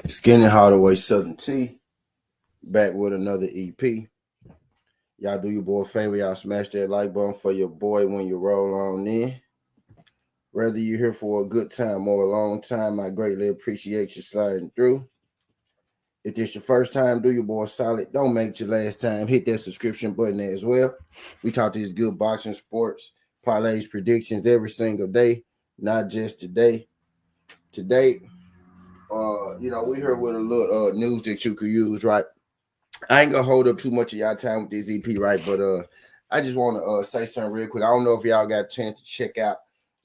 Skinny Hardaway Southern T back with another EP. Y'all do your boy a favor, y'all smash that like button for your boy when you roll on in. Whether you're here for a good time or a long time, I greatly appreciate you sliding through. If this your first time, do your boy solid. Don't make it your last time. Hit that subscription button there as well. We talk these good boxing, sports, parlays, predictions every single day, not just today. Today, we here with a little news that you could use, right? I ain't gonna hold up too much of y'all time with this EP, right? But I just want to say something real quick. I don't know if y'all got a chance to check out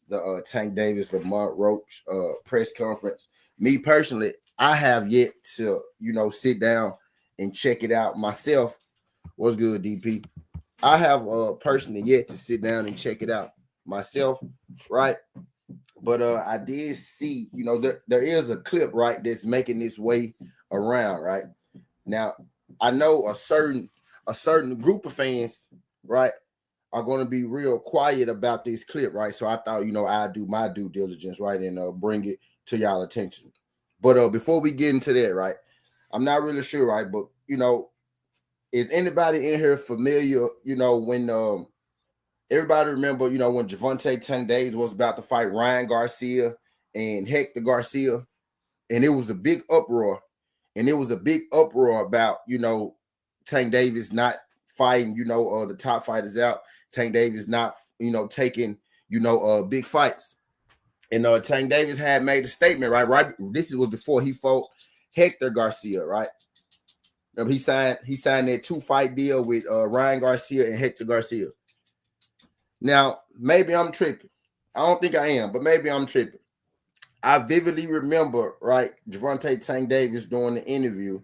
the Tank Davis, Lamont Roach press conference. Me personally, I have yet to, sit down and check it out myself. What's good, DP? I have personally yet to sit down and check it out myself, right? But I did see, there is a clip, right, that's making its way around, right? Now, I know a certain group of fans, right, are going to be real quiet about this clip, right? So I thought, I'd do my due diligence, right, and bring it to y'all attention. But before we get into that, right, I'm not really sure, right, but, is anybody in here familiar, when everybody remember, when Gervonta Tank Davis was about to fight Ryan Garcia and Hector Garcia, and it was a big uproar. And it was a big uproar about, Tank Davis not fighting, the top fighters out. Tank Davis not, taking, big fights. And Tank Davis had made a statement, right? This was before he fought Hector Garcia, right? He signed that 2-fight deal with Ryan Garcia and Hector Garcia. Now, maybe I'm tripping. I don't think I am, but maybe I'm tripping. I vividly remember, right, Gervonta Tank Davis doing the interview,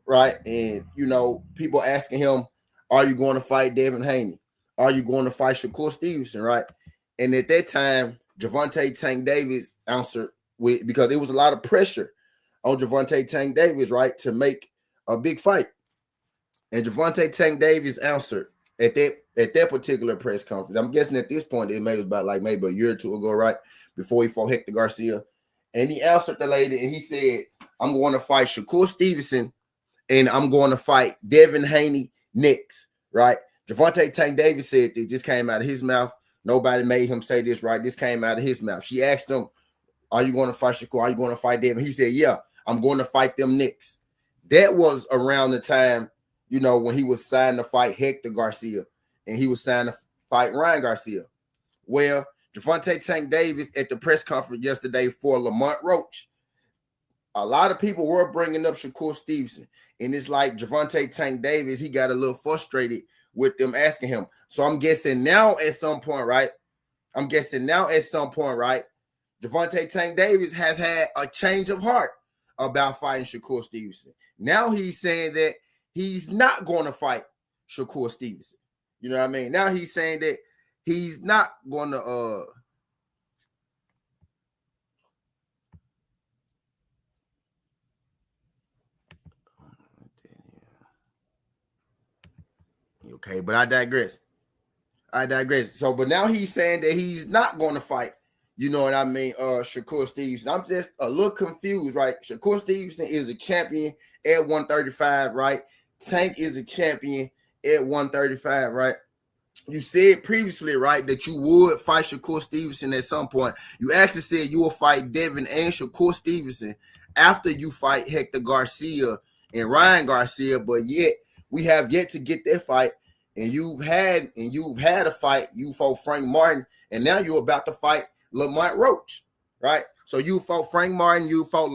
right? And, people asking him, are you going to fight Devin Haney? Are you going to fight Shakur Stevenson, right? And at that time, Gervonta Tank Davis answered because there was a lot of pressure on Gervonta Tank Davis, right, to make a big fight. And Gervonta Tank Davis answered at that particular press conference. I'm guessing at this point, it was about maybe a year or two ago, right, before he fought Hector Garcia. And he answered the lady and he said, I'm going to fight Shakur Stevenson and I'm going to fight Devin Haney next, right? Gervonta Tank Davis said it just came out of his mouth. Nobody made him say this, right? This came out of his mouth. She asked him, are you going to fight Shakur? Are you going to fight Devin? He said, yeah, I'm going to fight them next. That was around the time, when he was signed to fight Hector Garcia and he was signed to fight Ryan Garcia. Well, Gervonta Tank Davis at the press conference yesterday for Lamont Roach, a lot of people were bringing up Shakur Stevenson. And it's like Gervonta Tank Davis, he got a little frustrated with them asking him. So I'm guessing now at some point, right? Gervonta Tank Davis has had a change of heart about fighting Shakur Stevenson. Now he's saying that he's not going to fight Shakur Stevenson. You know what I mean? Now he's saying that he's not going to okay, but I digress. So, but now he's saying that he's not going to fight, you know what I mean, Shakur Stevenson. I'm just a little confused, right? Shakur Stevenson is a champion at 135, right? Tank is a champion at 135, right? You said previously, right, that you would fight Shakur Stevenson at some point. You actually said you will fight Devin and Shakur Stevenson after you fight Hector Garcia and Ryan Garcia, but yet we have yet to get that fight. And you've had a fight. You fought Frank Martin, and now you're about to fight Lamont Roach, right? So you fought Frank Martin, you fought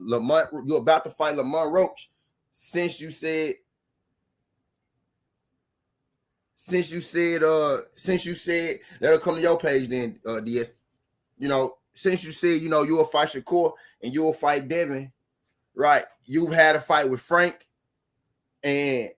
Lamont. You're about to fight Lamont Roach. Since you said that'll come to your page then, DS. Since you said you'll fight Shakur and you'll fight Devin, right? You've had a fight with Frank, and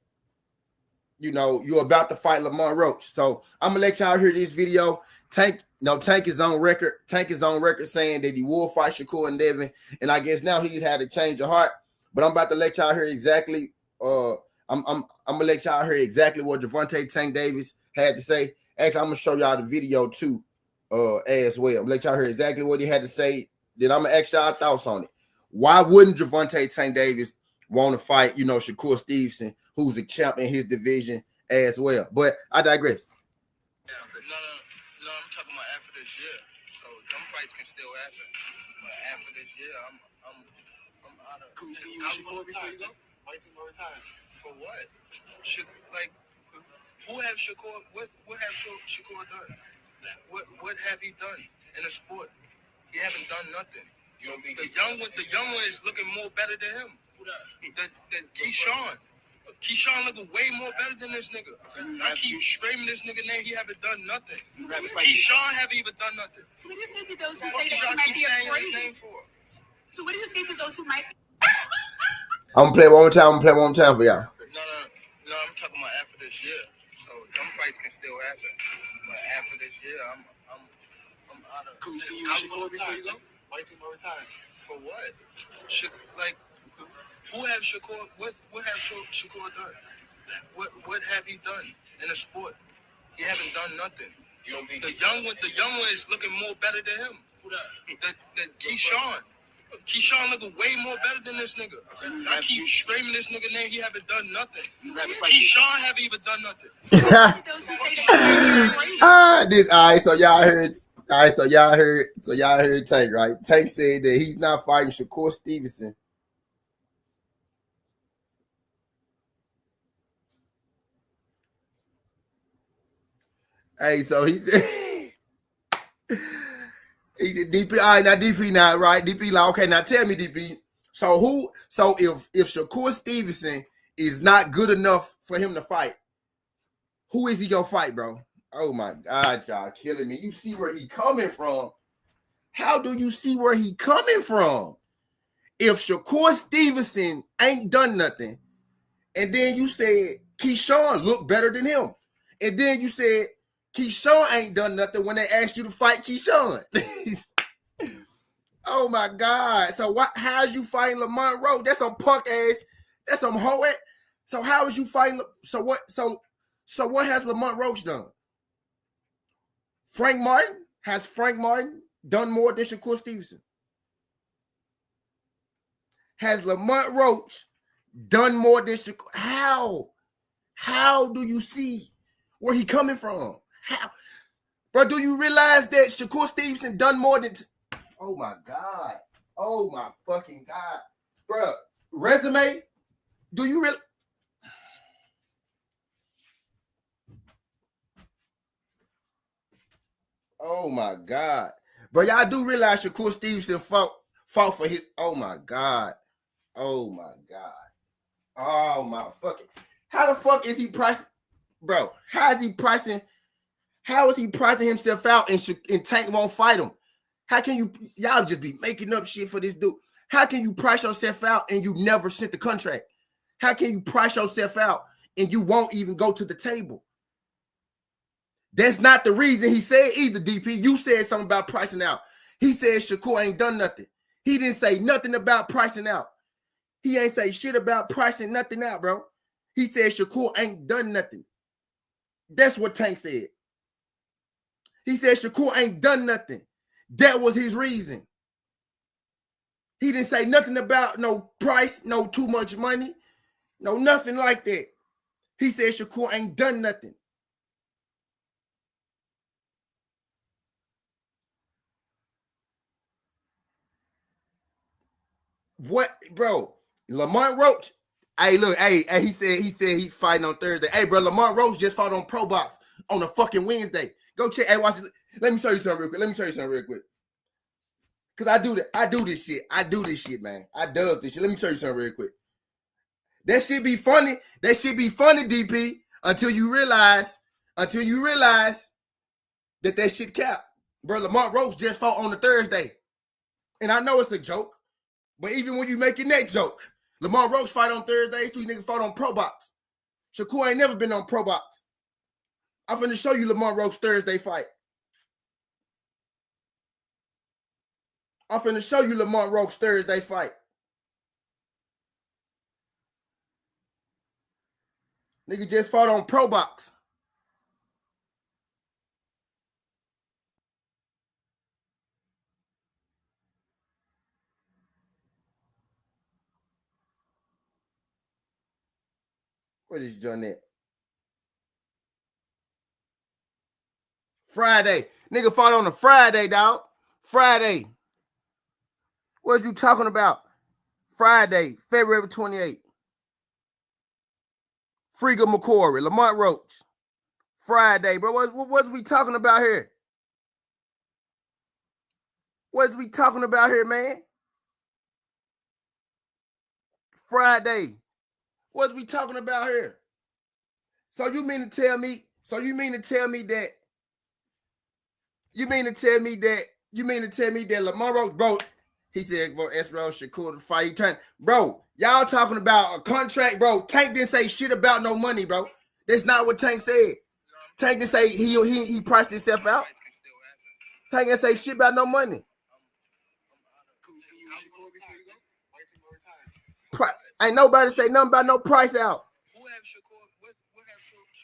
you're about to fight Lamont Roach. So I'm gonna let y'all hear this video. Tank is on record. Tank is on record saying that he will fight Shakur and Devin, and I guess now he's had a change of heart. But I'm about to let y'all hear exactly. I'm gonna let y'all hear exactly what Gervonta Tank Davis had to say. Actually, I'm gonna show y'all the video too, as well. I'm gonna let y'all hear exactly what he had to say. Then I'm gonna ask y'all thoughts on it. Why wouldn't Gervonta Davis want to fight, Shakur Stevenson, who's a champ in his division as well? But I digress. No, I'm talking about after this year. So them fights can still happen. But after this year, I'm out of. Can we see you with Shakur before you go? Why do you think about retiring? For what? Like, who have Shakur? What have Shakur done? What have he done in the sport? He haven't done nothing. The young one is looking more better than him. The Keyshawn. Keyshawn looking way more better than this nigga. I keep screaming this nigga name. He haven't done nothing. Keyshawn haven't even done nothing. So what do you say to those who say that he might be afraid? So what do you say to those who might? I'm gonna play one more time. For y'all. No, I'm talking about after this year. So them fights can still happen. But after this year, I'm out of. Can we see you with Shakur before you go? Why do you think about retiring? For what? Like, who have Shakur? What have Shakur done? What have he done in the sport? He haven't done nothing. The young one is looking more better than him. The Keyshawn. Keyshawn looking way more better than this nigga. I keep screaming this nigga name. He haven't done nothing. Keyshawn haven't even done nothing. All right. So y'all heard. All right. So y'all heard Tank, right? Tank said that he's not fighting Shakur Stevenson. Hey, so he said. DP, all right, now DP now, right? DP like, okay, now tell me, DP. So if Shakur Stevenson is not good enough for him to fight, who is he gonna fight, bro? Oh my God, y'all killing me. You see where he coming from? How do you see where he coming from? If Shakur Stevenson ain't done nothing, and then you said Keyshawn looked better than him, and then you said Keyshawn ain't done nothing when they asked you to fight Keyshawn. Oh my God. So how's you fighting Lamont Roach? That's some punk ass. That's some hoe. So how is you fighting? So what has Lamont Roach done? Has Frank Martin done more than Shakur Stevenson? Has Lamont Roach done more than Shakur? How do you see where he coming from? How? Bro, do you realize that Shakur Stevenson done more than... Oh my God. Oh my fucking God. Bro, resume? Do you really... Oh my God. Bro, y'all do realize Shakur Stevenson fought for his... Oh my God. Oh my God. Oh my fucking... How the fuck is he pricing... Bro, how is he pricing himself out and Tank won't fight him? How can you... Y'all just be making up shit for this dude. How can you price yourself out and you never sent the contract? How can you price yourself out and you won't even go to the table? That's not the reason he said either, DP. You said something about pricing out. He said Shakur ain't done nothing. He didn't say nothing about pricing out. He ain't say shit about pricing nothing out, bro. He said Shakur ain't done nothing. That's what Tank said. He said Shakur ain't done nothing. That was his reason. He didn't say nothing about no price, no too much money, no nothing like that. He said Shakur ain't done nothing. What, bro? Lamont Roach. Hey, look, he said he fighting on Thursday. Hey, bro, Lamont Roach just fought on Pro Box on a fucking Wednesday. Go check. Hey, watch it. Let me show you something real quick. Cause I do this shit, man. I does this shit. Let me show you something real quick. That shit be funny. DP, until you realize that shit cap. Bro, Lamont Roach just fought on a Thursday. And I know it's a joke, but even when you making that joke, Lamont Roach fight on Thursdays, 2 niggas fought on Pro Box. Shakur ain't never been on Pro Box. I'm finna show you Lamont Roach Thursday fight. Nigga just fought on Pro Box. What is John at? Friday. Nigga fought on a Friday, dog. Friday. What you talking about? Friday, February 28th. Friga McCory, Lamont Roach. Friday, bro. What's we talking about here? What's we talking about here, man? Friday. What's we talking about here? So you mean to tell me that Lamont Roach, bro, he said, bro, S-Roll Shakur to fight. He turned, bro, y'all talking about a contract, bro. Tank didn't say shit about no money, bro. That's not what Tank said. Tank didn't say he priced himself out. Tank didn't say shit about no money. Ain't nobody say nothing about no price out.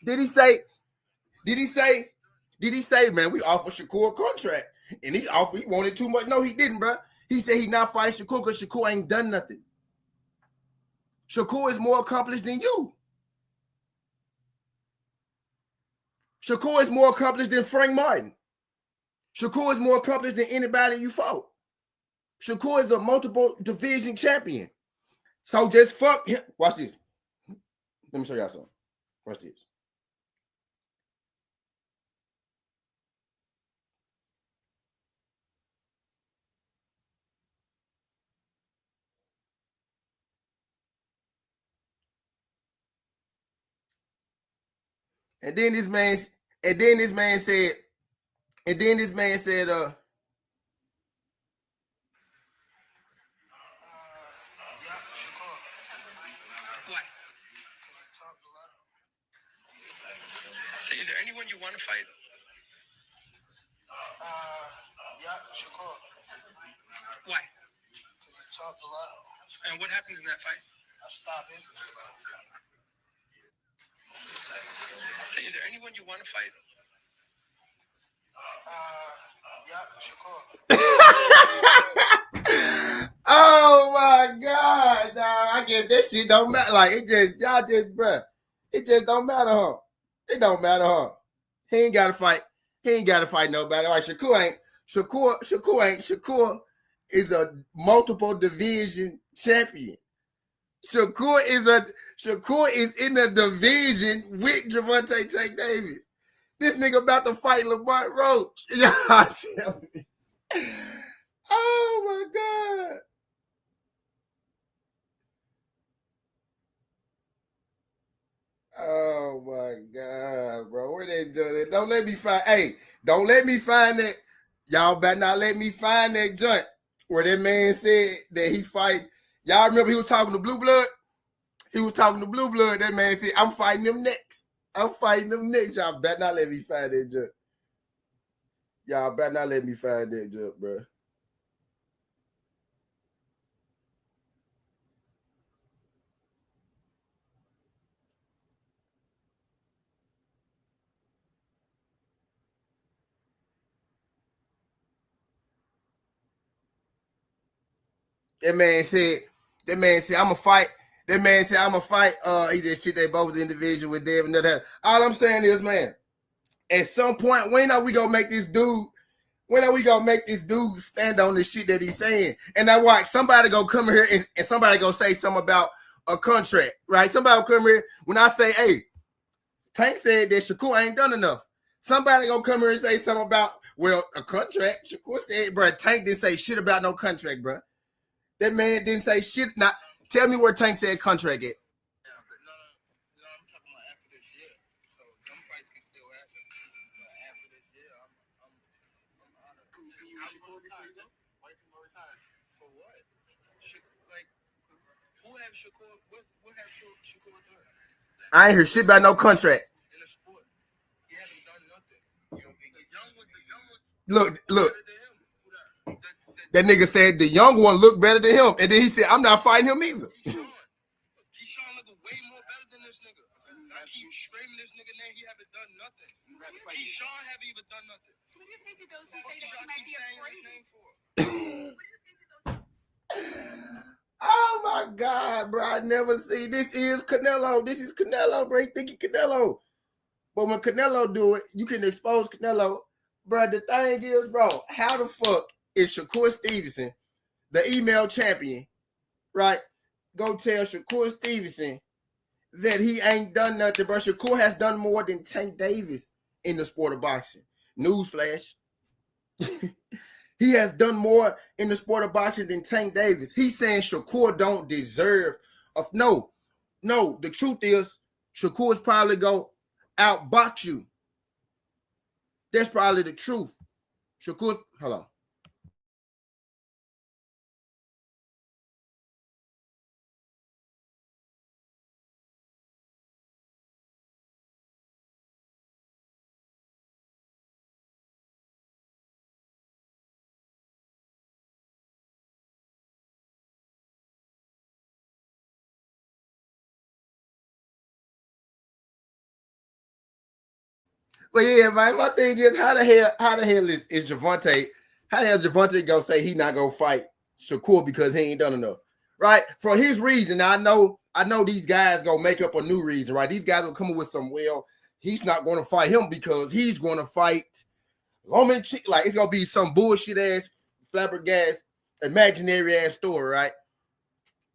Did he say, man, we offer Shakur a contract? And he wanted too much. No, he didn't, bro. He said he not fighting Shakur because Shakur ain't done nothing. Shakur is more accomplished than you. Shakur is more accomplished than Frank Martin. Shakur is more accomplished than anybody you fought. Shakur is a multiple division champion. So just fuck him. Watch this. Let me show y'all something. Watch this. And then this man said, Say, is there anyone you want to fight? Yeah, Shakur. Why? Because you talk a lot. And what happens in that fight? I stop it. Say, is there anyone you want to fight? Yeah, Shakur. Oh my God, dog. I get that shit don't matter. Like it just, y'all just, bruh. It just don't matter, huh? It don't matter, huh? He ain't gotta fight. He ain't gotta fight nobody. Like Shakur is a multiple division champion. Shakur is in the division with Gervonta Davis. This nigga about to fight Lamont Roach. Y'all tell me. Oh my God. Oh my God, bro. Where they doing it? Don't let me find that. Y'all better not let me find that joint where that man said that he fight. Y'all remember he was talking to Blue Blood? That man said, I'm fighting them next. Y'all better not let me find that joint. Bro. That man said, I'ma fight. That man said, I'ma fight. He just shit they both in division with Dev and that. All I'm saying is, man, at some point, when are we gonna make this dude stand on the shit that he's saying? And I watch somebody go come here and somebody go say something about a contract, right? Somebody will come here when I say, hey, Tank said that Shakur ain't done enough. Somebody gonna come here and say something about, well, a contract. Shakur said, bro, Tank didn't say shit about no contract, bro. That man didn't say shit. Now, tell me where Tank said contract at. No, I'm talking about after this year. So them fights can still happen. But after this year, I'm out of. Can we see you with Shakur before you go? Why you gonna retire? For what? Like, who have Shakur? What have Shakur done? I ain't heard shit about no contract. In the sport, he hasn't done nothing. The young one. Look. That nigga said the young one looked better than him. And then he said, I'm not fighting him either. Keyshawn look way more better than this nigga. I keep screaming this nigga name. He haven't done nothing. Keyshawn haven't even done nothing. So what do you say to those who say that he might be afraid? Oh my God, bro. I never see. This is Canelo. This is Canelo, bro. You think he Canelo. But when Canelo do it, you can expose Canelo. Bro, the thing is, bro, how the fuck is Shakur Stevenson, the email champion, right? Go tell Shakur Stevenson that he ain't done nothing, bro. Shakur has done more than Tank Davis in the sport of boxing. Newsflash. He has done more in the sport of boxing than Tank Davis. He's saying Shakur don't deserve of no. The truth is Shakur's probably go outbox you. That's probably the truth. Shakur's hold on. But yeah, man, my thing is how the hell is Gervonta? How the hell is Gervonta gonna say he not gonna fight Shakur because he ain't done enough? Right? For his reason, I know these guys gonna make up a new reason, right? These guys will come up with some, well, he's not gonna fight him because he's gonna fight Roman Chick. Like it's gonna be some bullshit ass flabbergasted imaginary ass story, right?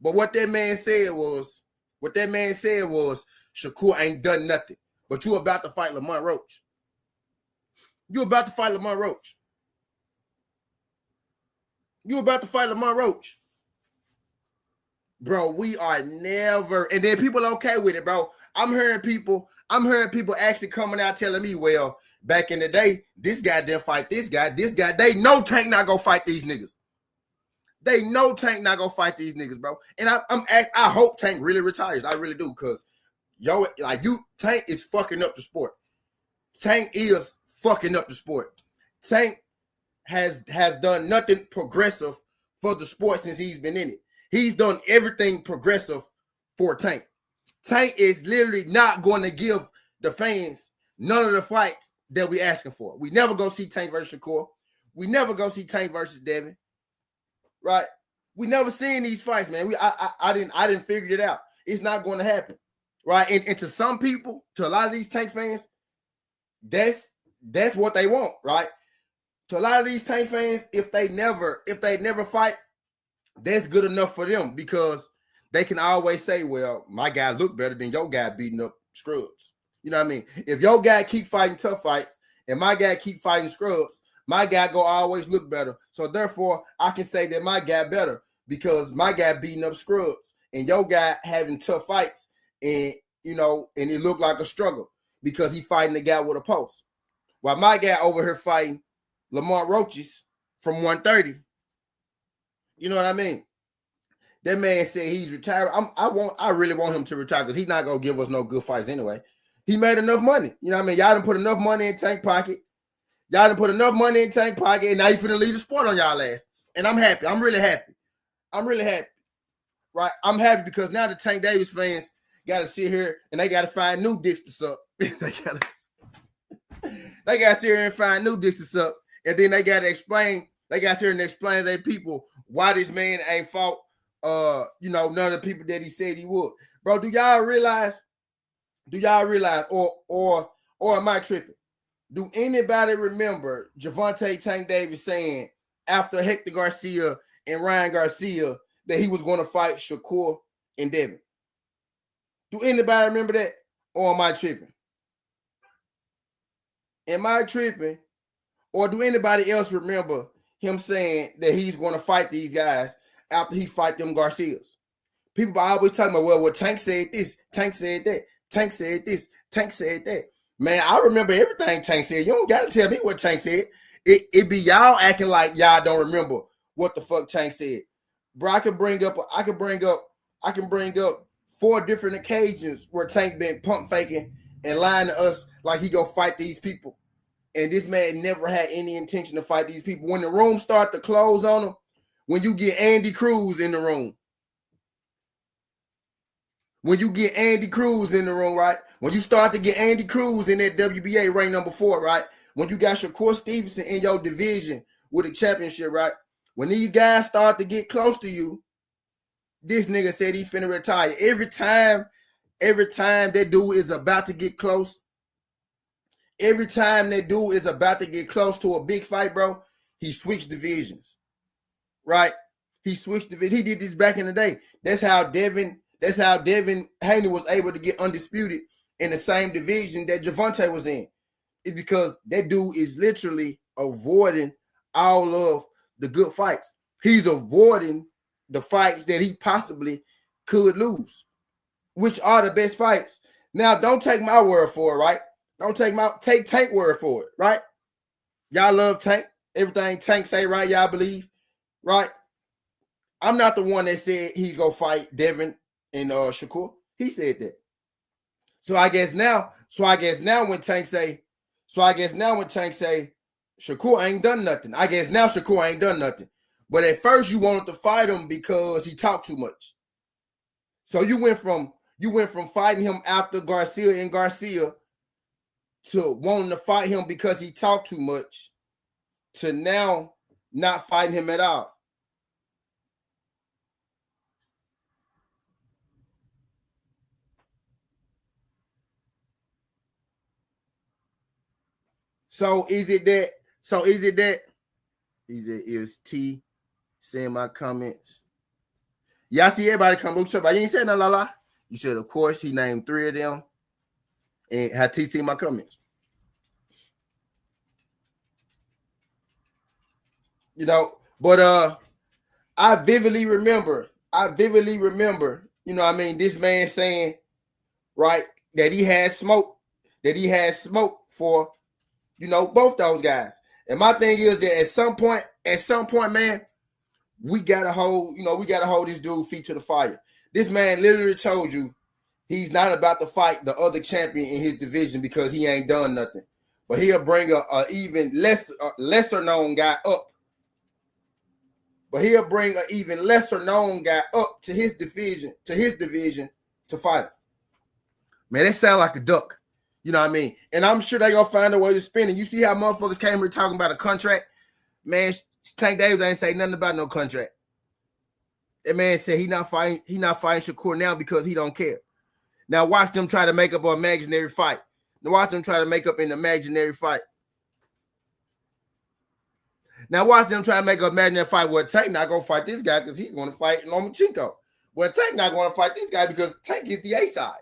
But what that man said was Shakur ain't done nothing. But you about to fight Lamont Roach. You're about to fight Lamont Roach. You're about to fight Lamont Roach. Bro, we are never, and then people are okay with it, bro. I'm hearing people actually coming out telling me, well, back in the day, this guy didn't fight this guy. They know Tank not gonna fight these niggas. They know Tank not gonna fight these niggas, bro. And I hope Tank really retires. I really do, because Tank is fucking up the sport. Tank is fucking up the sport. Tank has done nothing progressive for the sport since he's been in it. He's done everything progressive for Tank. Tank is literally not going to give the fans none of the fights that we asking for. We never go see Tank versus Shakur. We never go see Tank versus Devin. Right? We never seen these fights, man. I didn't figure it out. It's not going to happen. Right? And to some people, to a lot of these Tank fans, that's what they want, right? To a lot of these Tank fans, if they never fight, that's good enough for them, because they can always say, well, my guy look better than your guy beating up scrubs. You know what I mean? If your guy keep fighting tough fights and my guy keep fighting scrubs, my guy go always look better. So therefore, I can say that my guy better because my guy beating up scrubs and your guy having tough fights, and and it looked like a struggle because he fighting the guy with a post. While my guy over here fighting Lamont Roaches from 130. You know what I mean? That man said he's retired. I really want him to retire because he's not gonna give us no good fights anyway. He made enough money. You know what I mean? Y'all done put enough money in Tank pocket. And now you finna leave the sport on y'all ass. And I'm happy. I'm really happy. Right? I'm happy because now the Tank Davis fans gotta sit here and they gotta find new dicks to suck. They gotta sit here and find new dicks to suck. And then they gotta explain to their people why this man ain't fought none of the people that he said he would. Bro, do y'all realize, or am I tripping? Do anybody remember Gervonta Tank Davis saying after Hector Garcia and Ryan Garcia that he was going to fight Shakur and Devin? Do anybody remember that? Or am I tripping? Or do anybody else remember him saying that he's going to fight these guys after he fight them Garcias? People are always talking about, well, Tank said this, Tank said that, Tank said this, Tank said that. Man, I remember everything Tank said. You don't got to tell me what Tank said. It be y'all acting like y'all don't remember what the fuck Tank said. Bro, I can bring up 4 different occasions where Tank been pump faking and lying to us like he gonna fight these people. And this man never had any intention to fight these people. When the room start to close on him, when you get Andy Cruz in the room, right? When you start to get Andy Cruz in that WBA rank number 4, right? When you got Shakur Stevenson in your division with a championship, right? When these guys start to get close to you, This nigga said he finna retire. Every time that dude is about to get close, every time that dude is about to get close to a big fight, bro, he switched divisions. Right? He switched divisions. He did this back in the day. That's how Devin Haney was able to get undisputed in the same division that Gervonta was in. It's because that dude is literally avoiding all of the good fights. He's avoiding the fights that he possibly could lose, which are the best fights. Now, don't take my word for it, right? Take Tank word for it, right? Y'all love Tank. Everything Tank say, right? Y'all believe, right? I'm not the one that said he's gonna fight Devin and Shakur. He said that. So I guess now when Tank say Shakur ain't done nothing. I guess now Shakur ain't done nothing. But at first you wanted to fight him because he talked too much. So you went from fighting him after Garcia to wanting to fight him because he talked too much to now not fighting him at all. Is T saying my comments? Y'all see everybody come look up. You ain't said no la. You said, of course, he named 3 of them. And had T seen my comments? You know, but I vividly remember, you know what I mean, this man saying, right, that he had smoke for, you know, both those guys. And my thing is that at some point, man, we gotta hold this dude feet to the fire. This man literally told you he's not about to fight the other champion in his division because he ain't done nothing. But he'll bring a even lesser known guy up. But he'll bring an even lesser known guy up to his division to fight him. Man, that sound like a duck. You know what I mean? And I'm sure they gonna find a way to spin it. You see how motherfuckers came here talking about a contract? Man, Tank Davis ain't say nothing about no contract. That man said he not fighting Shakur now because he don't care. Now watch them try to make up an imaginary fight. Now watch them try to make up an imaginary fight. Now watch them try to make an imaginary fight. Well, Tank not gonna fight this guy because he's gonna fight Lomachenko. Well, Tank not gonna fight this guy because Tank is the A side.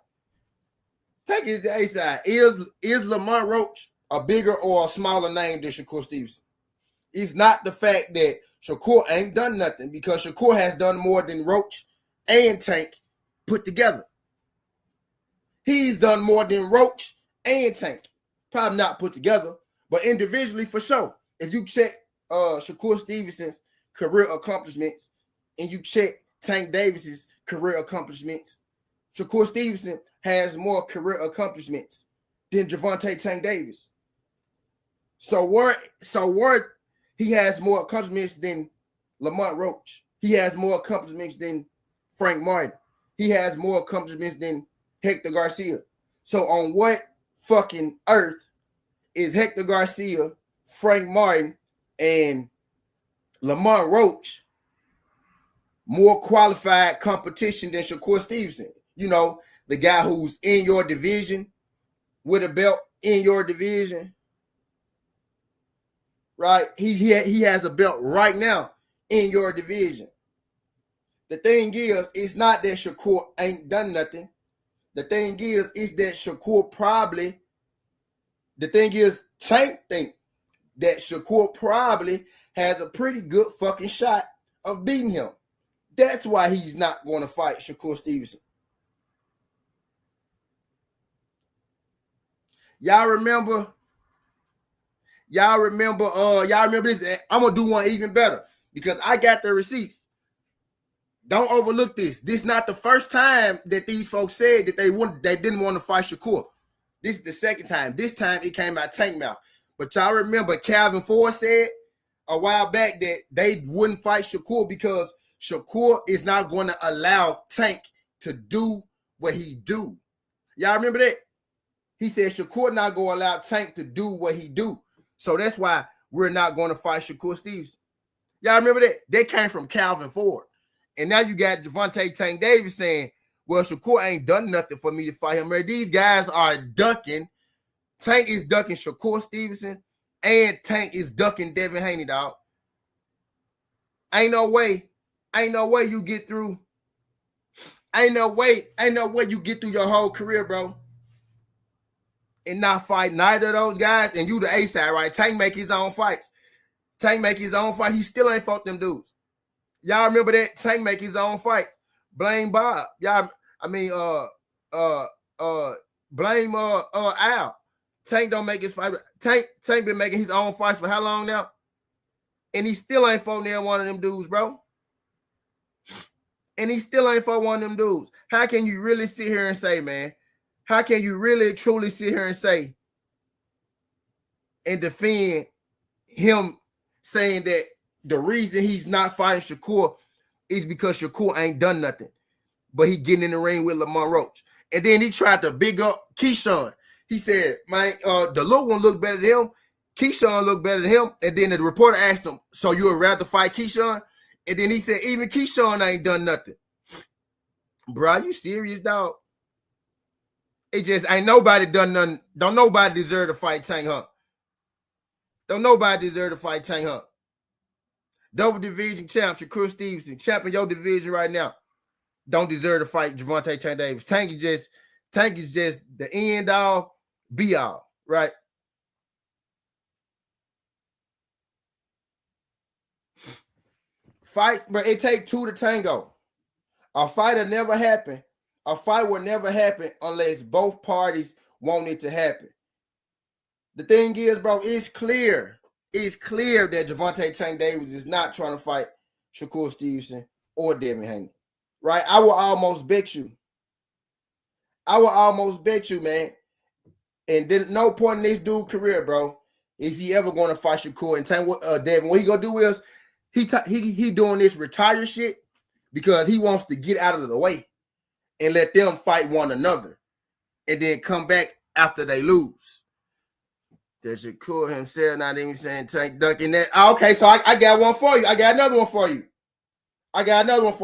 Tank is the A side. Is Lamont Roach a bigger or a smaller name than Shakur Stevenson? It's not the fact that Shakur ain't done nothing, because Shakur has done more than Roach and Tank put together. He's done more than Roach and Tank. Probably not put together, but individually for sure. If you check Shakur Stevenson's career accomplishments and you check Tank Davis's career accomplishments, Shakur Stevenson has more career accomplishments than Gervonta Tank Davis. So he has more accomplishments than Lamont Roach. He has more accomplishments than Frank Martin. He has more accomplishments than Hector Garcia. So on what fucking earth is Hector Garcia, Frank Martin, and Lamont Roach more qualified competition than Shakur Stevenson? You know, the guy who's in your division with a belt in your division. Right? He has a belt right now in your division. The thing is, it's not that Shakur ain't done nothing. The thing is that Tank think that Shakur probably has a pretty good fucking shot of beating him. That's why he's not going to fight Shakur Stevenson. Y'all remember this? I'm gonna do one even better because I got the receipts. Don't overlook this. This is not the first time that these folks said that they didn't want to fight Shakur. This is the second time. This time it came out Tank mouth. But y'all remember Calvin Ford said a while back that they wouldn't fight Shakur because Shakur is not going to allow Tank to do what he do. Y'all remember that? He said Shakur not going to allow Tank to do what he do. So that's why we're not going to fight Shakur Stevenson. Y'all remember that? That came from Calvin Ford. And now you got Gervonta Tank Davis saying, well, Shakur ain't done nothing for me to fight him. Man, these guys are ducking. Tank is ducking Shakur Stevenson, and Tank is ducking Devin Haney, dog. Ain't no way you get through. Ain't no way you get through your whole career, bro, and not fight neither of those guys. And you the A side, right? Tank make his own fights. He still ain't fought them dudes. Y'all remember that? Tank make his own fights. Blame Bob. Y'all, blame Al. Tank don't make his fight. Tank been making his own fights for how long now? And he still ain't fought near one of them dudes, bro. And he still ain't fought one of them dudes. How can you really sit here and say, man? How can you really truly sit here and say and defend him saying that the reason he's not fighting Shakur is because Shakur ain't done nothing, but he getting in the ring with Lamar Roach. And then he tried to big up Keyshawn. He said, man, the little one looked better than him. Keyshawn looked better than him. And then the reporter asked him, so you would rather fight Keyshawn? And then he said, even Keyshawn ain't done nothing. Bro, you serious, dog? It just ain't nobody done nothing. Don't nobody deserve to fight Tank Hunt. Don't nobody deserve to fight Tank Hunt. Double division champ, Shakur Stevenson, champion your division right now. Don't deserve to fight Gervonta Tank Davis. Tank is just the end all, be all, right? Fights, but it take two to tango. A fight will never happen. A fight will never happen unless both parties want it to happen. The thing is, bro, it's clear that Gervonta Tank Davis is not trying to fight Shakur Stevenson or Devin Haney, right? I will almost bet you, man. And then no point in this dude's career, bro, is he ever going to fight Shakur and Tank Devin. What he gonna do is he doing this retire shit because he wants to get out of the way and let them fight one another, and then come back after they lose. That Shakur himself not even saying Tank ducking that. Okay, so I got one for you. I got another one for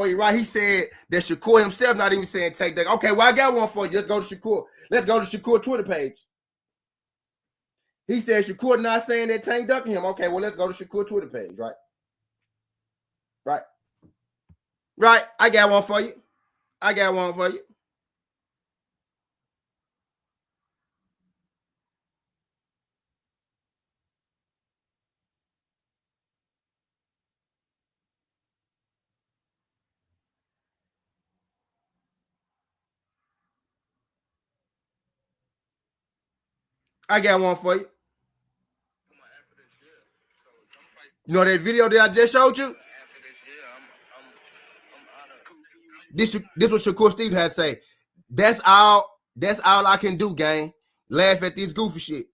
you. Right? He said that Shakur himself not even saying Tank ducking. Okay, well, I got one for you. Let's go to Shakur. Let's go to Shakur Twitter page. He said Shakur not saying that Tank ducking him. Okay, well, let's go to Shakur Twitter page, right? Right. I got one for you. You know that video that I just showed you? This what Shakur Steve had to say. That's all I can do, gang. Laugh at this goofy shit.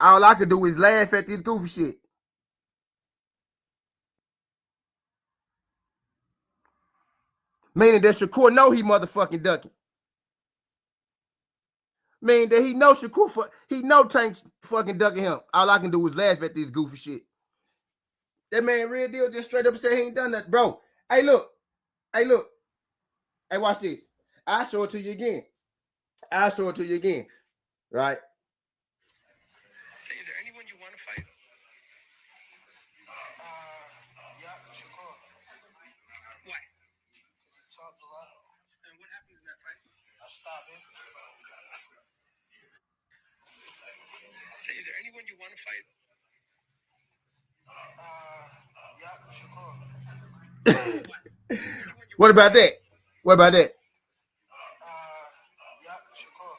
All I can do is laugh at this goofy shit. Meaning that Shakur know he motherfucking ducking. Meaning that he know he know Tank's fucking ducking him. All I can do is laugh at this goofy shit. That man real deal just straight up said he ain't done that, bro. Hey, look. Hey, watch this. I'll show it to you again. Right? Say, is there anyone you want to fight? Yeah, Shakur. Why? Talk a lot. And what happens in that fight? I stop it. Say, is there anyone you want to fight? Yeah, Shakur. What about that? Yeah, Shakur.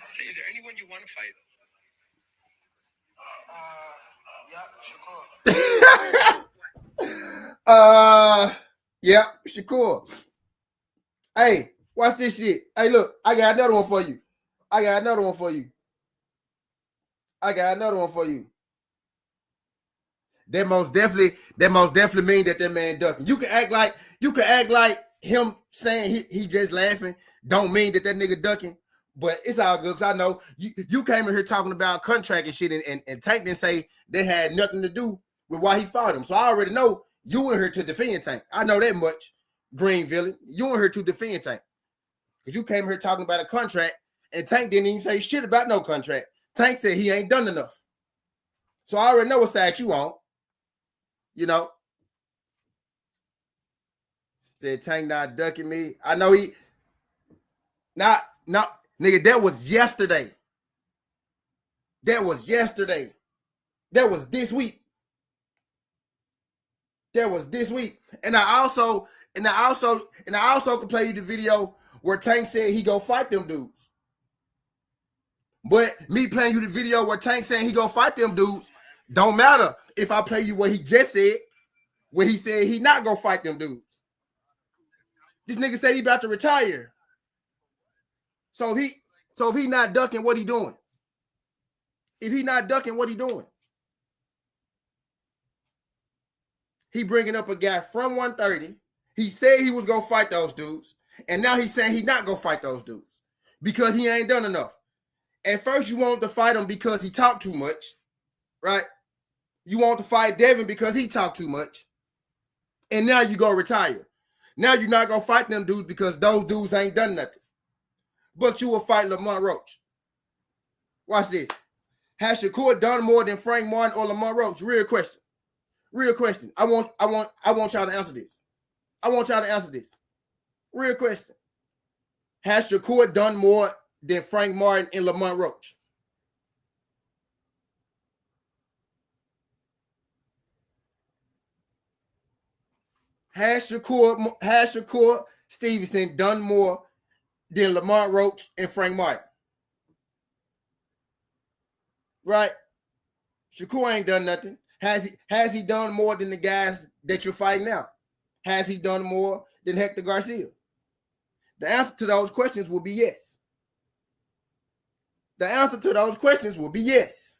Say, is there anyone you want to fight? Yeah, Shakur. Hey, watch this shit. Hey, look, I got another one for you. That most definitely mean that man ducking. You can act like him saying he just laughing don't mean that nigga ducking. But it's all good because I know you came in here talking about contract and shit, and Tank didn't say they had nothing to do with why he fought him. So I already know you in here to defend Tank. I know that much, Green Villain. You in here to defend Tank. Because you came here talking about a contract, and Tank didn't even say shit about no contract. Tank said he ain't done enough. So I already know what side you on. You know? Said Tank not ducking me. I know he not nigga, that was yesterday. That was yesterday. That was this week. That was this week. And I also can play you the video where Tank said he go fight them dudes. But me playing you the video where Tank saying he go fight them dudes don't matter if I play you what he just said, where he said he not gonna fight them dudes. This nigga said he about to retire. So if he not ducking, what he doing? If he not ducking, what he doing? He bringing up a guy from 130. He said he was gonna fight those dudes, and now he's saying he not gonna fight those dudes because he ain't done enough. At first, you wanted to fight him because he talked too much, right? You want to fight Devin because he talked too much, and now you go retire. Now you're not gonna fight them dudes because those dudes ain't done nothing. But you will fight Lamont Roach. Watch this. Has Shakur done more than Frank Martin or Lamont Roach? Real question. Real question. I want y'all to answer this. I want y'all to answer this. Real question. Has Shakur done more than Frank Martin and Lamont Roach? Has Shakur Stevenson done more than Lamont Roach and Frank Martin? Right? Shakur ain't done nothing. Has he done more than the guys that you're fighting now? Has he done more than Hector Garcia? The answer to those questions will be yes. The answer to those questions will be yes.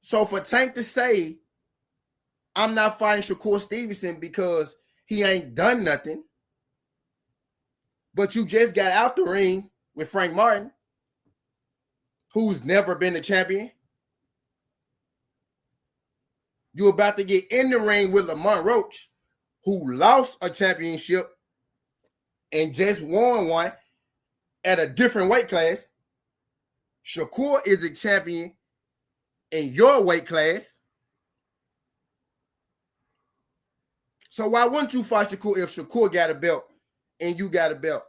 So for Tank to say, I'm not fighting Shakur Stevenson because he ain't done nothing, but you just got out the ring with Frank Martin, who's never been a champion. You're about to get in the ring with Lamont Roach, who lost a championship and just won one at a different weight class. Shakur is a champion in your weight class. So why wouldn't you fight Shakur if Shakur got a belt and you got a belt?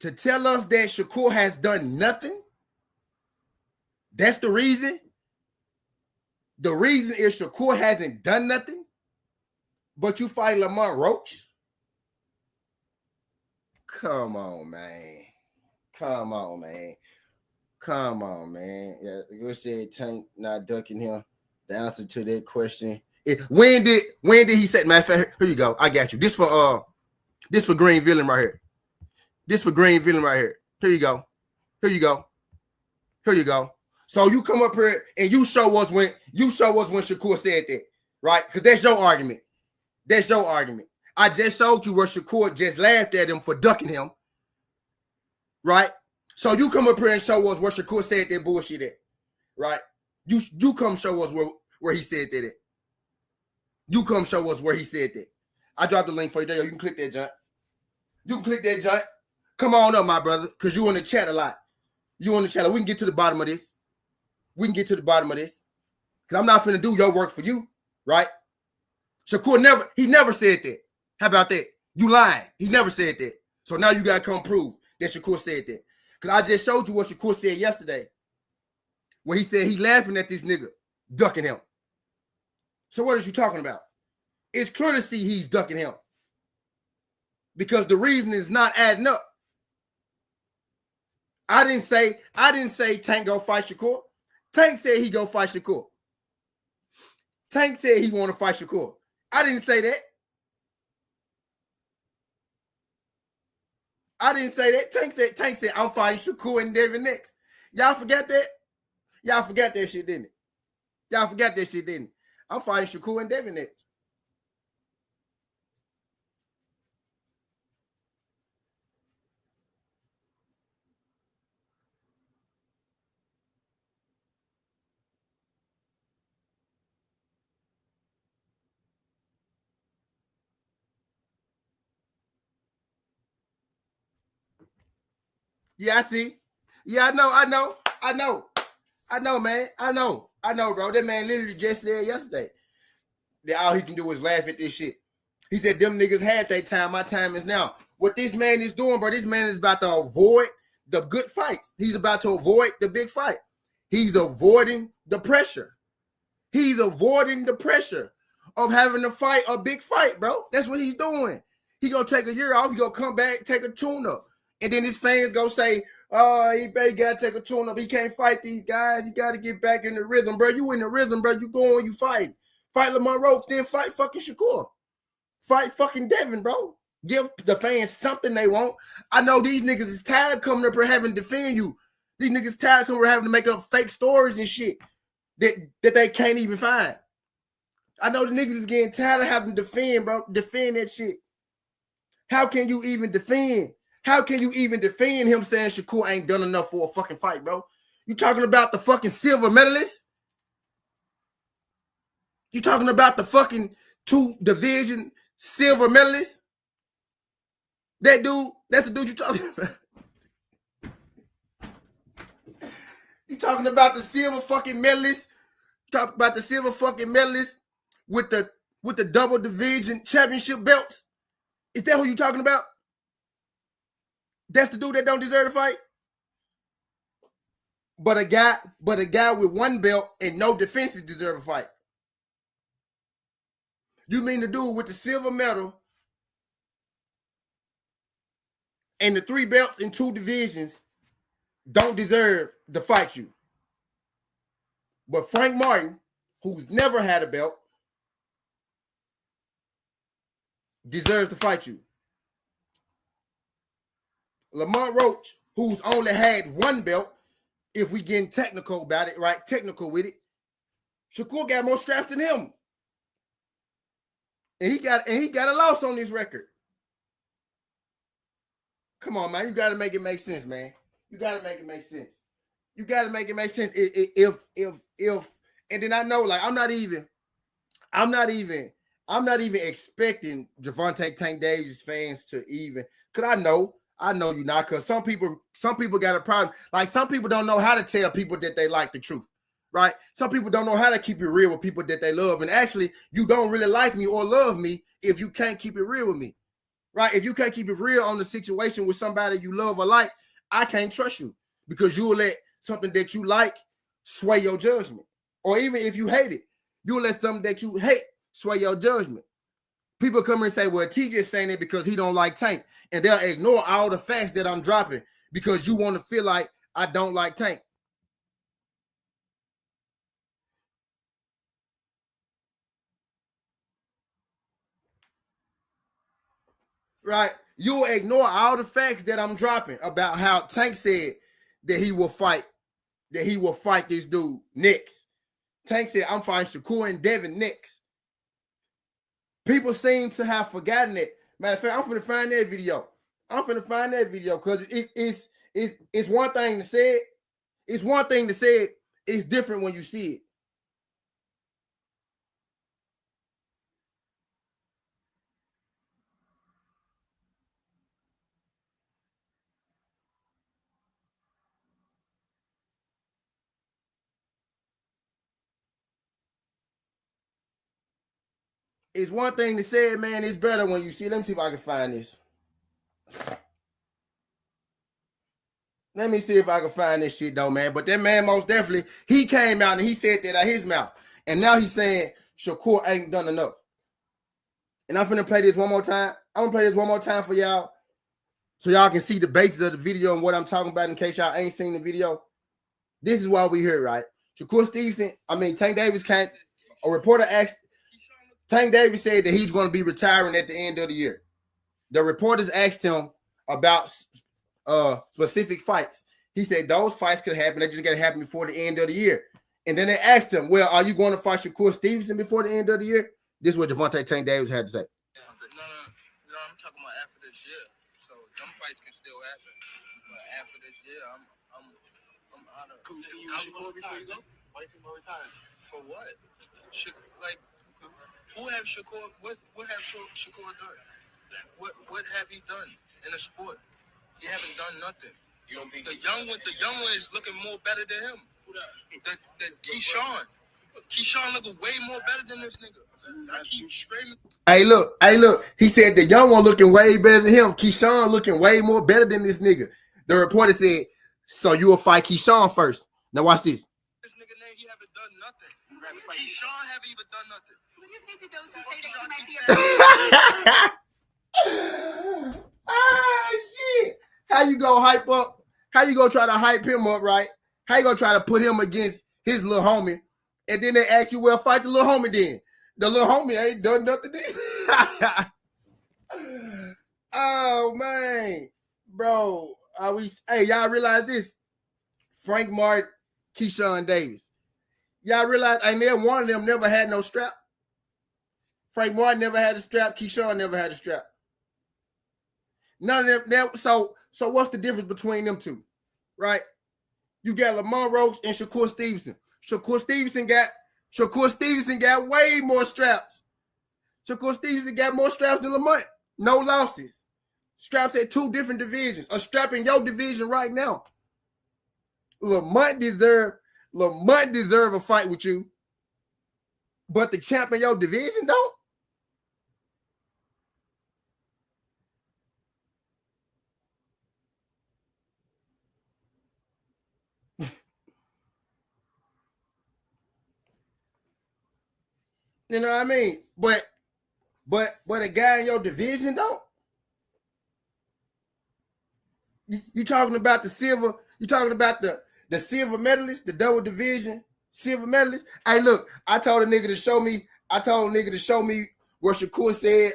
To tell us that Shakur has done nothing? That's the reason? The reason is Shakur hasn't done nothing, but you fight Lamont Roach? Come on, man. Come on, man. Come on, man. Yeah, you said Tank not ducking him. The answer to that question. When did he say, matter of fact, here you go. I got you. This for Green Villain right here. This for Green Villain right here. Here you go. Here you go. Here you go. So you come up here and you show us when Shakur said that, right? Because that's your argument. That's your argument. I just showed you where Shakur just laughed at him for ducking him, right? So you come up here and show us where Shakur said that bullshit at, right? You come show us where he said that at. You come show us where he said that. I dropped the link for you there. You can click that, John. You can click that, John. Come on up, my brother, because you in the chat a lot. You in the chat. We can get to the bottom of this. We can get to the bottom of this. Because I'm not finna do your work for you, right? Shakur never said that. How about that? You lying. He never said that. So now you got to come prove that Shakur said that. Because I just showed you what Shakur said yesterday when he said he laughing at this nigga, ducking him. So what is you talking about? It's clear to see he's ducking him. Because the reason is not adding up. I didn't say Tank go fight Shakur. Tank said he go fight Shakur. Tank said he want to fight Shakur. I didn't say that. I didn't say that. Tank said I'm fighting Shakur and Devin next. Y'all forgot that? Y'all forgot that shit, didn't it? Y'all forgot that shit, didn't it? I'm fighting Shakur and Devin next. Yeah, I see. Yeah, I know, man. I know, bro. That man literally just said yesterday that all he can do is laugh at this shit. He said, them niggas had their time. My time is now. What this man is doing, bro, this man is about to avoid the good fights. He's about to avoid the big fight. He's avoiding the pressure. He's avoiding the pressure of having to fight a big fight, bro. That's what he's doing. He gonna take a year off. He gonna come back, take a tune-up. And then his fans gonna say, oh, he gotta take a tune-up. He can't fight these guys. He gotta get back in the rhythm, bro. You in the rhythm, bro. You going, you fight. Fight Lamar Roach, then fight fucking Shakur. Fight fucking Devin, bro. Give the fans something they want. I know these niggas is tired of coming up here having to defend you. These niggas tired of coming up here having to make up fake stories and shit that they can't even find. I know the niggas is getting tired of having to defend, bro. Defend that shit. How can you even defend? How can you even defend him saying Shakur ain't done enough for a fucking fight, bro? You talking about the fucking silver medalist? You talking about the fucking 2 division silver medalist? That dude, that's the dude you talking about. You talking about the silver fucking medalist? Talk about the silver fucking medalist with the double division championship belts? Is that who you talking about? That's the dude that don't deserve to fight? But a guy with 1 belt and no defenses deserve a fight. You mean the dude with the silver medal and the 3 belts in 2 divisions don't deserve to fight you? But Frank Martin, who's never had a belt, deserves to fight you. Lamar Roach, who's only had 1 belt, if we getting technical about it, right? Technical with it. Shakur got more straps than him. And he got a loss on this record. Come on, man. You got to make it make sense, man. You got to make it make sense. You got to make it make sense. If and then I know, like, I'm not even expecting Gervonta Tank Davis fans to even, because I know you're not, because some people got a problem. Like, some people don't know how to tell people that they like the truth, right? Some people don't know how to keep it real with people that they love. And actually, you don't really like me or love me if you can't keep it real with me, right? If you can't keep it real on the situation with somebody you love or like, I can't trust you, because you'll let something that you like sway your judgment. Or even if you hate it, you'll let something that you hate sway your judgment. People come and say, well, TJ's saying it because he don't like Tank. And they'll ignore all the facts that I'm dropping because you want to feel like I don't like Tank. Right? You'll ignore all the facts that I'm dropping about how Tank said that he will fight this dude next. Tank said, I'm fighting Shakur and Devin next. People seem to have forgotten it. Matter of fact, I'm finna find that video. Because it's one thing to say it. It's one thing to say it. It's different when you see it. It's one thing to say it, man. It's better when you see it. Let me see if I can find this. Let me see if I can find this shit, though, man. But that man, most definitely, he came out and he said that out his mouth. And now he's saying Shakur ain't done enough. And I'm finna play this one more time. I'm gonna play this one more time for y'all so y'all can see the basis of the video and what I'm talking about in case y'all ain't seen the video. This is why we here, right? Shakur Stevenson, Tank Davis can't. A reporter asked, Tank Davis said that he's going to be retiring at the end of the year. The reporters asked him about specific fights. He said those fights could happen. They just got to happen before the end of the year. And then they asked him, well, are you going to fight Shakur Stevenson before the end of the year? This is what Gervonta Tank Davis had to say. No, I'm talking about after this year. So them fights can still happen. But after this year, I'm out of. Could we see you with Shakur before you go? Why do you think about retiring? For what? Who have Shakur? What have Shakur done? What have he done in the sport? He haven't done nothing. The young one is looking more better than him. That Keyshawn. Keyshawn looking way more better than this nigga. I keep screaming. Hey, look. He said the young one looking way better than him. Keyshawn looking way more better than this nigga. The reporter said, so you will fight Keyshawn first. Now watch this. This nigga name, he haven't done nothing. Keyshawn haven't even done nothing. So what do you say to those who say that he might be a Shit. How you go hype up? How you gonna try to hype him up, right? How you gonna try to put him against his little homie? And then they ask you, well, fight the little homie then. The little homie ain't done nothing then. Oh, man. Bro, hey, y'all realize this? Frank Martin, Keyshawn Davis. Y'all realize, and one of them never had no strap. Frank Martin never had a strap. Keyshawn never had a strap. None of them. So what's the difference between them two, right? You got Lamar Roach and Shakur Stevenson. Shakur Stevenson got way more straps. Shakur Stevenson got more straps than Lamont. No losses. Straps at 2 different divisions. A strap in your division right now. Lamont deserve a fight with you, but the champ in your division don't. You know what I mean? But a guy in your division don't. You talking about the silver? You talking about the silver medalist, the double division silver medalist? Hey, look, I told a nigga to show me where Shakur said,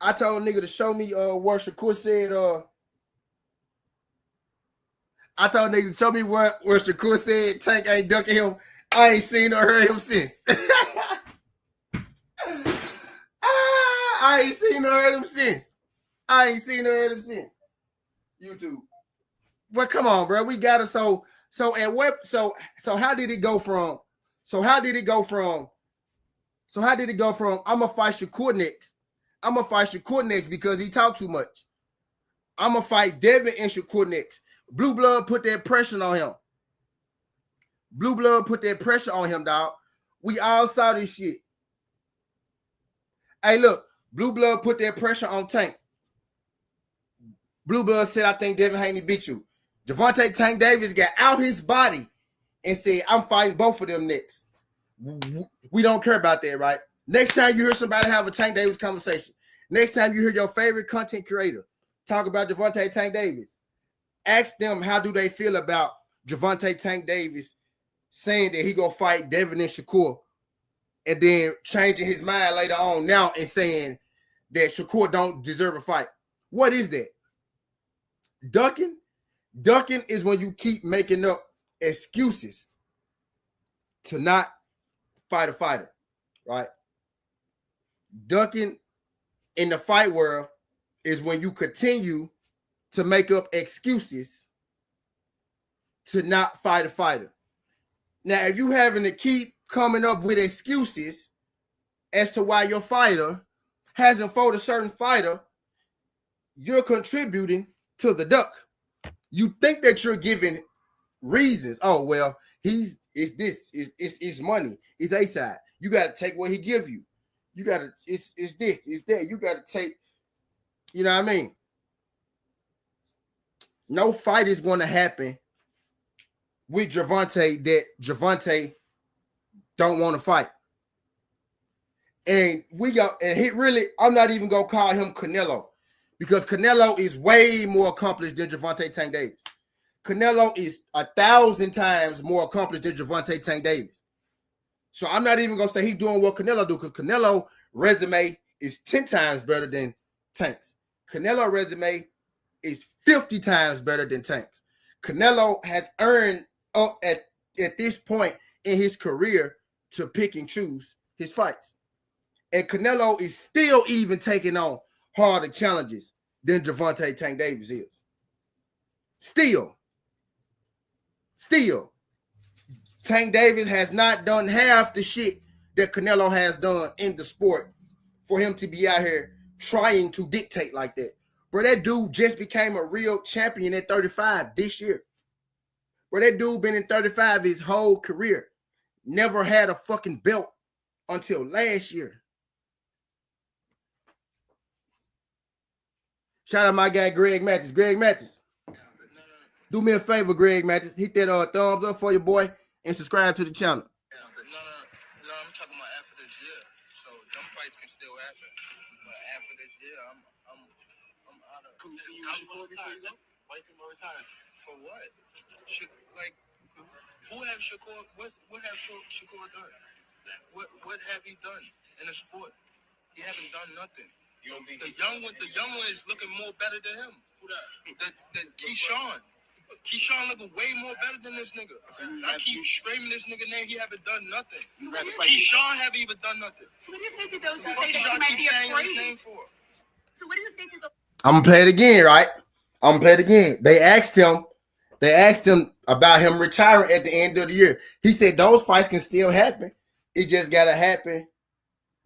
I told a nigga to show me where Shakur said, I told a nigga to show me where Shakur said Tank ain't ducking him. I ain't seen or heard him since. I ain't seen or heard him since. YouTube. Well, come on, bro. We gotta so how did it go from I'ma fight Shakur next because he talked too much. I'ma fight Devin and Shakur next. Blue Blood put that pressure on him. Dog. We all saw this shit. Hey, look, Blue Blood put that pressure on Tank. Blue Blood said, I think Devin Haney beat you. Gervonta Tank Davis got out his body and said, I'm fighting both of them next. We don't care about that, right? Next time you hear somebody have a Tank Davis conversation, next time you hear your favorite content creator talk about Gervonta Tank Davis, ask them how do they feel about Gervonta Tank Davis saying that he gonna fight Devin and Shakur, and then changing his mind later on now and saying that Shakur don't deserve a fight. What is that? Ducking? Ducking is when you keep making up excuses to not fight a fighter, right? Ducking in the fight world is when you continue to make up excuses to not fight a fighter. Now, if you having to keep coming up with excuses as to why your fighter hasn't fought a certain fighter, you're contributing to the duck. You think that you're giving reasons. Oh, well, it's money. It's A side. You got to take what he give you. You got to, it's this, it's that. You got to take, you know what I mean? No fight is going to happen with Gervonta that Gervonta don't want to fight. And I'm not even going to call him Canelo because Canelo is way more accomplished than Gervonta Tank Davis. Canelo is 1,000 times more accomplished than Gervonta Tank Davis. So I'm not even going to say he's doing what Canelo do because Canelo resume is 10 times better than Tank's. Canelo resume is 50 times better than Tank's. Canelo has earned up at this point in his career to pick and choose his fights. And Canelo is still even taking on harder challenges than Gervonta Tank Davis is. Still. Tank Davis has not done half the shit that Canelo has done in the sport for him to be out here trying to dictate like that. Bro, that dude just became a real champion at 35 this year. Bro, that dude been in 35 his whole career. Never had a fucking belt until last year. Shout out my guy, Greg Mathis. Greg Mathis. Do me a favor, Greg Mathis. Hit that thumbs up for your boy and subscribe to the channel. No, I'm talking about after this year. So them fights can still happen. But after this year, I'm out of. Can we see you Shakur before you go? Why you think about retiring? For what? Like, who have Shakur? What have Shakur done? What have he done in the sport? He haven't done nothing. The young one is looking more better than him. Who that? Than Keyshawn. Keyshawn looking way more better than this nigga. I keep screaming this nigga name. He haven't done nothing. Keyshawn haven't even done nothing. So what do you say to those who say that he might be afraid? So what do you say to those? I'm gonna play it again, right? I'm gonna play it again. They asked him about him retiring at the end of the year. He said those fights can still happen. It just gotta happen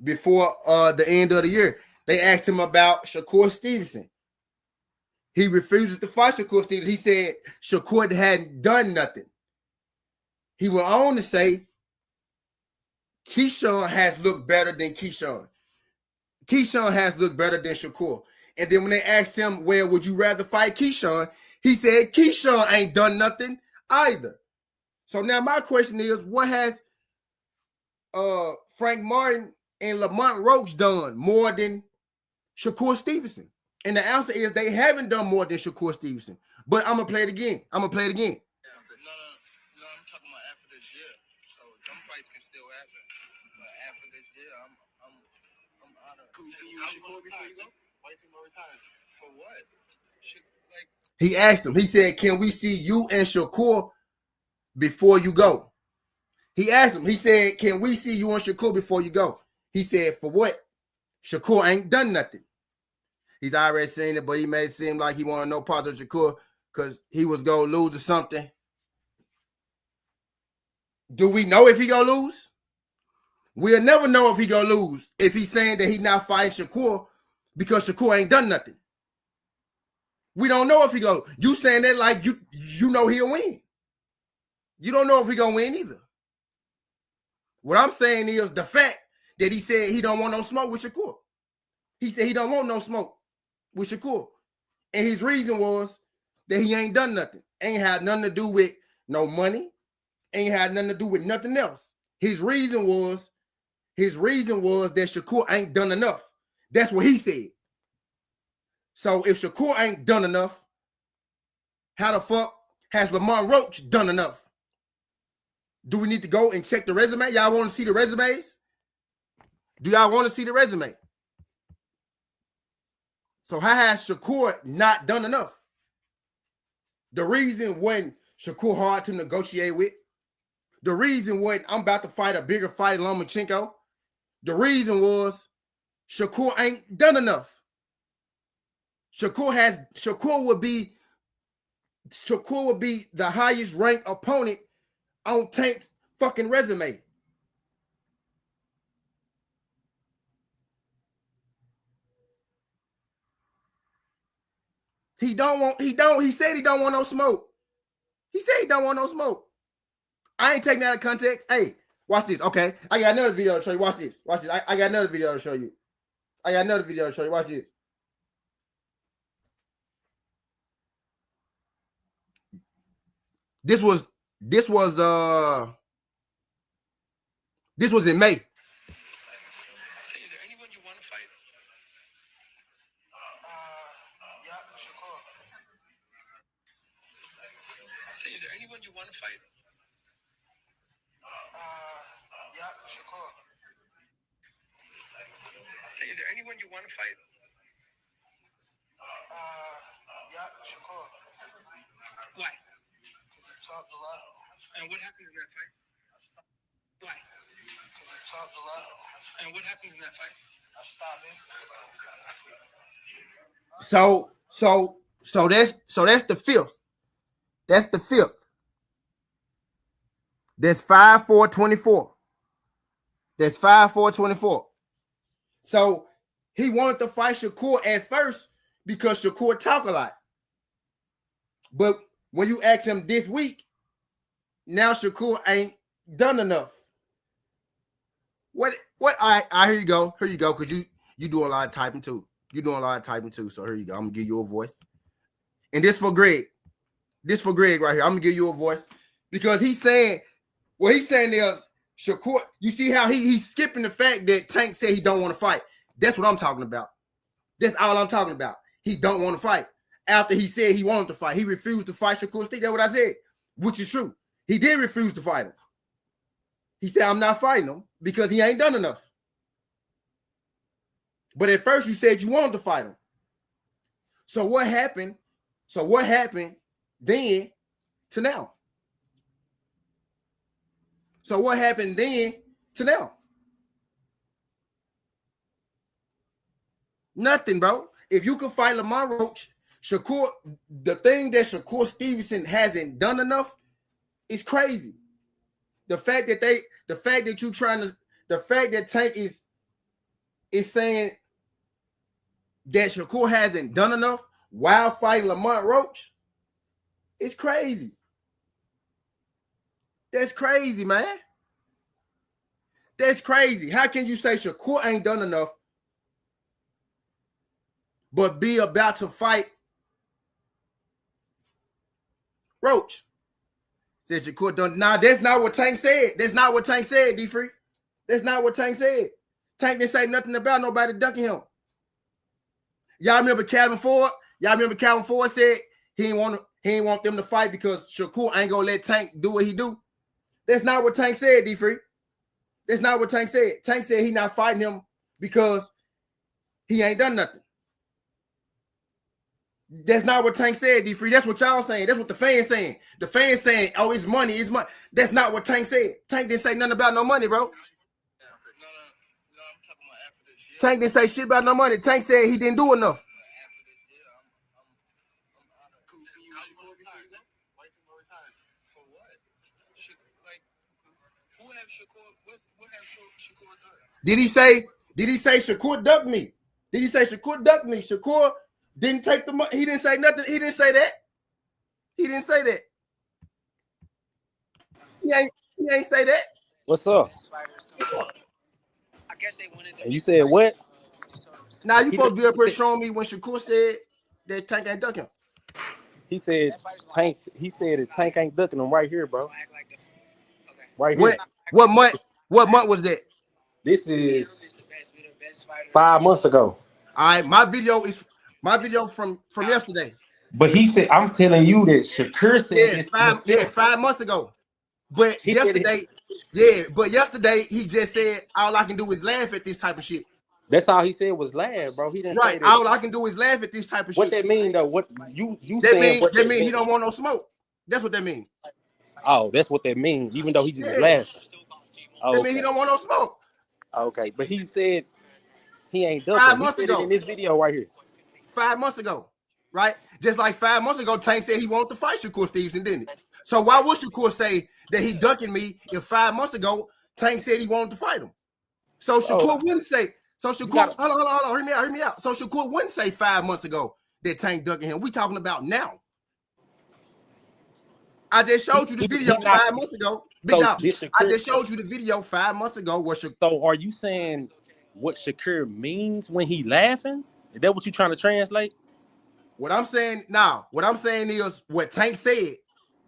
before the end of the year. They asked him about Shakur Stevenson. He refuses to fight Shakur Stevenson. He said Shakur hadn't done nothing. He went on to say Keyshawn has looked better than Keyshawn. Keyshawn has looked better than Shakur. And then when they asked him, well, would you rather fight Keyshawn? He said Keyshawn ain't done nothing either. So now my question is, what has Frank Martin and Lamont Roach done more than Shakur Stevenson? And the answer is they haven't done more than Shakur Stevenson. But I'm gonna play it again. No, I'm talking about after this year. So them fights can still happen. But after this year, I'm out of. Can we see you Shakur before you go? Why you think about retiring? For what? He asked him. He said, "Can we see you and Shakur before you go?" He asked him. He said, "Can we see you and Shakur before you go?" He said, "For what? Shakur ain't done nothing." He's already seen it, but he made it seem like he wanted no part of Shakur because he was going to lose or something. Do we know if he going to lose? We'll never know if he going to lose if he's saying that he's not fighting Shakur because Shakur ain't done nothing. We don't know if he go. You saying that like you know he'll win. You don't know if he going to win either. What I'm saying is the fact that he said he don't want no smoke with Shakur. He said he don't want no smoke with Shakur. And his reason was that he ain't done nothing. Ain't had nothing to do with no money. Ain't had nothing to do with nothing else. His reason was that Shakur ain't done enough. That's what he said. So if Shakur ain't done enough, how the fuck has Lamont Roach done enough? Do we need to go and check the resume? Y'all want to see the resumes? Do y'all want to see the resume? So how has Shakur not done enough? The reason when Shakur hard to negotiate with, the reason when I'm about to fight a bigger fight, Lomachenko, the reason was Shakur ain't done enough. Shakur would be the highest ranked opponent on Tank's fucking resume. He said he don't want no smoke. He said he don't want no smoke. I ain't taking that out of context. Hey, watch this. Okay. I got another video to show you. Watch this. Watch this. I got another video to show you. Watch this. This was in May. Say, is there anyone you want to fight? Yeah, Shakur. Say, is there anyone you want to fight? Yeah, Shakur. Say, is there anyone you want to fight? Yeah, Shakur. Why? Talk a lot. And what happens in that fight? Why? Talk a lot. And what happens in that fight? I stop it. So that's the fifth. That's the fifth. That's 5-4-24. That's 5-4-24. So he wanted to fight Shakur at first because Shakur talk a lot. But when you ask him this week, now Shakur ain't done enough. What I here you go. Here you go, because you do a lot of typing too. You doing a lot of typing too. So here you go. I'm gonna give you a voice. And this for Greg. This for Greg right here. I'm gonna give you a voice. Because he's saying, what he's saying is Shakur, you see how he's skipping the fact that Tank said he don't want to fight. That's what I'm talking about. That's all I'm talking about. He don't want to fight. After he said he wanted to fight, he refused to fight Shakur Stevenson. That's what I said, which is true. He did refuse to fight him. He said, I'm not fighting him because he ain't done enough. But at first you said you wanted to fight him. So what happened? So what happened then to now? So what happened then to now? Nothing, bro. If you can fight Lamar Roach, Shakur, the thing that Shakur Stevenson hasn't done enough is crazy. The fact that Tank is saying that Shakur hasn't done enough while fighting Lamar Roach, it's crazy. That's crazy, man. That's crazy. How can you say Shakur ain't done enough but be about to fight Roach? Said Shakur done. Nah, that's not what Tank said. That's not what Tank said, D-Free. That's not what Tank said. Tank didn't say nothing about nobody ducking him. Y'all remember Calvin Ford? Y'all remember Calvin Ford said he didn't want them to fight because Shakur ain't gonna let Tank do what he do. That's not what Tank said, D-Free. That's not what Tank said. Tank said he not fighting him because he ain't done nothing. That's not what Tank said, D-Free. That's what y'all saying. That's what the fans saying. The fans saying, oh, it's money, it's money. That's not what Tank said. Tank didn't say nothing about no money, bro. No, I'm talking about after this year. Tank didn't say shit about no money. Tank said he didn't do enough. After this year, I'm out of. Cool. See you Shakur before you go. Why you think retire? For what? Like, who have Shakur? What have Shakur done? Did he say Shakur ducked me? Did he say Shakur ducked me? Shakur didn't take the money. He didn't say nothing. He didn't say that. He didn't say that. He ain't say that. What's up? I guess they wanted. And you said what? Now you supposed to be up here showing me when Shakur said that Tank ain't ducking him. He said Tank. He said that Tank ain't ducking him right here, bro. Right here. What month was that? This is 5 months ago. All right, my video from yesterday. But he said, I'm telling you that Shakur said 5 months ago. But yesterday he just said all I can do is laugh at this type of shit. That's all he said was laugh, bro. He didn't say that. All I can do is laugh at this type of What shit. that mean though? What you that saying? mean? What That mean he don't want no smoke. That's what that mean. Oh, that's what that means. Even though he just laughing. Oh, that mean he don't want no smoke. Okay, but he said he ain't ducking. 5 months ago. It in this video right here. 5 months ago, right? Just like 5 months ago, Tank said he wanted to fight Shakur Stevenson, didn't he? So why would Shakur say that he ducking me if 5 months ago Tank said he wanted to fight him? So Shakur wouldn't say. So Shakur, hold on, hear me out. So Shakur wouldn't say 5 months ago that Tank ducking him. We talking about now. I just showed you the video 5 months ago. Big dog. I just showed you the video 5 months ago. So are you saying what Shakur means when he laughing? Is that what you trying to translate? What I'm saying is what Tank said,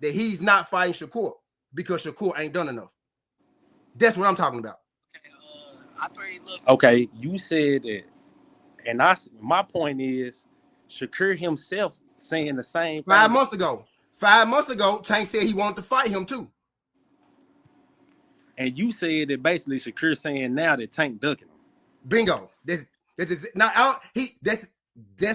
that he's not fighting Shakur because Shakur ain't done enough. That's what I'm talking about. Okay, you said that, and my point is Shakur himself saying the same thing. 5 months ago. 5 months ago, Tank said he wanted to fight him too. And you said that basically Shakur saying now that Tank ducking him. Bingo. That's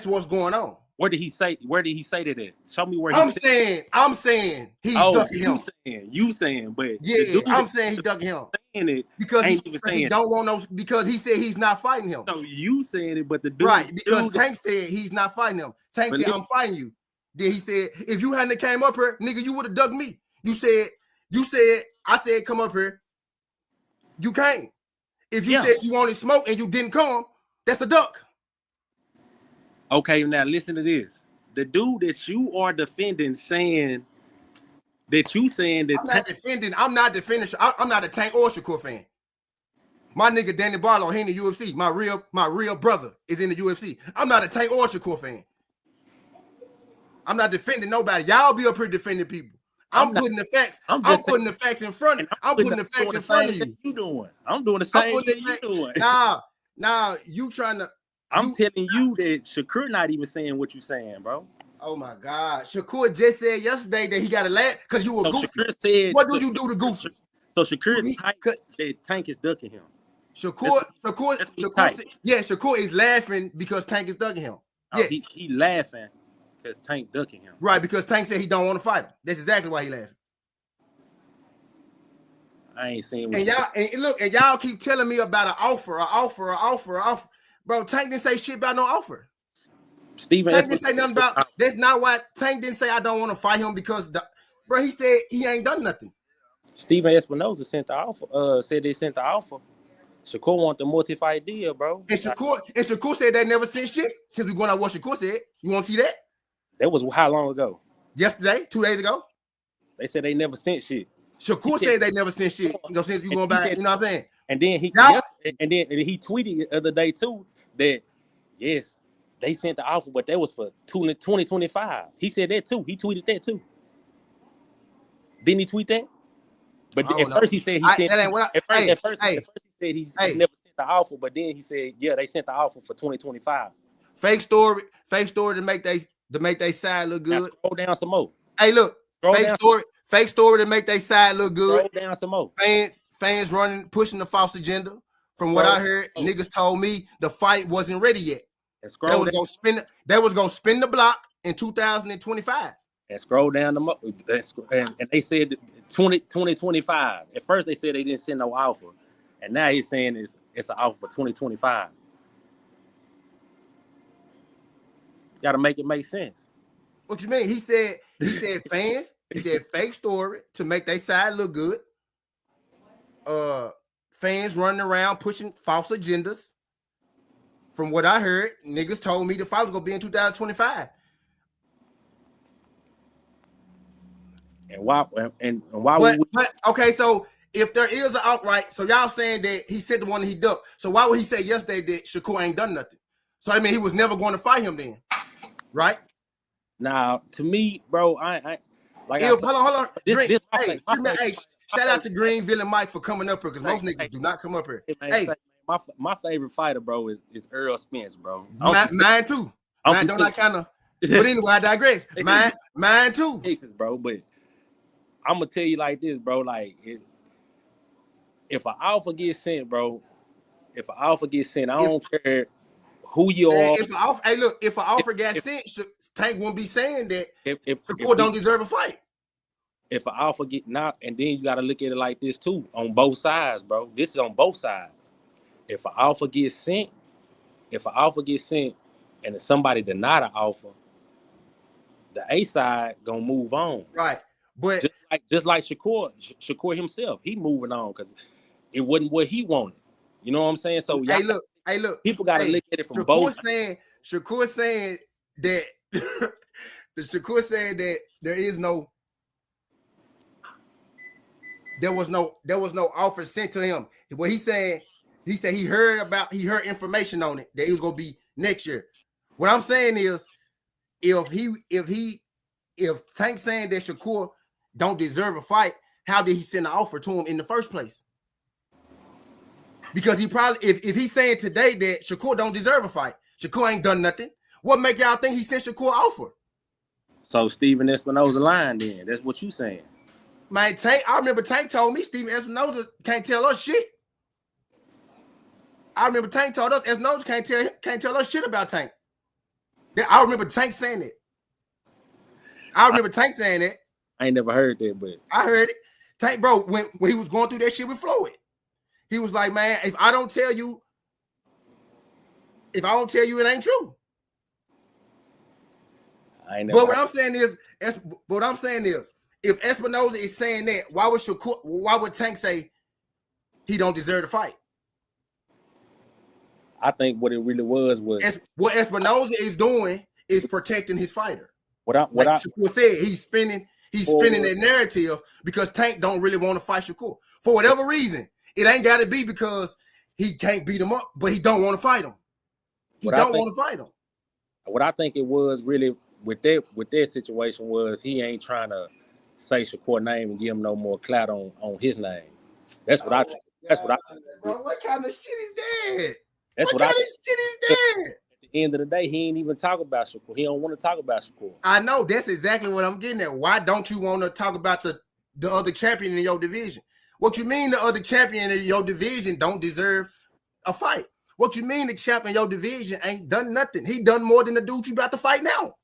what's going on. Where did he say that at? Show me where I'm saying he's ducking him. You saying, but yeah, I'm saying he's ducking him. Saying it because he don't want no, because he said he's not fighting him. So you saying it, but the dude, right? Because Tank said he's not fighting him. Tank said I'm fighting you. Then he said if you hadn't came up here, nigga, you would have ducked me. You said I said come up here. You came. If you Yeah. said you wanted smoke and you didn't come, that's a duck. Okay, now listen to this. The dude that you are defending saying that I'm not defending. I'm not a Tank or Shakur fan. My nigga Danny Barlow, he in the UFC. My real brother is in the UFC. I'm not a Tank or Shakur fan. I'm not defending nobody. Y'all be up here defending people. I'm putting the facts. I'm putting the facts in front of. I'm putting the facts in front of you. You doing? I'm doing the same thing you doing. Nah, you trying to. I'm telling you that Shakur not even saying what you saying, bro. Oh my God, Shakur just said yesterday that he got a laugh because you were goofy. Shakur said, what do you do to goofies? So Shakur that Tank is ducking him. Shakur is laughing because Tank is ducking him. Yes, he laughing because Tank ducking him. Right, because Tank said he don't want to fight him. That's exactly why he laughing. I ain't saying. And y'all keep telling me about an offer. Bro, Tank didn't say shit about no offer. Steven Tank didn't say nothing about. That's not why Tank didn't say I don't want to fight him because bro, he said he ain't done nothing. Steven Espinosa sent the offer. Said they sent the offer. Shakur want the multi-fight deal, bro. And Shakur said they never sent shit since we going out what Shakur said. You want to see that? That was how long ago? Yesterday, 2 days ago. They said they never sent shit. Shakur said they never sent shit. You know, since you going back, you know what I'm saying? And then he tweeted the other day too that yes, they sent the offer, but that was for 2025. He said that too. He tweeted that too. Didn't he tweet that? But at first he said he sent. At first he said he never sent the offer, but then he said, yeah, they sent the offer for 2025. Fake story to make they side look good. Now scroll down some more. Hey, look, fake story to make they side look good. Scroll down some more. Fans pushing the false agenda. From what I heard, niggas told me the fight wasn't ready yet. That was gonna spin the block in 2025. And scroll down and they said 2025. At first they said they didn't send no offer, and now he's saying it's an offer for 2025. Got to make it make sense. What you mean? He said fans. He said fake story to make their side look good. Fans running around pushing false agendas. From what I heard, niggas told me the fight was gonna be in 2025. And why would we? But okay, so if there is an outright, so y'all saying that he said the one that he ducked. So why would he say yesterday that Shakur ain't done nothing? So I mean he was never going to fight him then, right? Now to me, bro, I like. Hold on. Shout out to Greenville and Mike for coming up here because most niggas do not come up here. My favorite fighter, bro, is Earl Spence, bro. Mine too. Mine don't I kind of. But anyway, I digress. Mine too. Cases, bro, but I'm gonna tell you like this, bro. Like, if an offer gets sent, bro, I don't care who you are. If an offer got sent, Tank won't be saying that Shakur don't deserve a fight. If an offer get not, and then you got to look at it like this too, on both sides, bro. This is on both sides. If an offer gets sent, and if somebody deny the offer, the A side gonna move on. Right. But just like Shakur himself, he moving on because it wasn't what he wanted. You know what I'm saying? So hey, look. People gotta look at it from both. Shakur saying that Shakur saying that there was no offer sent to him. What he said he heard information on it that it was gonna be next year. What I'm saying is if Tank saying that Shakur don't deserve a fight, how did he send an offer to him in the first place? Because he probably, if he's saying today that Shakur don't deserve a fight, Shakur ain't done nothing, what make y'all think he sent Shakur an offer? So Steven Espinosa lying then. That's what you saying. Man, I remember Tank told me Steven Espinosa can't tell us shit. I remember Tank told us Espinosa can't tell us shit about Tank. I remember Tank saying it. I ain't never heard that, but I heard it. Tank, bro, when he was going through that shit with Floyd, he was like, man, if I don't tell you, it ain't true. But what I'm saying is, if Espinoza is saying that, why would Tank say he don't deserve to fight? I think what it really was what Espinoza is doing is protecting his fighter. What I Shakur said, he's spinning that narrative because Tank don't really want to fight Shakur. For whatever reason, it ain't got to be because he can't beat him up, but he don't want to fight him. He don't want to fight him. What I think it was really with that situation was he ain't trying to say Shakur name and give him no more clout on his name. That's what I think. That's what I think. Bro, what kind of shit is that? That's what kind of shit is that? At the end of the day, he ain't even talk about Shakur. He don't want to talk about Shakur. I know. That's exactly what I'm getting at. Why don't you want to talk about the other champion in your division? What you mean the other champion in your division don't deserve a fight? What you mean the champion in your division ain't done nothing? He done more than the dude you about to fight now.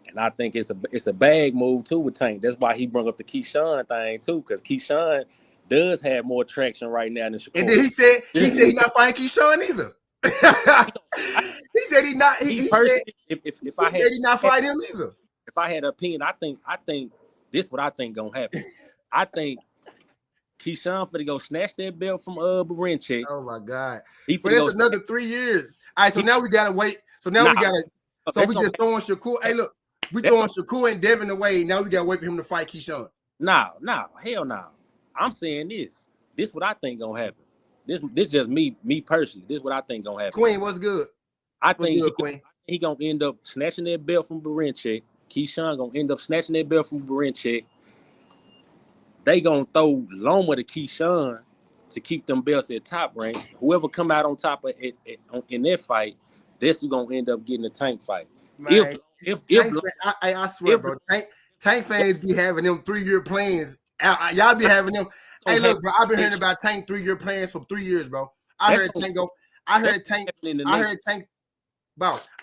And I think it's a bag move too with Tank. That's why he brought up the Keyshawn thing too, because Keyshawn does have more traction right now than Shakur. And then he said he's not fighting Keyshawn either. He said he not. He said he not fighting him either. If I had an opinion, I think this what I think gonna happen. I think Keyshawn finna go snatch that belt from Barinchik. Oh my God! But that's another 3 years. All right, so now we gotta wait. So now we gotta. So we just throwing Shakur. Hey, look, we throwing Shakur and Devin away. Now we gotta wait for him to fight Keyshawn. No, hell no. I'm saying this. This what I think gonna happen. This just me personally. This what I think gonna happen. Queen, what's good? I think he gonna end up snatching that belt from Barinchik. Keyshawn gonna end up snatching that belt from Barinchik. They gonna throw Loma to Keyshawn to keep them belts at top rank. Whoever come out on top of it in that fight, that's who gonna end up getting the Tank fight. Man, I swear, bro, Tank fans be having them 3-year plans. Y'all be having them. Hey, look, bro, I've been hearing about Tank 3-year plans for 3 years, bro. I heard Tank. Bro,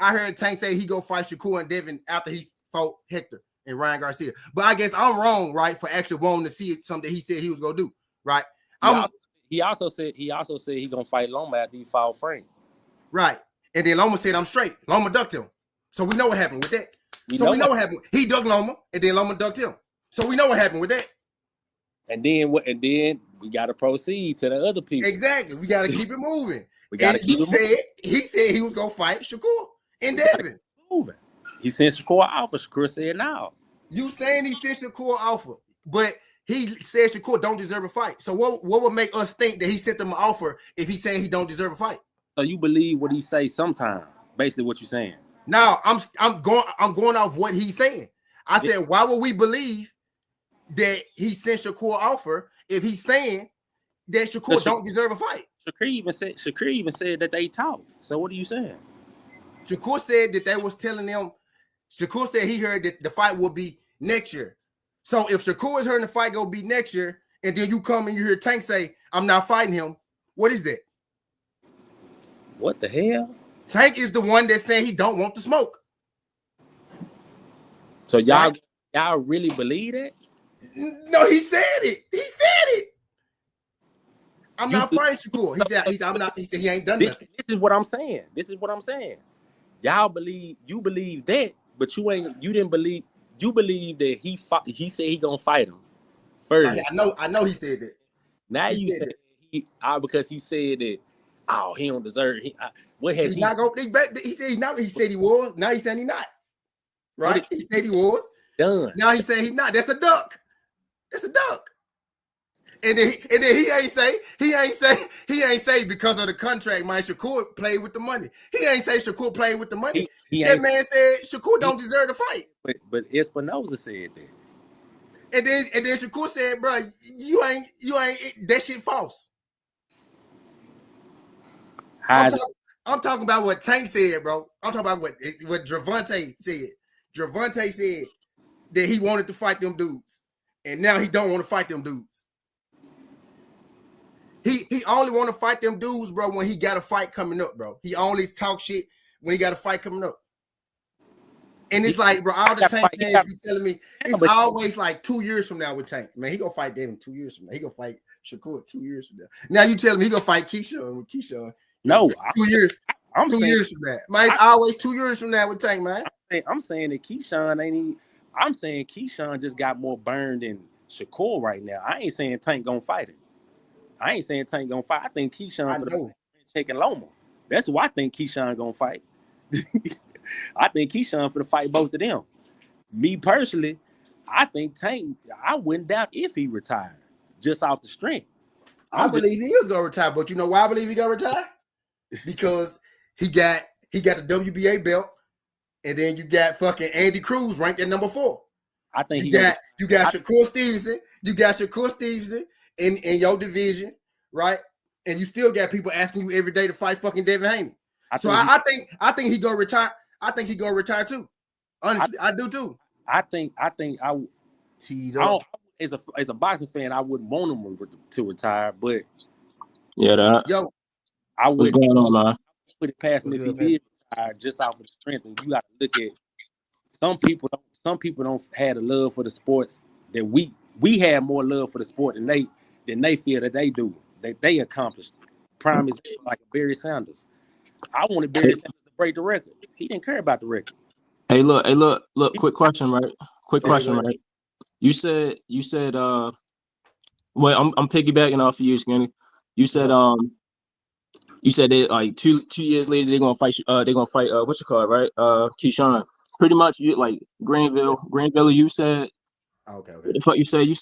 I heard Tank say he go fight Shakur and Devin after he fought Hector and Ryan Garcia. But I guess I'm wrong, right, for actually wanting to see something he said he was gonna do, right? He also said he gonna fight Loma after he fought Frank. Right. And then Loma said I'm straight. Loma ducked him. So we know what happened with that. We know what happened. He ducked Loma, and then Loma ducked him. So we know what happened with that. And then we gotta proceed to the other people. Exactly. We gotta keep it moving. He said he was gonna fight Shakur and Devin. Moving. He sent Shakur Alpha. Shakur said no. You saying he sent Shakur Alpha, but he said Shakur don't deserve a fight. So what would make us think that he sent them an offer if he's saying he don't deserve a fight? So you believe what he say sometime? Basically, what you're saying. Now I'm going off what he's saying. I said, why would we believe that he sent Shakur offer if he's saying that Shakur don't deserve a fight? Shakur even said that they talked. So what are you saying? Shakur said that they was telling them. Shakur said he heard that the fight will be next year. So if Shakur is hearing the fight go be next year, and then you come and you hear Tank say, I'm not fighting him, what is that? What the hell? Tank is the one that's saying he don't want the smoke. So y'all really believe that? No, he said it. He said it. I'm not fighting Shakur. He said he ain't done nothing. This is what I'm saying. Y'all believe that, but you didn't believe. You believe that he said he gonna fight him first. I know he said that. Now you said because he said that. Oh, he don't deserve. He not going? He said he not. He said he was. Now he's saying he not. Right? He said he was done. Now he's saying he not. That's a duck. That's a duck. And then he ain't say because of the contract, man. Shakur played with the money. He ain't say Shakur played with the money. That man said Shakur don't deserve to fight. But Espinoza said that. And then Shakur said, bro, you ain't that shit false. I'm talking about what Tank said, bro. I'm talking about what Gervonta said. Gervonta said that he wanted to fight them dudes, and now he don't want to fight them dudes. He only want to fight them dudes, bro, when he got a fight coming up, bro. He only talk shit when he got a fight coming up. And it's like, bro, all the Tank fans be telling me it's always like 2 years from now with Tank. Man, he gonna fight Devin 2 years from now. He gonna fight Shakur 2 years from now. Now you telling me he gonna fight Keyshawn with Keyshawn. No, 2 years. I'm 2 years from that. Man, it's always 2 years from that with Tank, man. I'm saying that Keyshawn ain't even. I'm saying Keyshawn just got more burned than Shakur right now. I ain't saying Tank gonna fight him. I ain't saying Tank gonna fight. I think Keyshawn I for know. the chicken Loma. That's who I think Keyshawn gonna fight. I think Keyshawn for the fight both of them. Me personally, I think Tank. I wouldn't doubt if he retired just off the strength. I believe he is gonna retire, but you know why I believe he gonna retire? Because he got the WBA belt, and then you got fucking Andy Cruz ranked at number 4. I think you got Shakur Stevenson. You got Shakur Stevenson in your division, right? And you still got people asking you every day to fight fucking Devin Haney. I think he gonna retire. I think he gonna retire too. Honestly, I do too. I think teed up. As a boxing fan, I wouldn't want him to retire, but yeah, I would. What's going on, man? Put it past him if he did retire just off of the strength. And you got to look at some people don't have the love for the sports that we have more love for the sport than they feel that they do. They accomplished. Prime example like Barry Sanders. I wanted Barry Sanders to break the record. He didn't care about the record. Hey, look. Quick question, right? Right? You said. Well, I'm piggybacking off of you, Skinny. You said that like two years later they're gonna fight. What you call it, right? Keyshawn. Pretty much, you like Greenville. You said. Okay. What the fuck you said? You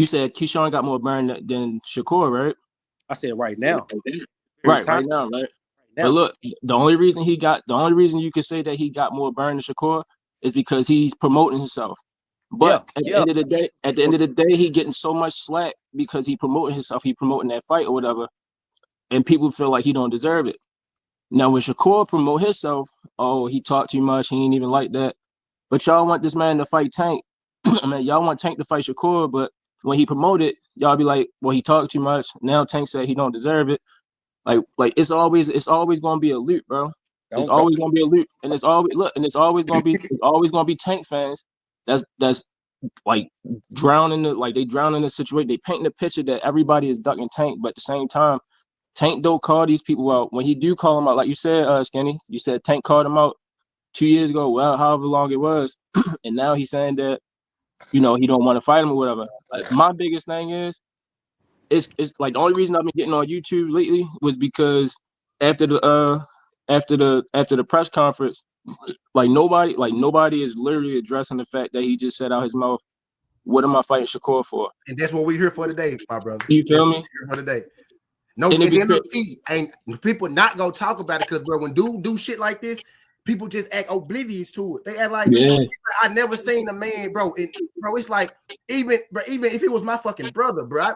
said Keyshawn got more burn than Shakur, right? I said right now. Right now. But look, the only reason you could say that he got more burn than Shakur is because he's promoting himself. But at the end of the day, he getting so much slack because he promoting himself, he promoting that fight or whatever, and people feel like he don't deserve it. Now when Shakur promote himself, oh, he talked too much, he ain't even like that. But y'all want this man to fight Tank. I mean, y'all want Tank to fight Shakur, but when he promoted, y'all be like, well, he talked too much. Now Tank said he don't deserve it. Like it's always gonna be a loop, bro. It's always gonna be a loop, and it's always gonna be Tank fans that's like drowning the situation. They paint the picture that everybody is ducking Tank, but at the same time, Tank don't call these people out. When he do call them out, like you said, Skinny, you said Tank called him out 2 years ago, well, however long it was, and now he's saying that, he don't want to fight him or whatever. My biggest thing is, it's like the only reason I've been getting on YouTube lately was because after the press conference, nobody is literally addressing the fact that he just said out his mouth, "What am I fighting Shakur for?" And that's what we're here for today, my brother. You feel me? Here for today. No, and then look, ain't people not gonna talk about it because, bro, when dude do shit like this, people just act oblivious to it. They act like, I never seen a man, bro. And bro, it's like even if it was my fucking brother, bro,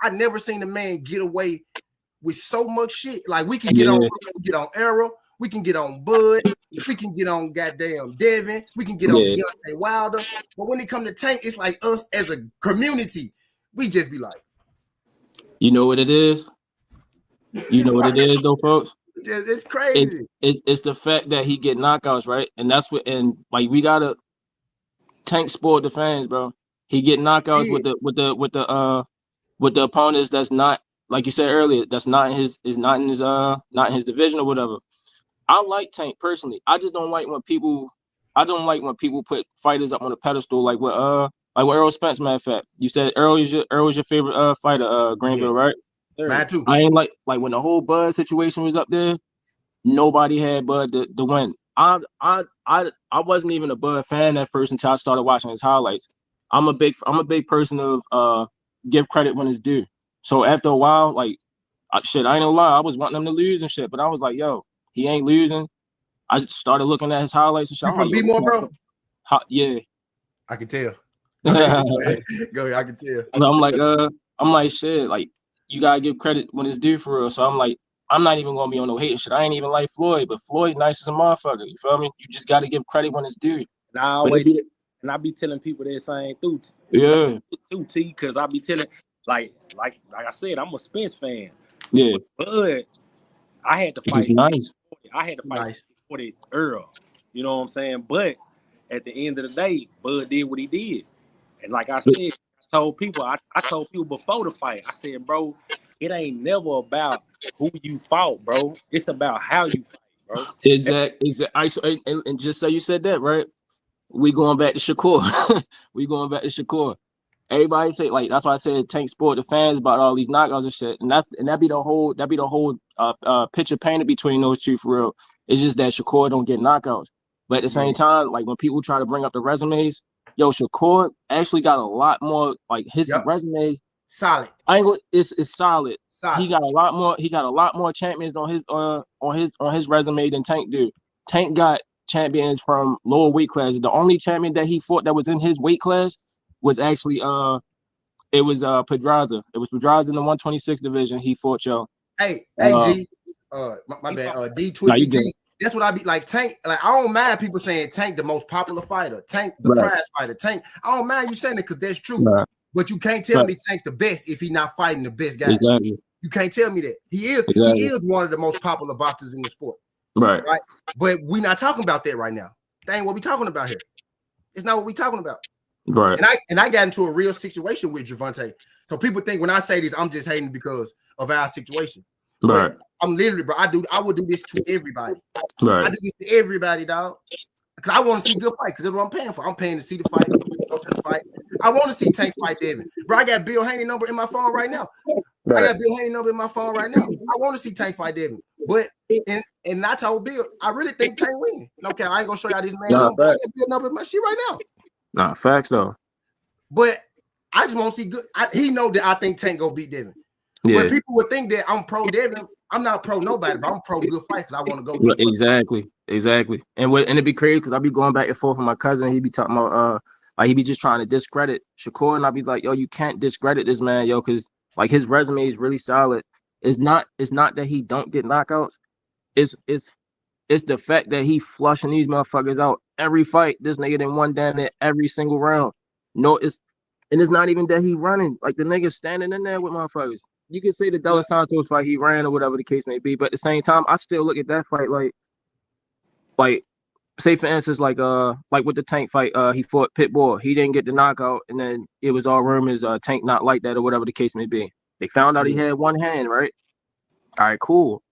I never seen a man get away with so much shit. Like we can get on Arrow, we can get on Bud, we can get on goddamn Devin, we can get on Deontay Wilder. But when it come to Tank, it's like us as a community, we just be like, you know what it is? You know what it is, though, folks. It's crazy. It's the fact that he get knockouts, right? And that's what, and like we gotta Tank spoiled the fans, bro. He get knockouts with the opponents that's not, like you said earlier, that's not in his division or whatever. I like Tank personally. I just don't like when people put fighters up on a pedestal like what Errol Spence. Matter of fact, you said Errol is your favorite fighter, Greenville, right? Mine too. I ain't like when the whole Bud situation was up there, nobody had Bud to win. I wasn't even a Bud fan at first until I started watching his highlights. I'm a big person of give credit when it's due. So after a while, like I ain't gonna lie, I was wanting him to lose and shit, but I was like, yo, he ain't losing. I started looking at his highlights and shit. You from B-More, bro? Yeah. I can tell. Go ahead. I can tell. I'm like, shit, like you gotta give credit when it's due for real. So I'm like, I'm not even gonna be on no hating shit. I ain't even like Floyd, but Floyd nice as a motherfucker. You feel me? You just gotta give credit when it's due. And I be telling people that same too. Yeah. Too, T, because I be telling like I said, I'm a Spence fan. Yeah. But I had to fight. Nice. I had to fight for the Earl. You know what I'm saying? But at the end of the day, Bud did what he did. And like I said, I told people before the fight, I said, bro, it ain't never about who you fought, bro. It's about how you fight, bro. Exactly. And just so you said that, right? we going back to Shakur. We going back to Shakur. Everybody say like that's why I said Tank sport the fans about all these knockouts and shit, and that be the whole picture painted between those two for real. It's just that Shakur don't get knockouts, but at the same time, like when people try to bring up the resumes, yo, Shakur actually got a lot more. Like his resume, solid. It's solid. He got a lot more. He got a lot more champions on his resume than Tank do. Tank got champions from lower weight classes. The only champion that he fought that was in his weight class was actually it was Pedraza. It was Pedraza in the 126 division. He fought y'all. Hey, G, my bad. D20 G. That's what I be like. Tank, like I don't mind people saying Tank the most popular fighter, Tank the prize fighter, Tank. I don't mind you saying it because that's true. But you can't tell me Tank the best if he's not fighting the best guys. Exactly. You can't tell me that. He is one of the most popular boxers in the sport. Right. But we're not talking about that right now. That ain't what we talking about here. It's not what we talking about. Right. And I got into a real situation with Gervonta. So people think when I say this, I'm just hating because of our situation. Right. But I'm literally, bro. I would do this to everybody. Right. I do this to everybody, dog. Because I want to see good fight. Because that's what I'm paying for. I'm paying to see the fight, go to the fight. I want to see Tank fight Devin. Bro, I got Bill Haney number in my phone right now. Right. I got Bill Haney number in my phone right now. I want to see Tank fight Devin. But and I told Bill, I really think Tank win. Okay, I ain't gonna show y'all this man. I got Bill number in my shit right now. Nah, facts though. But I just want to see good. He know that I think Tank go beat Devin. Yeah. But people would think that I'm pro Devin. I'm not pro nobody, but I'm pro good fight because I want to go to exactly. And it'd be crazy because I be going back and forth with my cousin. He be talking about like he be just trying to discredit Shakur, and I be like, yo, you can't discredit this man, yo, because like his resume is really solid. It's not that he don't get knockouts. It's the fact that he flushing these motherfuckers out every fight. This nigga done won damn it every single round. No, it's not even that he running. Like the nigga standing in there with motherfuckers. You can say the Dos Santos fight he ran or whatever the case may be, but at the same time, I still look at that fight like say for instance, like with the Tank fight, he fought Pitbull. He didn't get the knockout, and then it was all rumors Tank not like that or whatever the case may be. They found out he had one hand, right? All right, cool.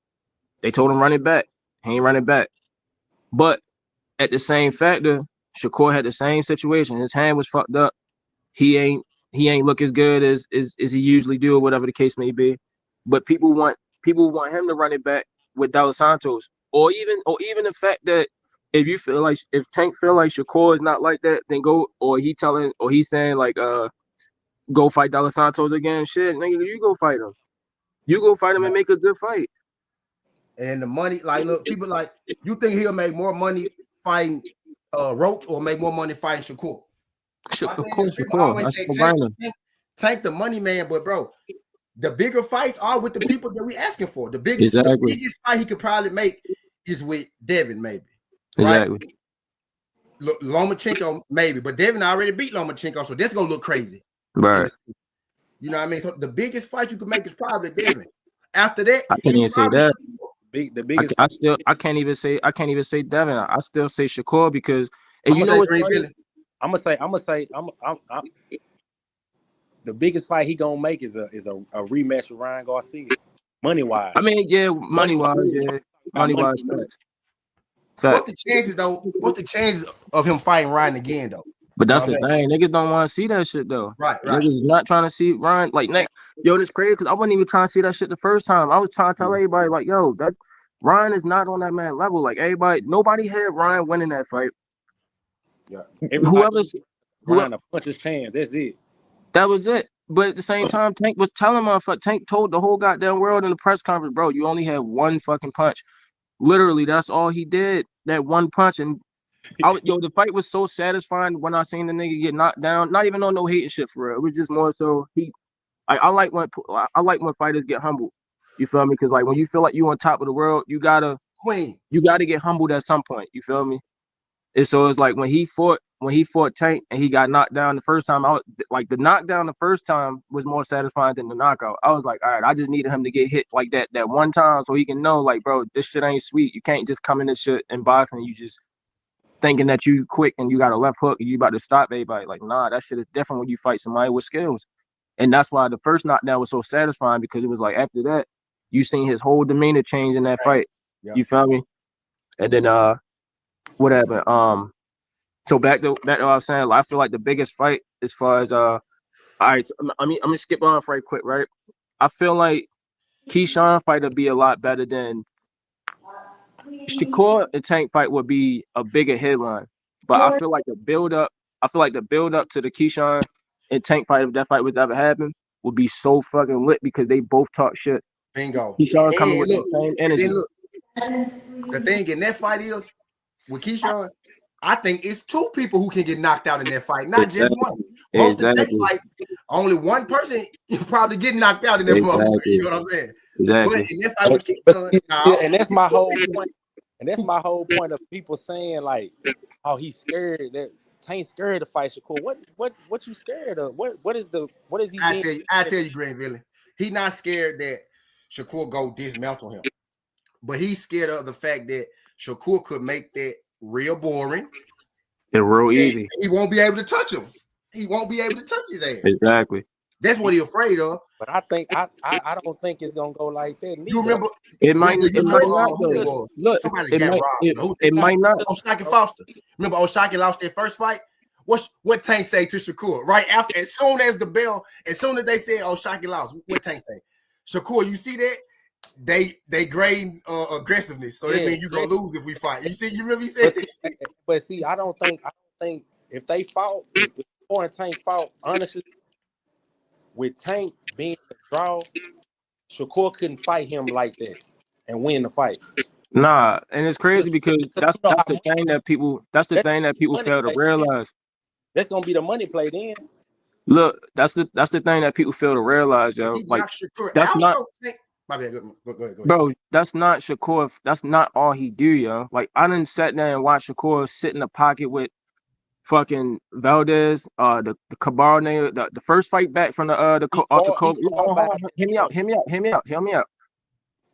They told him run it back. He ain't running back. But at the same factor, Shakur had the same situation. His hand was fucked up. He ain't look as good as he usually do or whatever the case may be. But people want him to run it back with Dos Santos. Or even the fact that if Tank feel like Shakur is not like that, then go he's saying like go fight Dos Santos again. Shit, nigga, you go fight him. You go fight him and make a good fight. And the money, like, look, people like, you think he'll make more money fighting Roach or make more money fighting Shakur? Of course, Shakur. Tank the money man, but bro, the bigger fights are with the people that we asking for. The biggest fight he could probably make is with Devin, maybe. Right? Exactly. Lomachenko, maybe, but Devin already beat Lomachenko, so that's gonna look crazy. Right. You know what I mean? So the biggest fight you can make is probably Devin. After that, I can't even say that. The biggest. I can't even say Devin. I still say Shakur because and you know what's funny? I'm gonna say the biggest fight he gonna make is a rematch with Ryan Garcia, money wise. I mean, yeah, money wise. What's the chances though? What's the chances of him fighting Ryan again though? But that's the thing. Niggas don't want to see that shit though. Right. Niggas is not trying to see Ryan. Like, yo, this crazy because I wasn't even trying to see that shit the first time. I was trying to tell everybody like, yo, that Ryan is not on that man level. Like nobody had Ryan winning that fight. Yeah. Whoever's Ryan a puncher's chance. That's it. That was it. But at the same time, Tank was telling motherfucker. Tank told the whole goddamn world in the press conference, bro, you only had one fucking punch. Literally, that's all he did. That one punch. And the fight was so satisfying when I seen the nigga get knocked down. Not even on no hating shit for real. It was just more so I like when fighters get humbled. You feel me? Because like when you feel like you on top of the world, you gotta get humbled at some point. You feel me? And so it's like when he fought Tank and he got knocked down the first time, the knockdown the first time was more satisfying than the knockout. I was like, all right, I just needed him to get hit like that one time so he can know, like, bro, this shit ain't sweet. You can't just come in this shit in boxing. You just thinking that you quick and you got a left hook and you about to stop everybody. Like, nah, that shit is different when you fight somebody with skills. And that's why the first knockdown was so satisfying because it was like after that, you seen his whole demeanor change in that fight. Yep. You feel me? And then what happened? So back to what I was saying, I feel like the biggest fight as far as all right. So, I'm gonna skip on right quick, right? I feel like Keyshawn fight would be a lot better than Shakur and Tank fight would be a bigger headline. But I feel like the build up to the Keyshawn and Tank fight, if that fight was ever happen, would be so fucking lit because they both talk shit. Bingo. Keyshawn coming And with look, the same and energy. then look, the thing in that fight is with Keyshawn, I think it's two people who can get knocked out in that fight, not just one. Most of the Tank fights, only one person you probably get knocked out in that motherfucker. You know what I'm saying? Exactly. But in that fight with Keyshawn, and that's my whole point. And that's my whole point of people saying like, "Oh, he's scared. That Tank scared to fight Shakur." What you scared of? What is he? I tell you, Greenville, he not scared that Shakur go dismantle him, but he's scared of the fact that Shakur could make that real boring. It's real easy. He won't be able to touch him. He won't be able to touch his ass. Exactly. That's what he's afraid of. But I think I don't think it's gonna go like that. You remember? It might not. Though. Look, somebody it got might. robbed. It might not. O'Shaquille Foster. Remember O'Shaquille lost their first fight? What Tank say to Shakur? Right after, as soon as the bell, as soon as they said O'Shaquille lost, what Tank say? Shakur, you see that? They grade aggressiveness, so that means you gonna lose if we fight. You see, you remember he said this shit. But see, I don't think if they fought, if Shakur and Tank fought, honestly, with Tank being a draw, Shakur couldn't fight him like that and win the fight. Nah, and it's crazy because that's the thing that people fail to realize. That's gonna be the money play then. Look, that's the thing that people fail to realize, yo. Like that's not. My bad. Go ahead. Bro, that's not Shakur. That's not all he do, yo. Like I done sat there and watched Shakur sit in the pocket with fucking Valdez, the Cabar nigga, the first fight back from the COVID. Hear me out.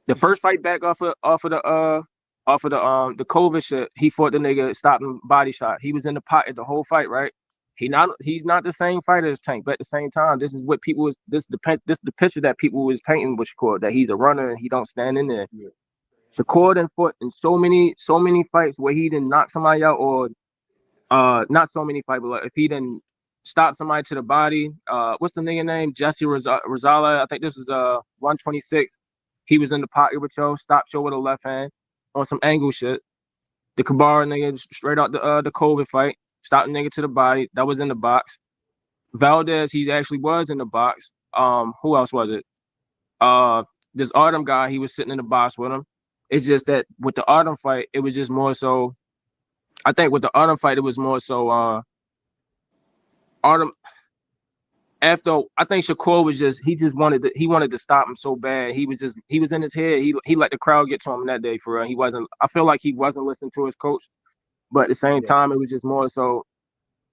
The first fight back off of the COVID shit, he fought the nigga, stopped him, body shot. He was in the pocket the whole fight, right? He's not the same fighter as Tank, but at the same time, this is what people is this the picture that people was painting with Shakur, that he's a runner and he don't stand in there. Yeah. Shakur done fought in so many fights where he didn't knock somebody out, or not so many fights, but if he didn't stop somebody to the body, what's the nigga name? Jesse Rosala, I think this was 126. He was in the pocket with Joe, stopped Joe with a left hand on some angle shit. The Cabar nigga straight out the COVID fight. Stopped the nigga to the body. That was in the box. Valdez, he actually was in the box. Who else was it? This Artem guy, he was sitting in the box with him. It's just that with the Artem fight, it was just more so. I think with the Artem fight, it was more so Artem. After I think Shakur was he wanted to stop him so bad. He was in his head. He let the crowd get to him that day for real. He wasn't. I feel like he wasn't listening to his coach. But at the same time, it was just more so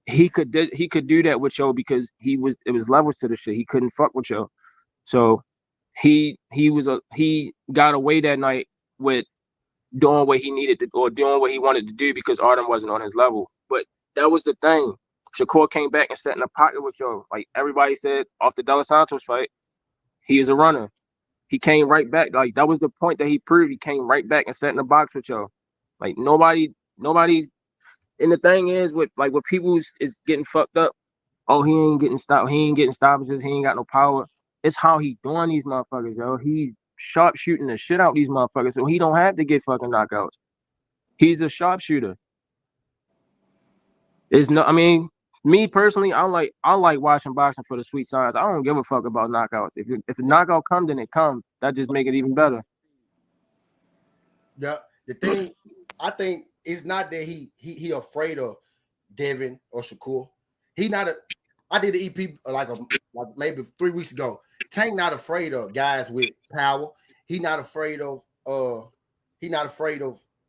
he could do that with Joe because it was levels to the shit. He couldn't fuck with Joe. So he got away that night with doing what he needed to, or doing what he wanted to do, because Artem wasn't on his level. But that was the thing. Shakur came back and sat in the pocket with Joe. Like everybody said off the De Los Santos fight, he is a runner. He came right back. Like that was the point that he proved. He came right back and sat in the box with Joe. Like nobody, and the thing is, with people is getting fucked up. Oh, he ain't getting stopped. He ain't getting stoppages. He ain't got no power. It's how he doing these motherfuckers, yo. He's sharp shooting the shit out these motherfuckers, so he don't have to get fucking knockouts. He's a sharpshooter. I mean, me personally, I like watching boxing for the sweet science. I don't give a fuck about knockouts. If a knockout comes, then it comes. That just make it even better. The thing, I think, it's not that he afraid of Devin or Shakur. I did the EP like maybe 3 weeks ago. Tank not afraid of guys with power. He not afraid of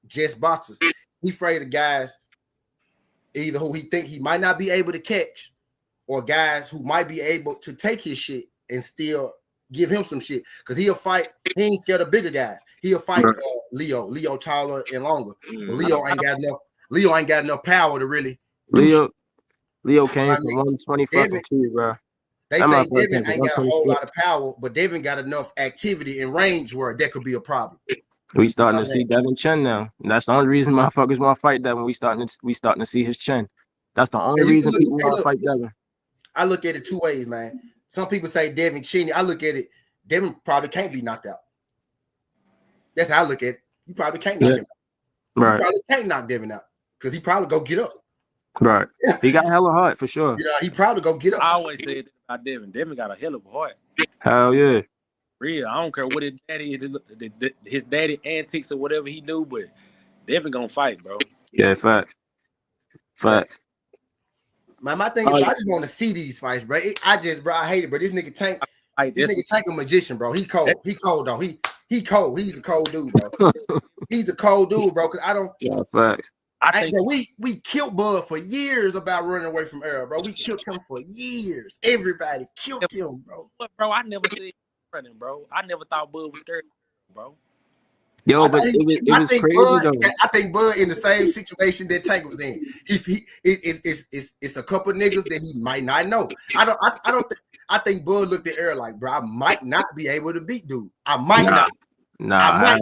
just boxers. He afraid of guys either who he think he might not be able to catch, or guys who might be able to take his shit and still give him some shit. Because he'll fight. He ain't scared of bigger guys. He'll fight Leo taller and longer. But Leo ain't got enough power to really. Leo came from 120 fucking 2, bro. They say Devin ain't got a whole lot of power, but Devin got enough activity and range where that could be a problem. We starting to see Devin chin now. And that's the only reason motherfuckers want to fight Devin. We starting to see his chin. That's the only reason people want to fight Devin. I look at it two ways, man. Some people say Devin cheating. I look at it, Devin probably can't be knocked out. That's how I look at it. You probably can't knock him out. Right. You probably can't knock Devin out because he probably go get up. Right. He got hella heart for sure. You know, he probably go get up. I always said about Devin. Devin got a hell of a heart. Hell yeah. Real. I don't care what his daddy antics or whatever he do, but Devin gonna fight, bro. Yeah, facts. My thing is, I just want to see these fights, bro. I hate it, bro. This nigga Tank, Tank a magician, bro. He cold. He cold, though. He cold. He's a cold dude, bro. He's a cold dude, bro. Cause I don't. Yeah, facts. Bro, we killed Bud for years about running away from Earl, bro. We killed him for years. Everybody killed him, bro. Bro, I never said running, bro. I never thought Bud was scared, bro. Yo, but it was crazy though. I think Bud in the same situation that Tank was in. It's a couple niggas that he might not know. I think Bud looked at Earl like, bro, I might not be able to beat dude. I might not. I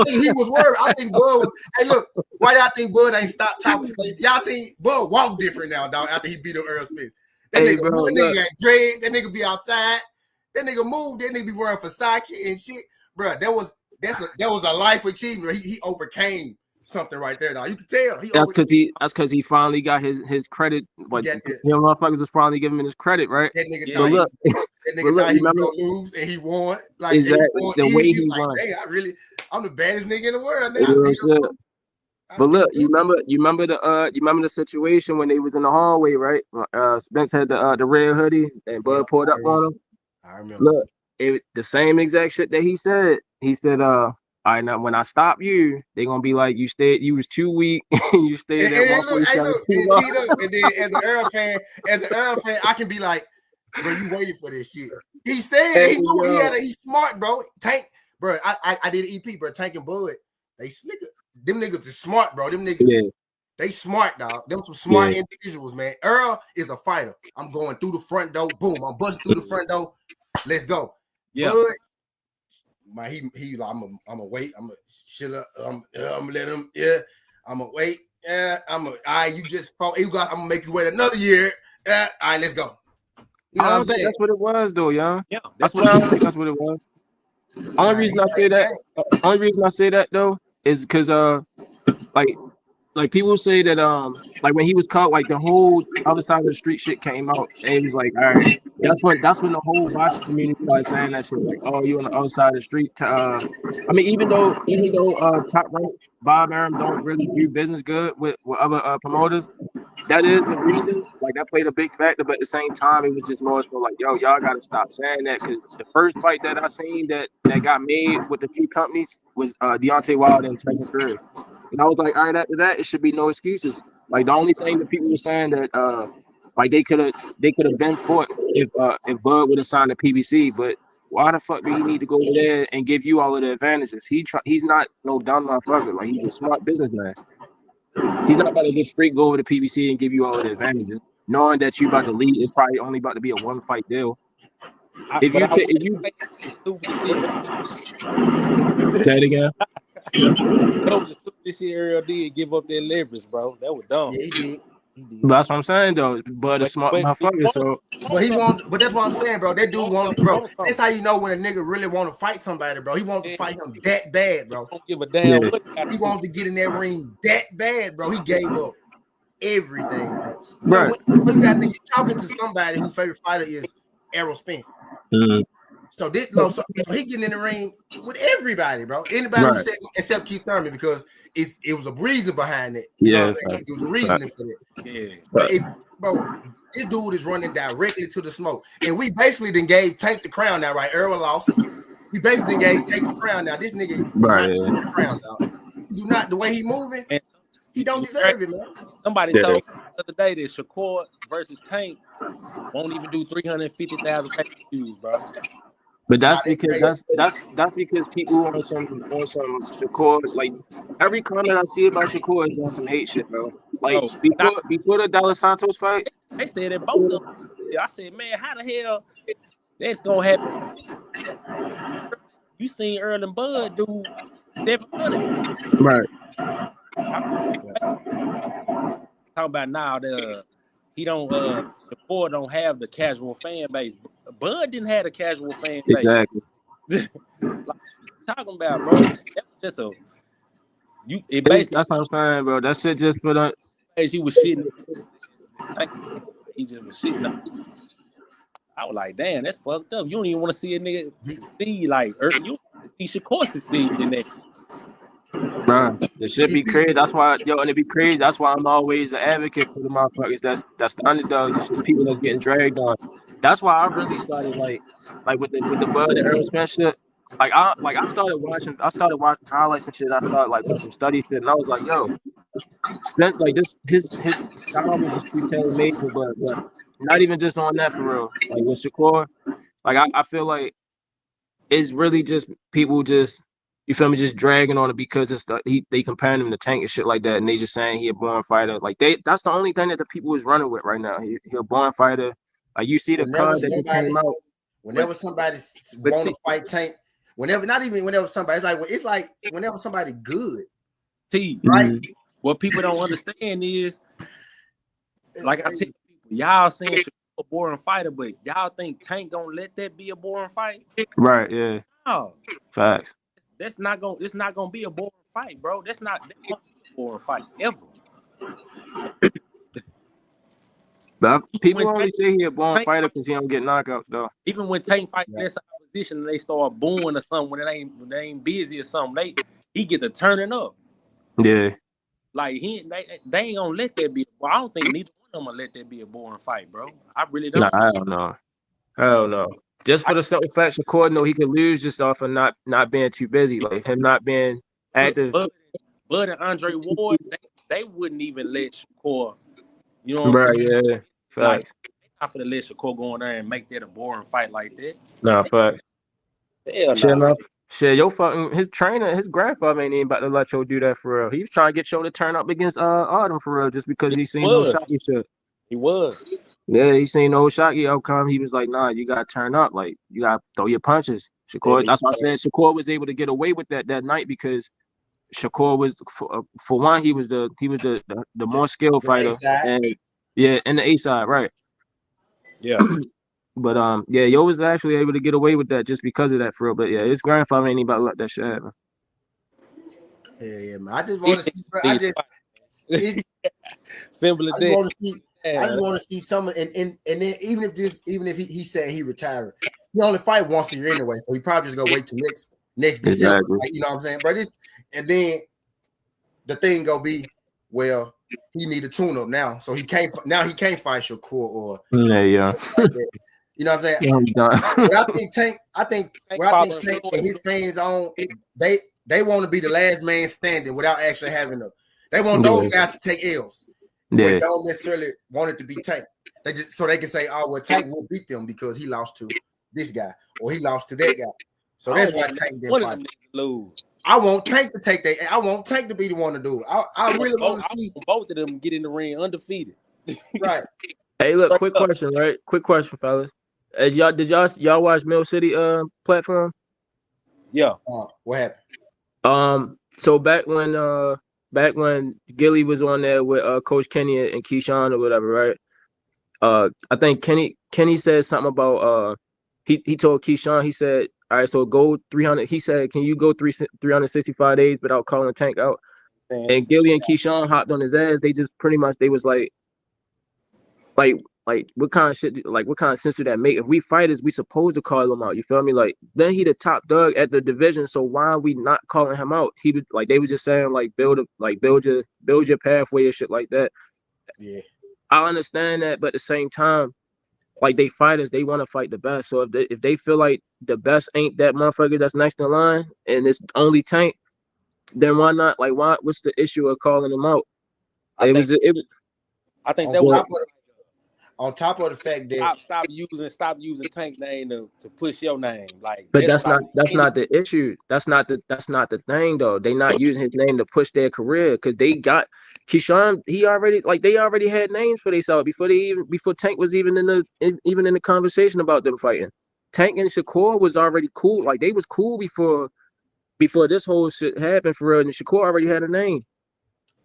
think he was worried. I think Bud was. Hey, look, why y'all think Bud ain't stopped talking? Y'all seen Bud walk different now, dog. After he beat up Earl Spence, that nigga got dreads. That nigga be outside. That nigga moved. That nigga be wearing Versace and shit, bro. That was a life achievement. He overcame something right there, dog. You can tell. That's because he finally got his credit. But motherfuckers was finally giving him his credit, right? That nigga thought he was gonna lose and he won. Like exactly the way he won. Hey, I'm the baddest nigga in the world now. You know but look, you remember the situation when they was in the hallway, right? Spence had the red hoodie and Bud pulled up on him. I remember. Look, it the same exact shit that he said. He said, all right, now when I stop you, they gonna be like, you was too weak. You stayed there. And then as an Earl fan, I can be like, bro, you waited for this shit. He said he knew he's smart, bro. Tank, bro. I did an EP, bro. Tank and Bud, they slicker. Them niggas is smart, bro. Them niggas, they smart, dog. Them some smart individuals, man. Earl is a fighter. I'm going through the front door. Boom, I'm busting through the front door. Let's go. Yeah. Bud, my he like, I'm gonna wait. I'm gonna chill up. I'm gonna let him. Yeah, I'm gonna wait. Yeah, you just fought. I'm gonna make you wait another year. All right, let's go. You know I don't think that's what it was, though, young. Yeah, that's what I don't think that's what it was. Only reason I say that though is because like people say that like when he was caught, like the whole other side of the street shit came out, and he was like, all right, that's when the whole watch community started saying that shit, like, oh, you on the other side of the street. I mean, even though Top Rank Bob Arum don't really do business good with other promoters, that is the reason. Like that played a big factor, but at the same time, it was just more so like, yo, y'all gotta stop saying that, because the first fight that I seen that got made with the two companies was Deontay Wilder and Tyson Fury. And I was like, all right, after that, it should be no excuses. Like the only thing that people were saying that like they could have been fought if Bud would have signed the PBC, but why the fuck do he need to go over there and give you all of the advantages? He's not no dumb motherfucker. Like he's a smart businessman. He's not about to just straight go over to PBC and give you all of the advantages, knowing that you about to lead. It's probably only about to be a one fight deal. Say it again. That was the stupidest shit Earl did, give up that leverage, bro. That was dumb. Yeah, he did. But that's what I'm saying, though. But a smart motherfucker, so. But that's what I'm saying, bro. That dude wanted, bro. That's how you know when a nigga really want to fight somebody, bro. He wanted to fight him that bad, bro. Don't give a damn. Yeah. He wanted to get in that ring that bad, bro. He gave up everything, bro. Right. So you got to think you're talking to somebody whose favorite fighter is Errol Spence. Mm-hmm. So he getting in the ring with everybody, bro. Anybody except Keith Thurman, because it was a reason behind it. Yeah, it was a reasoning for that. Yeah, but this dude is running directly to the smoke, and we basically then gave Tank the crown now, right? Earl lost. We basically gave Tank the crown now. This nigga, the crown, dog. Do not the way he moving. He don't deserve it, man. Somebody told me the other day that Shakur versus Tank won't even do 350,000 views, bro. But that's because that's because people on some Shakur, like every comment I see about Shakur is on some hate shit, bro. Like before the Dallas Santos fight, they said that both of them. I said, man, how the hell that's gonna happen? You seen Earl and Bud do 700, right? talking about now he don't Shakur don't have the casual fan base. Bud didn't have a casual fan base. Exactly. Like talking about, bro. That was just That's what I'm saying, bro. That shit just put on. He was shitting. He just was shitting. I was like, damn, that's fucked up. You don't even want to see a nigga succeed. Like, you want to see Shakur succeed in that. Bro, it should be crazy. That's why, and it be crazy. That's why I'm always an advocate for the motherfuckers. That's the underdogs. It's just people that's getting dragged on. That's why I really started like with the Bud and Earl Spence shit. I started watching highlights and shit. I started like doing some study shit, and I was like, yo, Spence, like this, his style was just too tailor made for Bud, but not even just on that for real. Like with Shakur, like I feel like it's really just people just. You feel me? Just dragging on it because it's they comparing him to Tank and shit like that, and they just saying he a born fighter. Like that's the only thing that the people is running with right now. He a born fighter. Like you see the card that just came out. Whenever somebody want to fight Tank, it's like whenever somebody good. Right? Mm-hmm. What people don't understand is, like I tell people, y'all saying Shakur a boring fighter, but y'all think Tank gonna let that be a boring fight? Right? Yeah. No. Facts. It's not gonna be a boring fight, bro. That's not a boring fight ever. But people only say he a born fighter because he don't get knockouts though. Even when Tank fight against opposition and they start booing or something when they ain't busy or something, he get to turning up. Yeah. Like they ain't gonna let that be. Well, I don't think neither one of them gonna let that be a boring fight, bro. I really don't. Nah, I don't know. Hell no. Just for the simple fact, Shakur know he can lose just off of not being too busy, like him not being active. Bud and Andre Ward, they wouldn't even let Shakur. You know what I'm saying? Yeah. Facts. Like, not for the let Shakur go in there and make that a boring fight like that. Nah, facts. Hell no. Shit, your fucking his trainer, his grandfather ain't even about to let you do that for real. He was trying to get you to turn up against Autumn for real, just because he seen no Shocky shit. He was. Yeah, he seen no Shocky outcome. He was like, nah, you gotta turn up. Like, you gotta throw your punches. Shakur, that's why I said Shakur was able to get away with that night because Shakur was for one, he was the more skilled fighter. And in the A side, right. Yeah. But Yo was actually able to get away with that just because of that for real. But yeah, his grandfather ain't about to let that shit happen. Yeah, man. I just want to see. Simple as that. I just want to see some, and then even if he said he retired, he only fight once a year anyway, so he probably just gonna wait till next December. Exactly. Right? You know what I'm saying? But and then the thing gonna be, well, he need a tune up now, so he can't fight Shakur or yeah. Like you know what I'm saying? But I think Tank and his fans on they want to be the last man standing without actually having they want those guys to take L's. They don't necessarily want it to be Tank. They just so they can say, oh well, Tank will beat them because he lost to this guy or he lost to that guy. So that's why Tank didn't fight. I want Tank to take that. I want Tank to be the one to do it. I really want to see both of them get in the ring undefeated. Right. Hey, look, quick question, right? Quick question, fellas. Did y'all watch Mill City platform? Yeah. What happened? So back when Gilly was on there with Coach Kenny and Keyshawn or whatever, right? I think Kenny said something about he told Keyshawn, he said, all right, so go 300. He said, can you go 365 days without calling Tank out? And Gilly and Keyshawn hopped on his ass. They just pretty much they was like what kind of shit, like what kind of sense do that make? If we fighters, we supposed to call him out. You feel me? Like then he the top dog at the division. So why are we not calling him out? He was like they was just saying like build your pathway and shit like that. Yeah, I understand that, but at the same time, like they fighters, they want to fight the best. So if they feel like the best ain't that motherfucker that's next in line and it's only Tank, then why not? Like why? What's the issue of calling him out? I think that was. On top of the fact that stop using Tank name to push your name, like. But that's not the issue. That's not the thing though. They not using his name to push their career because they got Keyshawn. They already had names for themselves before Tank was even in the conversation about them fighting. Tank and Shakur was already cool. Like they was cool before this whole shit happened for real. And Shakur already had a name.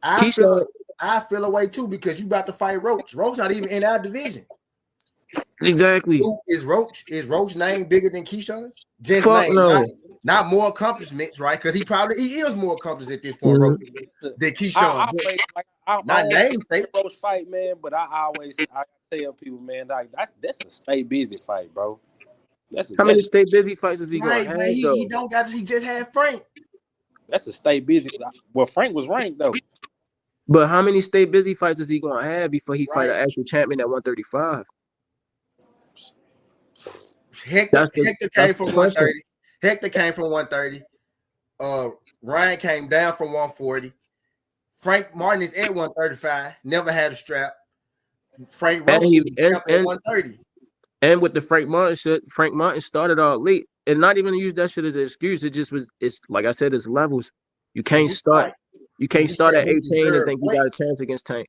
I feel I feel away too because you about to fight Roach. Roach not even in our division. Exactly. Is Roach name bigger than Keyshawn's? Just Fuck name, no. not more accomplishments, right? Because he is more accomplished at this point, Roach, than Keyshawn. Not name state Roach fight, man. But I tell people, man, like that's a stay busy fight, bro. How many stay busy fights is he gonna have? He don't got. He just had Frank. That's a stay busy. Well, Frank was ranked though. But how many stay busy fights is he gonna have before he fight an actual champion at 135? Hector came from 130. Hector came from 130. Ryan came down from 140. Frank Martin is at 135. Never had a strap. Frank Roach is at 130. And with the Frank Martin shit, Frank Martin started all late. And not even use that shit as an excuse. It's like I said, it's levels. You can't start at 18 and think you got a chance against Tank.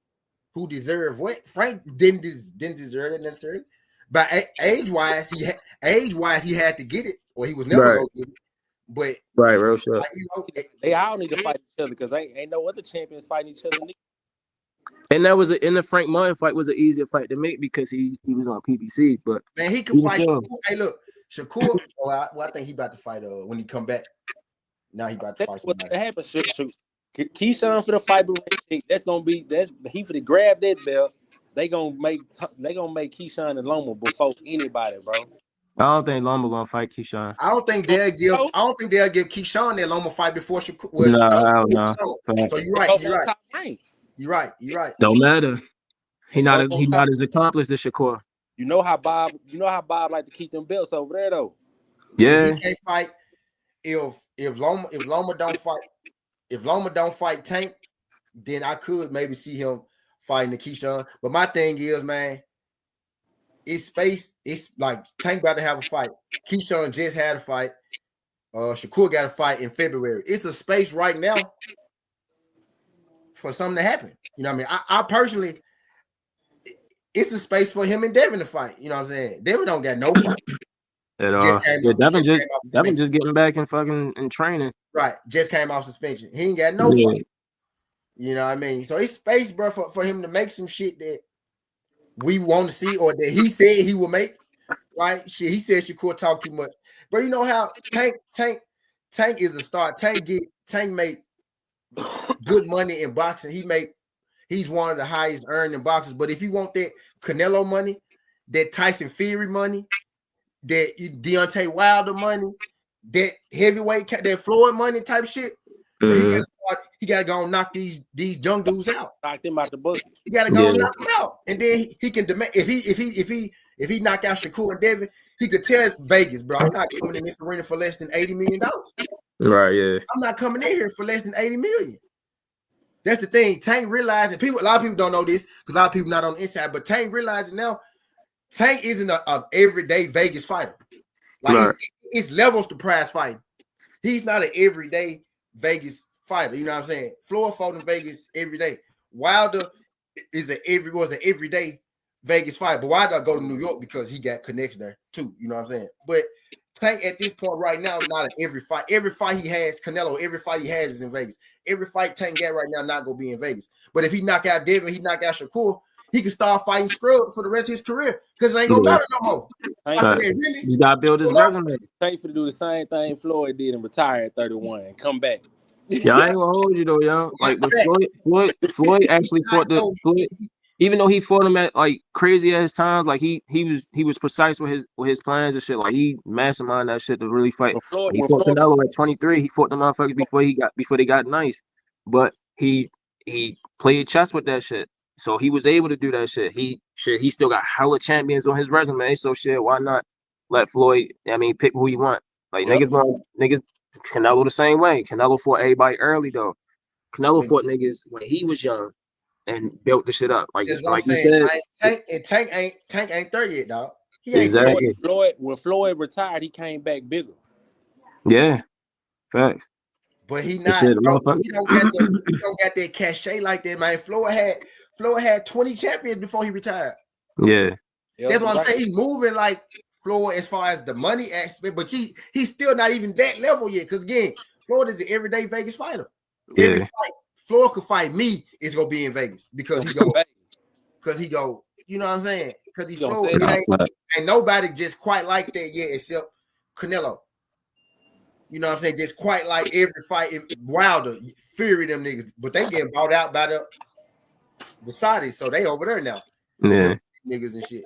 Who deserved what? Frank didn't deserve it necessarily. But age-wise, he had to get it, or he was never going to get it. But real shit. They all need to fight each other because ain't no other champions fighting each other. And that was in the Frank Martin fight was an easier fight to make because he was on PBC. But man, he could fight. Shakur. Hey, look, Shakur. I think he about to fight. When he come back, now he about to fight somebody. What happened? Keyshawn for the fight. That's he for to grab that belt. They gonna make Keyshawn and Loma before anybody, bro. I don't think Loma gonna fight Keyshawn. I don't think they'll give Keyshawn that Loma fight before Shakur. I don't know. So you're right. Don't matter. He not as accomplished as Shakur. You know how Bob like to keep them belts over there though. Yeah. If he can't fight, if Loma don't fight Tank, then I could maybe see him fighting the Keyshawn. But my thing is, man, it's space. It's like Tank about to have a fight. Keyshawn just had a fight. Shakur got a fight in February. It's a space right now for something to happen. You know what I mean? I personally, it's a space for him and Devin to fight. You know what I'm saying? Devin don't got no fight. At all. Devin just getting back and fucking and training. Right. Just came off suspension. He ain't got no fight. You know what I mean? So it's space, bro, for him to make some shit that we want to see or that he said he will make. Right? Shit, he said Shakur talk too much. But you know how Tank is a star. Tank make good money in boxing. He's one of the highest earning boxers. But if you want that Canelo money, that Tyson Fury money, that Deontay Wilder money, that heavyweight, that Floyd money type shit, he gotta go and knock these young dudes out. Knock them out the bucket. He gotta go and knock them out, and then he can demand if he knock out Shakur and Devin, he could tell Vegas, bro, I'm not coming in this arena for less than $80 million. Right, yeah. I'm not coming in here for less than $80 million. That's the thing. Tank realizing a lot of people don't know this because a lot of people not on the inside, but Tank realizing now Tank isn't a everyday Vegas fighter. Like it's levels to prize fighting. He's not an everyday Vegas fighter. You know what I'm saying? Floyd fought in Vegas every day. Wilder was an everyday Vegas fighter, but Wilder go to New York because he got connection there too. You know what I'm saying? But Tank at this point right now, not in every fight. Every fight he has, Canelo, every fight he has is in Vegas. Every fight Tank got right now not gonna be in Vegas. But if he knock out Devin, he knock out Shakur, he can start fighting scrubs for the rest of his career because it ain't gonna matter no more. Really? He's gotta build his resume. Tank for to do the same thing Floyd did and retire at 31 and come back. Yeah, I ain't gonna hold you though, yo. Like, but Floyd actually fought Floyd. Even though he fought him at like crazy ass times, like he was precise with his plans and shit. Like he masterminded that shit to really fight. He fought Canelo at 23. He fought the motherfuckers before they got nice. But he played chess with that shit. So he was able to do that shit. He still got hella champions on his resume. So shit, why not let Floyd? I mean, pick who you want. Like niggas. Canelo the same way. Canelo fought everybody early though. Canelo fought niggas when he was young and built the shit up. Like you said, Tank ain't 30 yet, dog. Exactly. When Floyd retired, he came back bigger. Yeah, facts. But he not. He don't got that cachet like that, man. Floyd had 20 champions before he retired. Yeah, that's what I'm saying. He's moving like Floyd as far as the money aspect, but he's still not even that level yet. Because again, Floyd is an everyday Vegas fighter. Every fight, Floyd could fight me, it's gonna be in Vegas because he go, you know what I'm saying? Because he Floyd, ain't nobody just quite like that yet except Canelo. You know what I'm saying? Just quite like every fight in Wilder, Fury, them niggas, but they getting bought out by the Saudis, so they over there now. Yeah, niggas and shit.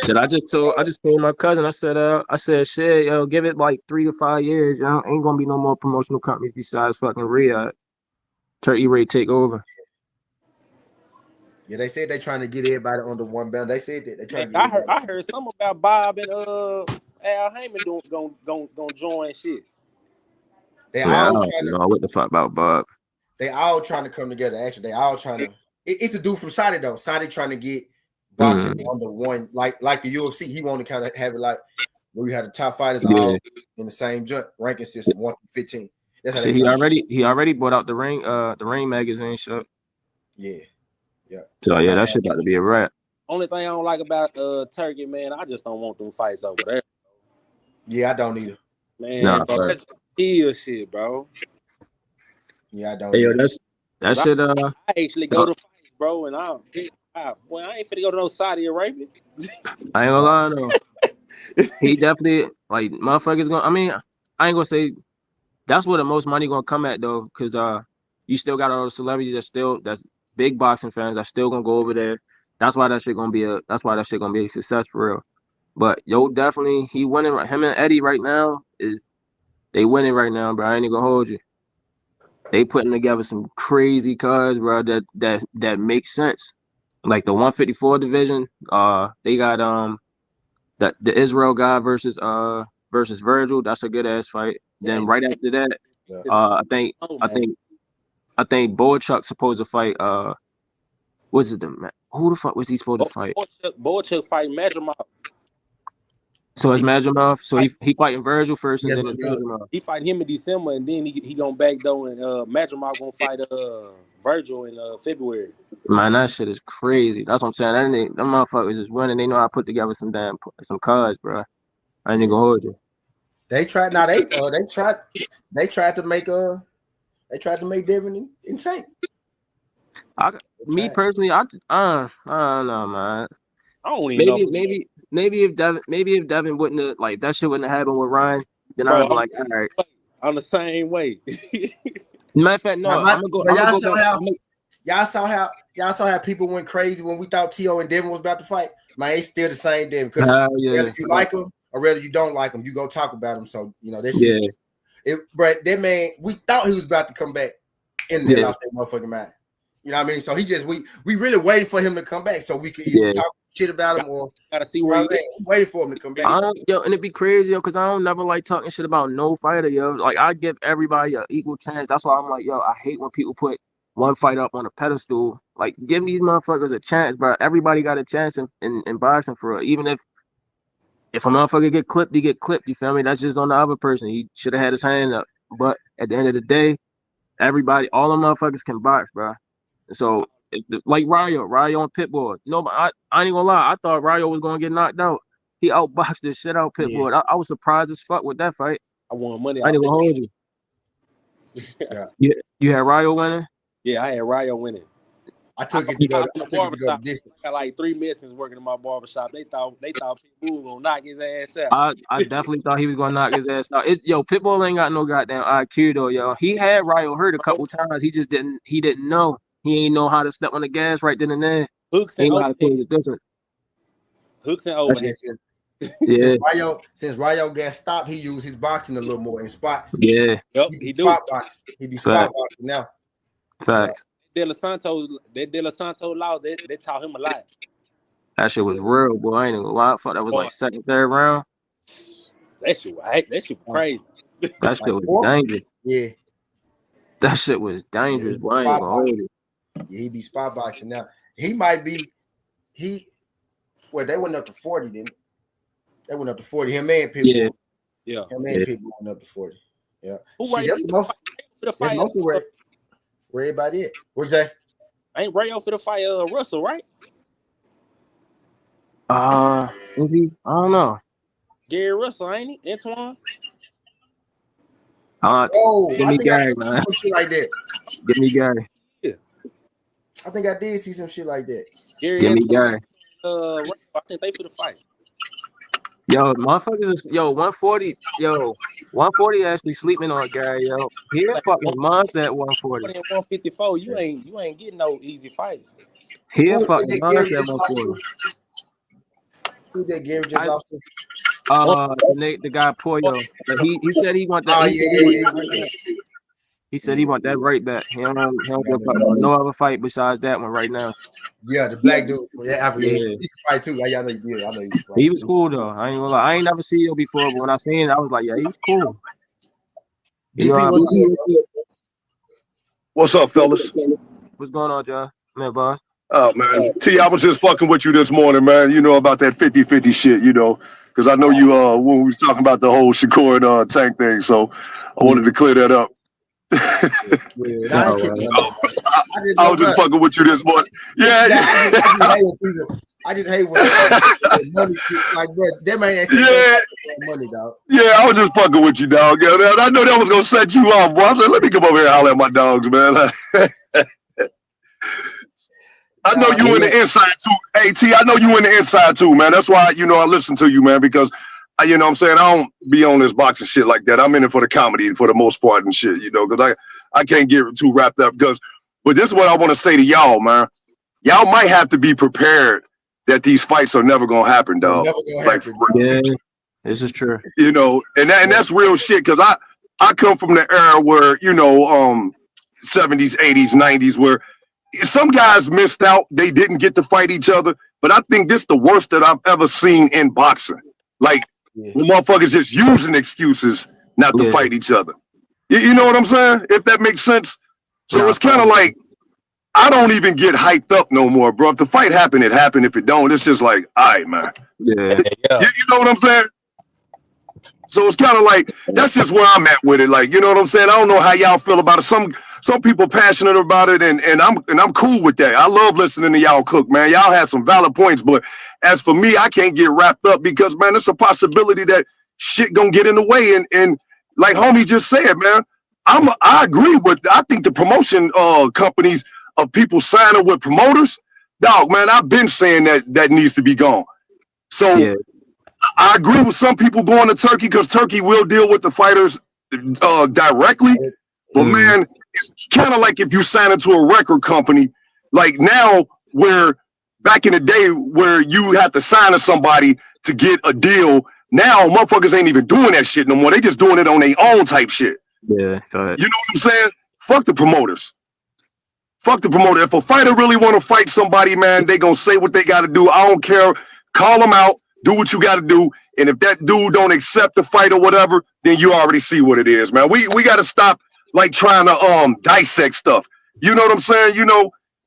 Shit, I just told my cousin. I said, shit, yo, give it like 3 to 5 years. Yo, ain't gonna be no more promotional companies besides fucking Riyadh. Turkey Ray take over. Yeah, they said they trying to get everybody under one belt. They said that they trying to. I heard something about Bob and Al Heyman gonna join shit. They all trying to know what the fuck about Bob. They all trying to come together. Actually, they all trying to. It's the dude from Saudi though. Saudi trying to get boxing under one, like the UFC. He want to kind of have it like where you had the top fighters all in the same joint ranking system, 1 to 15. That's how he already brought out the ring magazine shit. Yeah. So yeah, that shit about to be a wrap. Only thing I don't like about Turkey, man, I just don't want them fights over there. Yeah, I don't either. Man, bro, that's kill shit, bro. Yeah, I don't. Hey, yo, that shit. I actually go to fights, bro, and I ain't finna go to no Saudi Arabia. I ain't gonna lie though. He definitely like motherfuckers gonna. I mean, I ain't gonna say that's where the most money gonna come at though, because you still got all the celebrities that's big boxing fans that's still gonna go over there. That's why that shit gonna be a success for real. But yo, definitely he winning. Him and Eddie right now they winning right now, bro. I ain't even gonna hold you. They putting together some crazy cards, bro. That makes sense. Like the 154 division, they got the Israel guy versus Virgil. That's a good ass fight. Then right after that, I think Boychuk's supposed to fight. What's it who the fuck was he supposed to fight? Boychuk fight Majumov. So it's Majumov. So he fighting Virgil first, and then it's Majumov. He fight him in December, and then he gonna back though, and Majumov gonna fight Virgil in February. Man, that shit is crazy. That's what I'm saying. Them motherfuckers is winning. They know how to put together some cards, bro. I ain't even gonna hold you. They tried. Now they tried to make Devin and Tank. Me personally, I don't know, man. I don't even know. Maybe if Devin wouldn't have, like, that shit wouldn't have happened with Ryan, then I'd be like, all right. I'm the same way. Matter of fact, no. Y'all saw how people went crazy when we thought T.O. and Devin was about to fight. Man, it's still the same Devin, because whether you like him or whether you don't like him, you go talk about him. So that's just but that man, we thought he was about to come back, and then lost that motherfucking mind. You know what I mean? So we really waited for him to come back so we could either talk shit about him or gotta see where he's waiting for him to come back. And it'd be crazy, yo, because I don't never like talking shit about no fighter, yo. Like, I give everybody an equal chance. That's why I'm like, yo, I hate when people put one fight up on a pedestal. Like, give these motherfuckers a chance, bro. Everybody got a chance in boxing for real. Even if a motherfucker get clipped, he get clipped. You feel me? That's just on the other person. He should have had his hand up. But at the end of the day, all the motherfuckers can box, bro. So, like Ryo and Pitbull. I ain't gonna lie. I thought Ryo was gonna get knocked out. He outboxed the shit out Pitbull. Yeah. I was surprised as fuck with that fight. I won money. I ain't gonna hold you. You had Ryo winning? Yeah, I had Ryo winning. I took it to go the distance. I got like 3 Mexicans working in my barbershop. They thought Pitbull was gonna knock his ass out. I definitely thought he was gonna knock his ass out. Pitbull ain't got no goddamn IQ though, yo. He had Ryo hurt a couple times. He just didn't know. He ain't know how to step on the gas right then and there. Hooks and overhead. Hooks and overhead. Since Ryo got stopped, he used his boxing a little more in spots. Yeah. Yep, he do. He be spot boxing now. Facts. De La Santo law, they taught him a lot. That shit was real, boy. I ain't even gonna lie. I thought that was like second, third round. That shit was crazy. That shit was dangerous. Yeah. That shit was dangerous, boy. I ain't gonna hold it. Yeah, he be spot boxing now. He might be. They went up to 40, didn't they? They went up to 40. Him and Pitbull. Yeah. Him and Pitbull went up to 40. Yeah. That's mostly where everybody at. What'd you say? Ain't Rayo for the fight Russell, right? Is he? I don't know. Gary Russell, ain't he? Antoine? Give me Gary, man. Like that. Give me Gary. I think I did see some shit like that. Give me guy. I think they for the fight. Yo, motherfuckers is 140. Yo, 140 actually sleeping on Gary. Yo, he a fucking monster at 140. 154. You ain't getting no easy fights. He a fucking monster at 140. Who did Gary just lost to? The guy Pollo. He said he want that. Oh, He said he want that right back. He said he want that right back. He don't give a fuck about no other fight besides that one right now. Yeah, the black dude. Yeah, I forget. Yeah. He can fight too. I know he did. I know he was cool though. I ain't gonna lie. I ain't never seen him before, but when I seen it, I was like, yeah, he's cool. BP, what's good? What's up, fellas? What's going on, John? Man, boss. Oh, man. T, I was just fucking with you this morning, man. You know about that 50-50 shit, you know, because I know you when we was talking about the whole Shakur and Tank thing, so I wanted to clear that up. I was just fucking with you this morning. Yeah. I just hate when money shit like, bro, that man ain't money, dog. Yeah, I was just fucking with you, dog. Yeah, I know that was gonna set you off, bro. I said, let me come over here and holler at my dogs, man. I know you in the inside too, AT. I know you in the inside too, man. That's why I listen to you, man, because you know what I'm saying, I don't be on this boxing shit like that. I'm in it for the comedy for the most part and shit, you know, because I can't get too wrapped up. But this is what I want to say to y'all, man. Y'all might have to be prepared that these fights are never gonna happen, dog. Yeah, this is true. You know, and that's real shit, because I come from the era where, 70s, 80s, 90s, where some guys missed out. They didn't get to fight each other. But I think this is the worst that I've ever seen in boxing. Like, the motherfuckers just using excuses not to fight each other. You know what I'm saying? If that makes sense. So it's kind of like, I don't even get hyped up no more, bro. If the fight happened, it happened. If it don't, it's just like, all right, man. Yeah. You know what I'm saying? So it's kind of like, that's just where I'm at with it. Like, you know what I'm saying? I don't know how y'all feel about it. Some people passionate about it, and I'm cool with that. I love listening to y'all cook, man. Y'all have some valid points, but as for me, I can't get wrapped up because, man, it's a possibility that shit gonna get in the way. And like homie just said, man, I agree with. I think the promotion companies of people signing with promoters, dog, man, I've been saying that needs to be gone. So I agree with some people going to Turkey because Turkey will deal with the fighters directly. But man, it's kind of like if you sign into a record company, like now, where back in the day where you have to sign to somebody to get a deal. Now motherfuckers ain't even doing that shit no more. They just doing it on their own type shit. Yeah, go ahead. You know what I'm saying? Fuck the promoters. Fuck the promoter. If a fighter really want to fight somebody, man, they gonna say what they got to do. I don't care. Call them out. Do what you got to do. And if that dude don't accept the fight or whatever, then you already see what it is, man. We got to stop like trying to dissect stuff. You know what I'm saying?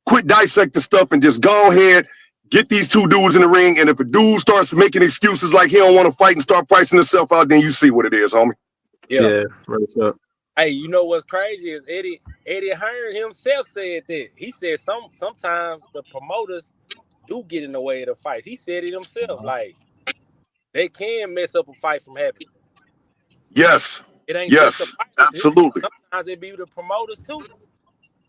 Quit dissecting stuff and just go ahead, get these two dudes in the ring. And if a dude starts making excuses like he don't want to fight and start pricing himself out, then you see what it is, homie. Yeah, right up. Hey, you know what's crazy is Eddie Hearn himself said that. He said sometimes the promoters do get in the way of the fights. He said it himself. Like, they can mess up a fight from happening. Yes. It ain't just the fighters. Absolutely. Sometimes it be the promoters too.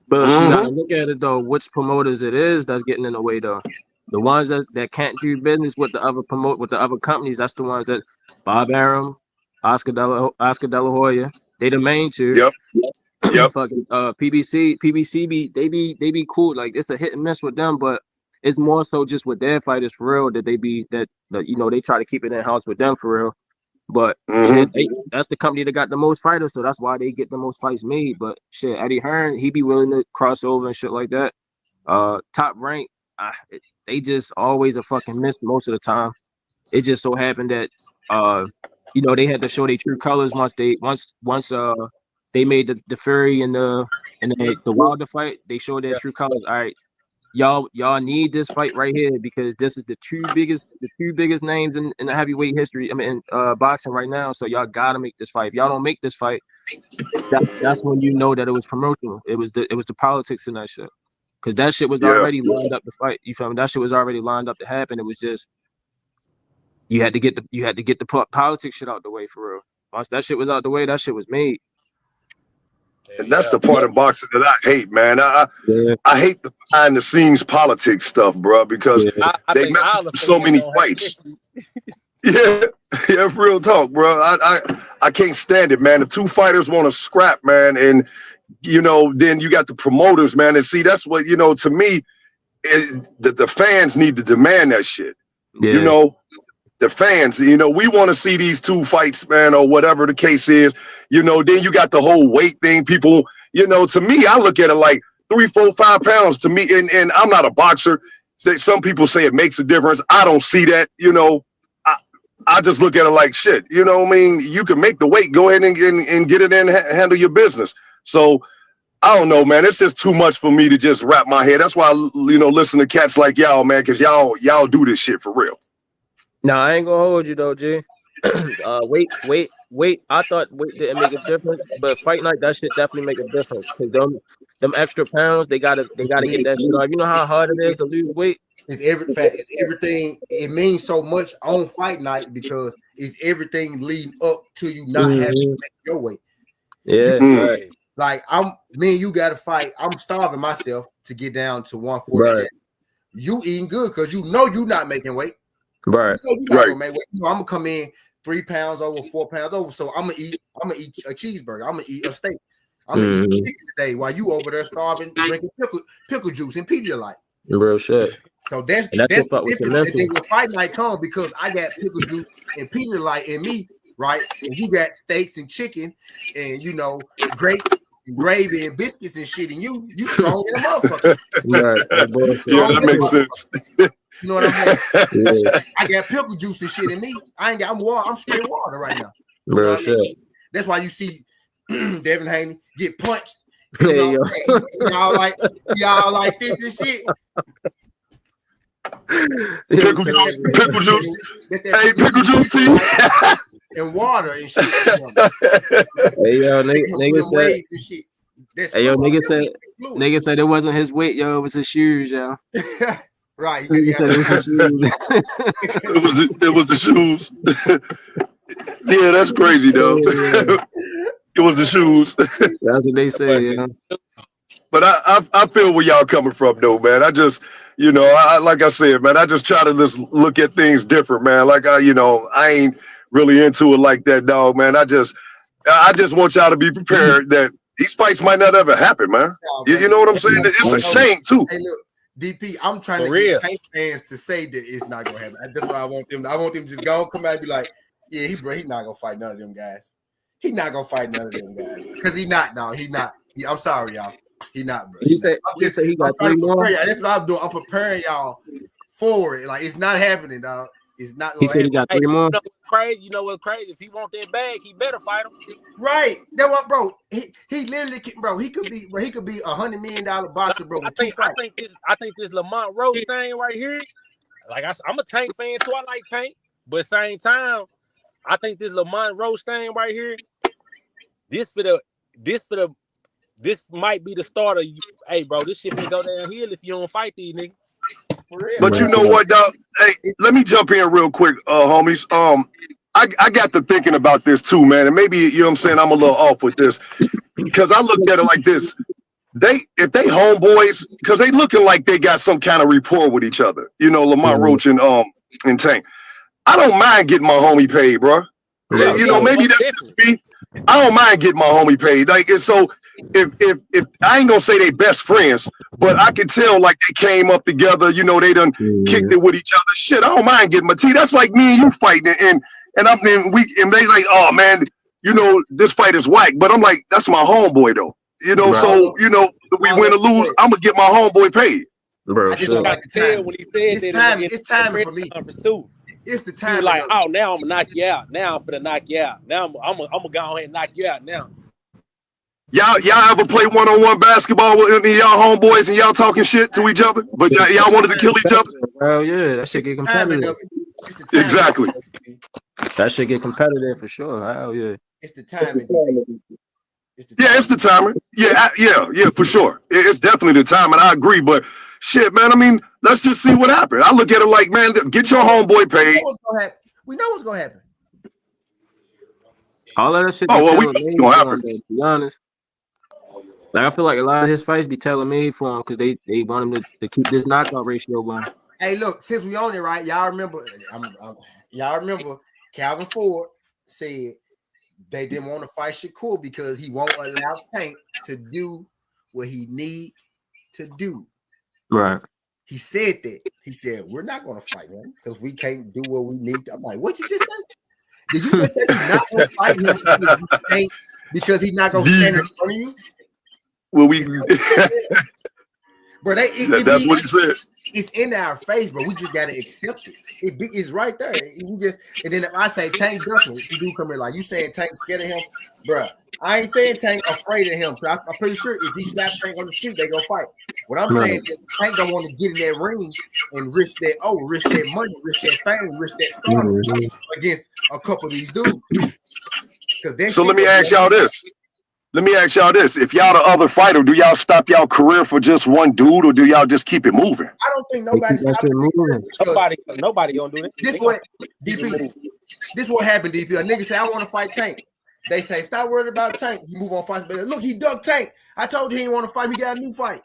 But you gotta look at it though, which promoters it is that's getting in the way though. The ones that can't do business with the other companies, that's the ones that Bob Arum, Oscar De La Hoya, they the main two. Yep. Fucking PBC they be cool. Like, it's a hit and miss with them, but it's more so just with their fighters for real that they try to keep it in house with them for real. But shit, that's the company that got the most fighters, so that's why they get the most fights made. But shit, Eddie Hearn, he be willing to cross over and shit like that. Top Rank, they just always a fucking miss most of the time. It just so happened that they had to show their true colors once they made the Fury and the Wilder fight. They showed their true colors. All right, y'all need this fight right here because this is the two biggest names in the heavyweight history. I mean, in boxing right now. So y'all gotta make this fight. If y'all don't make this fight, that's when you know that it was promotional. It was the politics in that shit. Because that shit was already lined up to fight. You feel me? That shit was already lined up to happen. It was just you had to get the politics shit out the way for real. Once that shit was out the way, that shit was made. And that's the part of boxing that I hate, man. I hate the behind the scenes politics stuff, bro, because they mess up so many fights. Yeah, real talk, bro. I can't stand it, man. If two fighters want to scrap, man, and then you got the promoters, man, and see that's what to me, the fans need to demand that shit. Yeah. The fans, we want to see these two fights, man, or whatever the case is. Then you got the whole weight thing. People, to me, I look at it like 3, 4, 5 pounds to me, and I'm not a boxer. Some people say it makes a difference. I don't see that, I just look at it like shit. What I mean? You can make the weight, go ahead and get it in, handle your business. So I don't know, man. It's just too much for me to just wrap my head. That's why I, listen to cats like y'all, man, because y'all do this shit for real. No, I ain't gonna hold you though, G. Wait. I thought weight didn't make a difference, but fight night, that shit definitely make a difference. Cause them extra pounds, they gotta get that shit off. You know how hard it is to lose weight? It's everything. It means so much on fight night because it's everything leading up to you not having to make your weight. Yeah. Right. Like me and you got to fight. I'm starving myself to get down to 147. Right. You eating good because you not making weight. Right. You're not gonna make weight. I'm gonna come in 3 pounds over, 4 pounds over. So I'm gonna eat a cheeseburger. I'm gonna eat a steak. I'm gonna eat some chicken today while you over there starving, drinking pickle juice and Pedialyte. Real shit. So that's the difference. And then when fight night comes, because I got pickle juice and Pedialyte in me, right? And you got steaks and chicken and great gravy and biscuits and shit, and you strong in a motherfucker. Yeah, that makes sense. You know what I'm saying? Yeah. I got pickle juice and shit in me. I'm straight water right now. Real shit. I mean? That's why you see Devin Haney get punched. Y'all like this and shit. Pickle juice. Hey, pickle juice tea. And water and shit. Hey yo, nigga said. Hey yo, nigga said it wasn't his weight, yo. It was his shoes, yo. Right. It was the shoes. Yeah, that's crazy though. It was the shoes. That's what they say, yeah. But I feel where y'all coming from though, man. I just, like I said, man, I just try to just look at things different, man. Like I ain't really into it like that, dog, man. I just want y'all to be prepared that these fights might not ever happen, man. You know what I'm saying? It's a shame too. Hey, look. DP, I'm trying to get Tank fans to say that it's not gonna happen. That's what I want them. I want them to just go come out and be like, yeah, he not gonna fight none of them guys. He not gonna fight none of them guys because he not. No, he not. I'm sorry, y'all. He not, bro. He said he got 3 more. That's what I'm doing. I'm preparing y'all for it. Like it's not happening, dog. It's not gonna He said happen. He got 3 more. You know what's crazy? If he want that bag, he better fight him. Right. That what, bro. He literally, bro. He could be $100 million boxer, bro. I think this Lamont Roach thing right here. Like I'm a Tank fan too. I like Tank, but same time, I think this Lamont Roach thing right here. This might be the start of you. Hey, bro, this shit finna go downhill if you don't fight these niggas. But you know what, dog? Hey, let me jump in real quick, homies. I got to thinking about this too, man. And maybe, you know what I'm saying, I'm a little off with this. Because I looked at it like this. If they homeboys, because they looking like they got some kind of rapport with each other. Lamont Roach and Tank. I don't mind getting my homie paid, bro. Yeah, maybe that's just me. I don't mind getting my homie paid. Like, and so if I ain't gonna say they best friends, but I can tell like they came up together. They done kicked it with each other. Shit, I don't mind getting my tea. That's like me and you fighting, and they like, oh man, this fight is whack. But I'm like, that's my homeboy though. Right. So we win or lose, I'm gonna get my homeboy paid. Bro, I just don't like the time. When he said it's time for me. It's the time. Like, oh, now I'm gonna knock you out. Now I'm finna knock you out. Now I'm gonna go ahead and knock you out. Now. Y'all ever play one-on-one basketball with any of y'all homeboys and y'all talking shit to each other? But y'all wanted to kill each other? Oh yeah, that shit get competitive. Exactly. That shit get competitive for sure. Hell yeah. It's the timing. It's the timing. Yeah, for sure. It's definitely the timing. I agree, but shit, man. I mean, let's just see what happens. I look at it like, man, get your homeboy paid. We know what's gonna happen. All of that shit. Oh well, we know what's gonna happen. To be honest. Like I feel like a lot of his fights be tailor-made for him because they want him to keep this knockout ratio going. Hey, look, since we on it, right? Y'all remember? Y'all remember? Calvin Ford said they didn't want to fight Shakur because he won't allow Tank to do what he need to do. Right. He said that. He said we're not going to fight him because we can't do what we need to. I'm like, what you just say? Did you just say you're not going to fight him because he's not going to stand in front of you? Well, Bro, that's what he said. It's in our face, but we just gotta accept it. It's right there. And then if I say Tank Duckman, you do come in like you saying Tank scared of him, bro. I ain't saying Tank afraid of him. I'm pretty sure if he slaps Tank on the street, they gonna fight. What I'm saying is Tank don't want to get in that ring and risk that money, risk that fame, risk that stardom against a couple of these dudes. So let me ask y'all this. If y'all the other fighter, do y'all stop y'all career for just one dude, or do y'all just keep it moving? I don't think nobody Nobody gonna do that. This what happened, DP. A nigga say, I want to fight Tank. They say, stop worrying about Tank. He move on fights. But look, he ducked Tank. I told you he didn't want to fight. He got a new fight.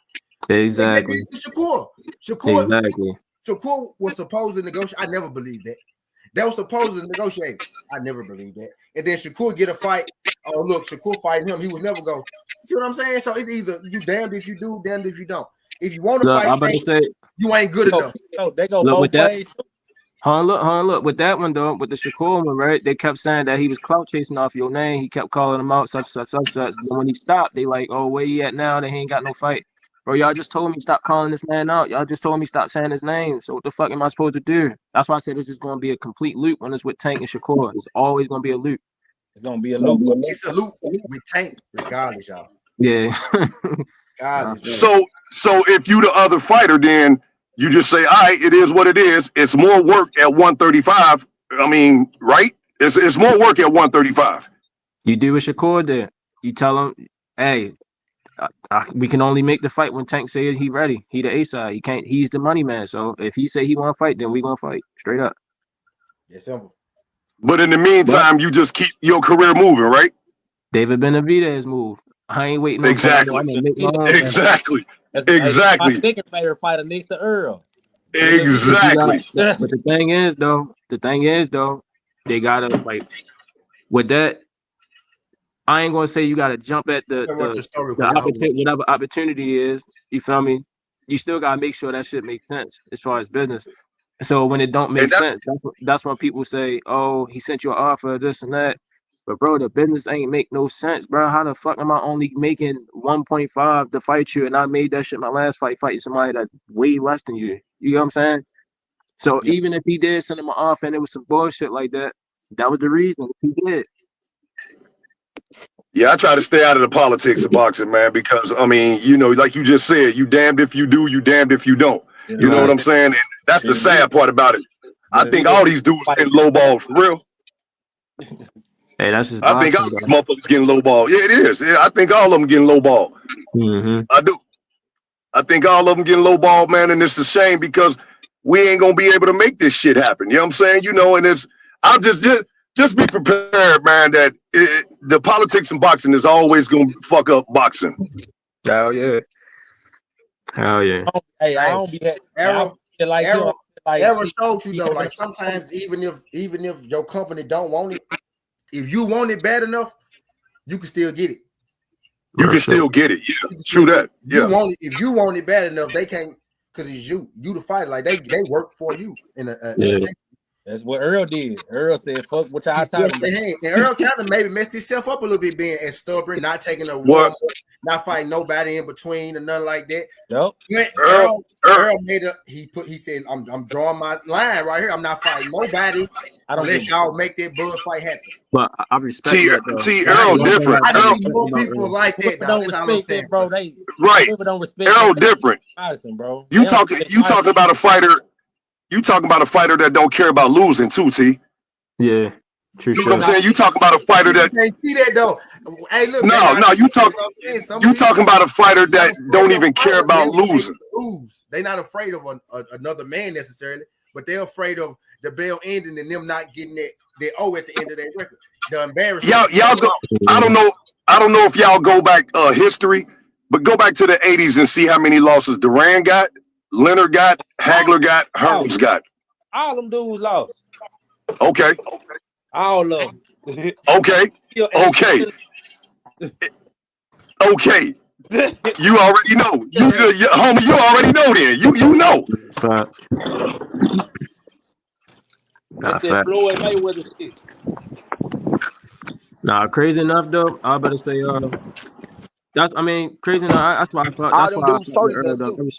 Exactly. Shakur was supposed to negotiate. I never believed that. They were supposed to negotiate. I never believed that. And then Shakur get a fight. Oh, look, Shakur fighting him. He would never go. See what I'm saying? So it's either you damned if you do, damned if you don't. If you want to fight Tank, you ain't good enough. They go both ways. Hold on, look. With that one, though, with the Shakur one, right? They kept saying that he was clout chasing off your name. He kept calling him out, such. But when he stopped, they like, oh, where he at now? That he ain't got no fight. Bro, y'all just told me stop calling this man out. Y'all just told me stop saying his name. So what the fuck am I supposed to do? That's why I said this is going to be a complete loop when it's with Tank and Shakur. It's always going to be a loop. It's going to be a loop. It's a loop with Tank, regardless, y'all. Yeah. So if you the other fighter, then you just say, all right, it is what it is. It's more work at 135. I mean, right? It's more work at 135. You do what Shakur did. You tell him, hey, we can only make the fight when Tank says he ready. He the A-side. He can't. He's the money man. So if he say he want to fight, then we gonna fight straight up. It's simple. But in the meantime, you just keep your career moving, right? David Benavidez move. I ain't waiting. Exactly. Exactly. My second favorite fighter next to Earl. Exactly. But the thing is though, they gotta like with that. I ain't gonna say you gotta jump at the opportunity, whatever opportunity is. You feel me? You still gotta make sure that shit makes sense as far as business. So when it don't make sense, that's when people say, "Oh, he sent you an offer, this and that." But bro, the business ain't make no sense, bro. How the fuck am I only making 1.5 to fight you, and I made that shit my last fight, fighting somebody that's way less than you? You know what I'm saying? So even if he did send him an offer and it was some bullshit like that, that was the reason he did. Yeah, I try to stay out of the politics of boxing, man, because I mean, you know, like you just said, you damned if you do, you damned if you don't. You know what I'm saying? And that's the sad part about it. I think all these dudes getting lowballed for real. Hey, that's just I think all these motherfuckers getting lowballed. Yeah, it is. Yeah, I think all of them getting lowballed. I do. I think all of them getting lowballed, man, and it's a shame because we ain't gonna be able to make this shit happen. You know what I'm saying? You know, and it's I'll just be prepared, man, that the politics in boxing is always going to fuck up boxing. Hell yeah. Hey, I don't be Arrow showed you though, like sometimes even if your company don't want it, if you want it bad enough, you can still get it. You can still get it. Yeah, true that. Yeah. If you want it bad enough, they can't because it's you the fighter. Like they work for you in a That's what Earl did. Earl said, "Fuck what y'all talking about." And Earl kind of maybe messed himself up a little bit, being as stubborn, not taking a warm, not fighting nobody in between, and nothing like that. Nope. Earl made a. He said, "I'm drawing my line right here. I'm not fighting nobody unless y'all make that buzz fight happen." But I respect that. Earl different. I don't need more people like that. Don't respect that, bro. They people don't respect Earl different. Listen, bro. You talking about a fighter. You talking about a fighter that don't care about losing too, T. Yeah, true. You know what I'm saying? You talking about a fighter that can't see that though. Hey, look. No. You talking about a fighter that don't even care about losing. They're not afraid of another man necessarily, but they're afraid of the bell ending and them not getting their O at the end of their record. The embarrassment. Y'all go. I don't know if y'all go back history, But go back to the 80s and see how many losses Duran got, Leonard got, Hagler got, Hearns got. All them dudes lost. Okay. All of them. Okay. Okay. Okay. You already know. You homie, you already know then. You know. That's that Floyd Mayweather shit. Nah, crazy enough though. I better say, crazy enough. That's why I thought. That's why I dudes thought told Earl him though. too.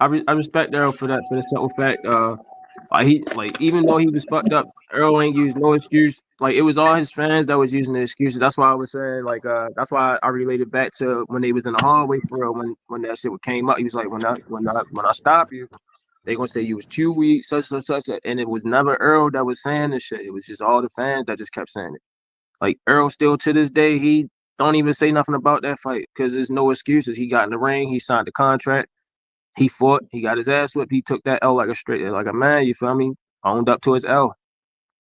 I respect Earl for that, for the simple fact. Even though he was fucked up, Earl ain't used no excuse. Like, it was all his fans that was using the excuses. That's why I was saying, that's why I related back to when they was in the hallway for real. When that shit came up, he was like, when I stop you, they gonna say you was too weak, such and such, and it was never Earl that was saying this shit. It was just all the fans that just kept saying it. Like, Earl still to this day, he don't even say nothing about that fight because there's no excuses. He got in the ring, he signed the contract, he fought, he got his ass whipped, he took that L like a man, you feel me? Owned up to his L.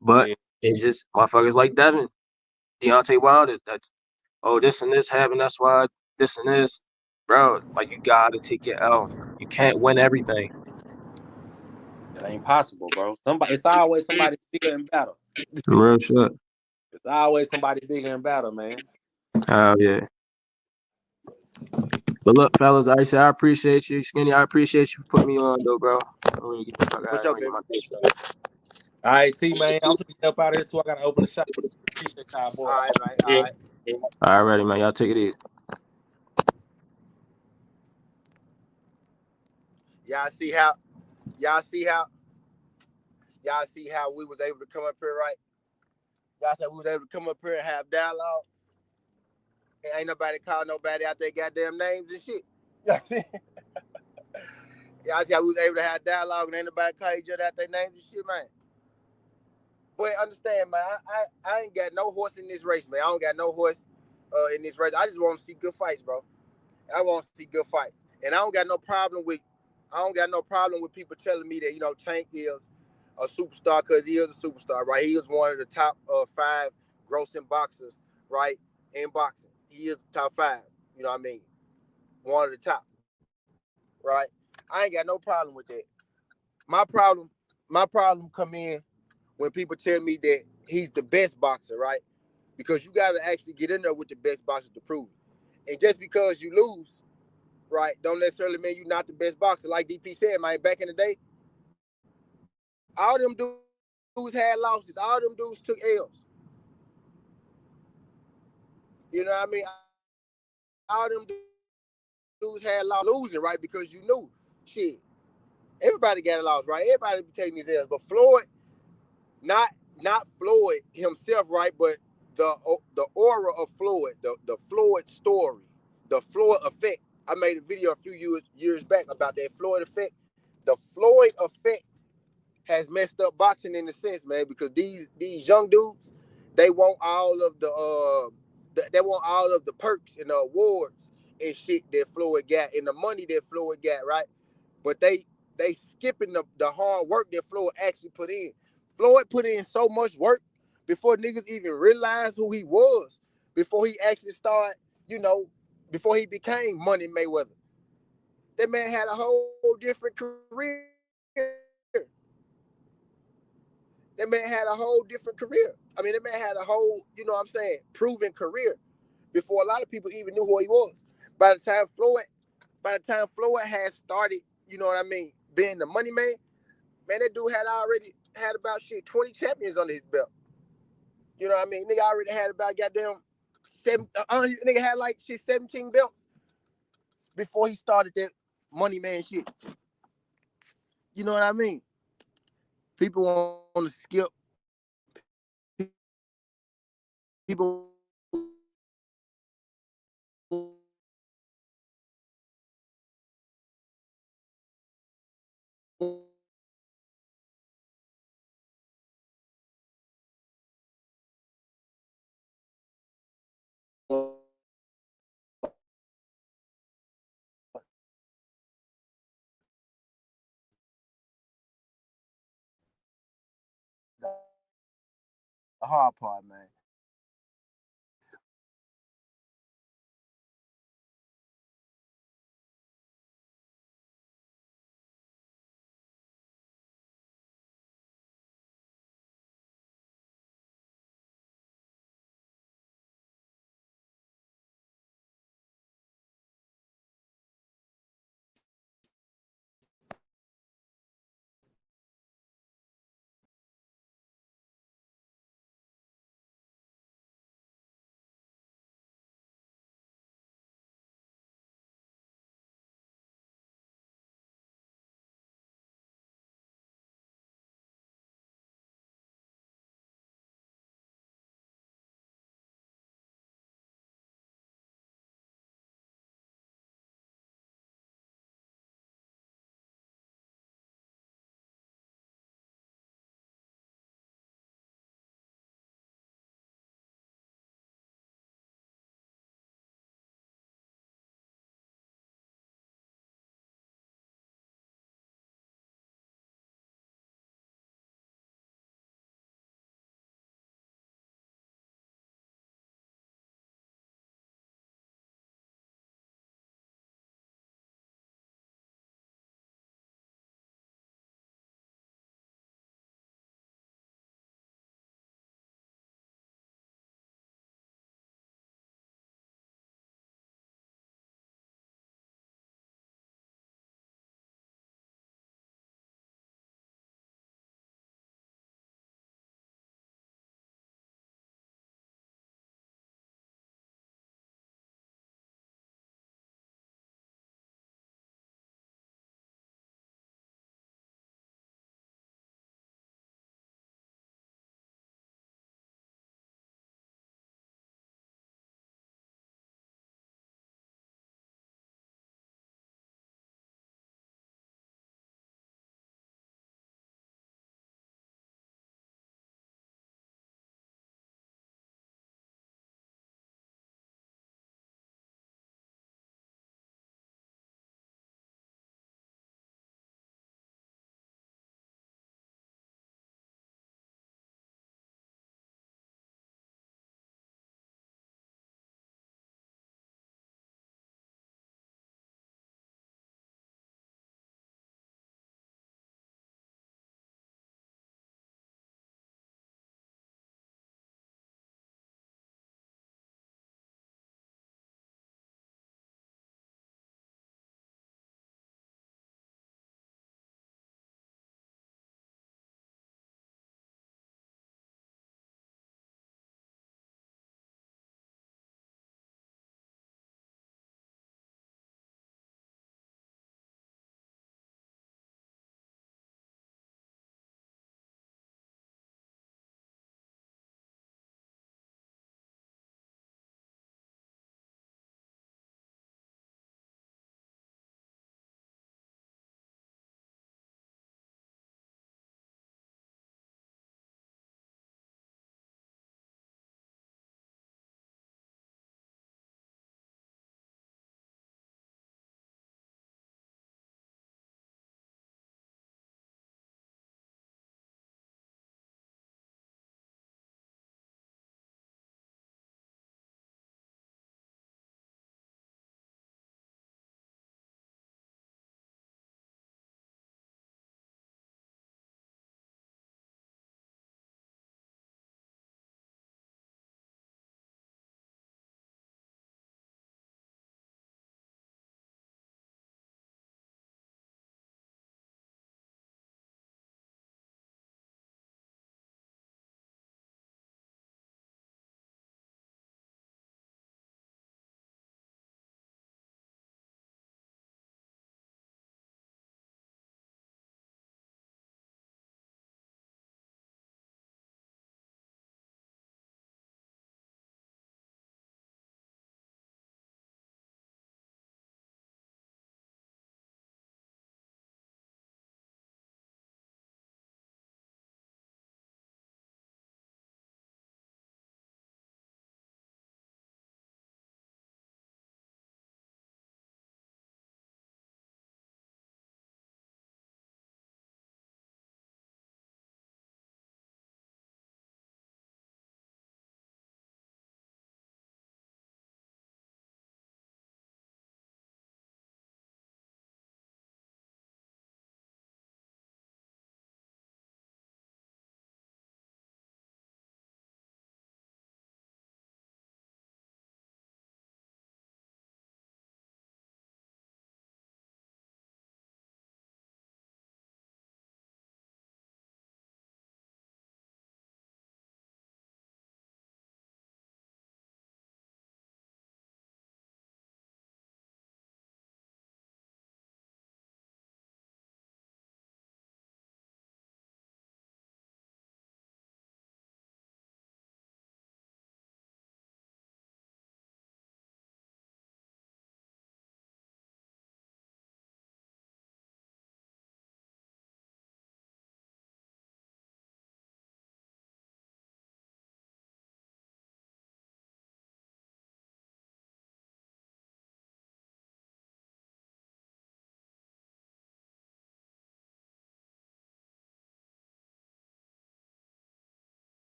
But it's just motherfuckers like Devin, Deontay Wilder, that's, oh, this and this happened, that's why this and this. Bro, like, you gotta take your L. You can't win everything. It ain't possible, bro. It's always somebody bigger in battle. Real shit. It's always somebody bigger in battle, man. Oh yeah. But look, fellas, I appreciate you, Skinny. I appreciate you putting me on though, bro. For sure, All right, T, man. I'm gonna get up out of here too. I gotta open the shop. Appreciate y'all, boy. All right, man. All right. All righty, man. Y'all take it easy. Y'all see how y'all see how we was able to come up here, right? Y'all said we was able to come up here and have dialogue. And ain't nobody call nobody out their goddamn names and shit. Y'all see how we was able to have dialogue and ain't nobody call each other out their names and shit, man. But understand, man, I ain't got no horse in this race, man. I don't got no horse in this race. I just want to see good fights, bro. I want to see good fights. And I don't got no problem with people telling me that, Tank is a superstar, because he is a superstar, right? He is one of the top 5 grossing boxers, right, in boxing. He is top 5, you know what I mean? One of the top, right? I ain't got no problem with that. My problem come in when people tell me that he's the best boxer, right? Because you got to actually get in there with the best boxers to prove it. And just because you lose, right, don't necessarily mean you're not the best boxer. Like DP said, man, back in the day, all them dudes had losses. All them dudes took L's. You know what I mean? All them dudes had losing, right? Because you knew, shit, everybody got a loss, right? Everybody be taking these L's. But Floyd, not Floyd himself, right? But the aura of Floyd, the Floyd story, the Floyd effect. I made a video a few years back about that Floyd effect. The Floyd effect has messed up boxing in a sense, man, because these young dudes, they want all of the perks and the awards and shit that Floyd got and the money that Floyd got, right? But they skipping the hard work that Floyd actually put in. Floyd put in so much work before niggas even realized who he was, before he actually started, before he became Money Mayweather. That man had a whole different career. That man had a whole different career. I mean, that man had a whole, proven career before a lot of people even knew who he was. By the time Floyd had started, you know what I mean, being the money man, that dude had already had about 20 champions under his belt. You know what I mean? Nigga already had about goddamn nigga had 17 belts before he started that money man shit. You know what I mean? People want to skip. People the hard part, man.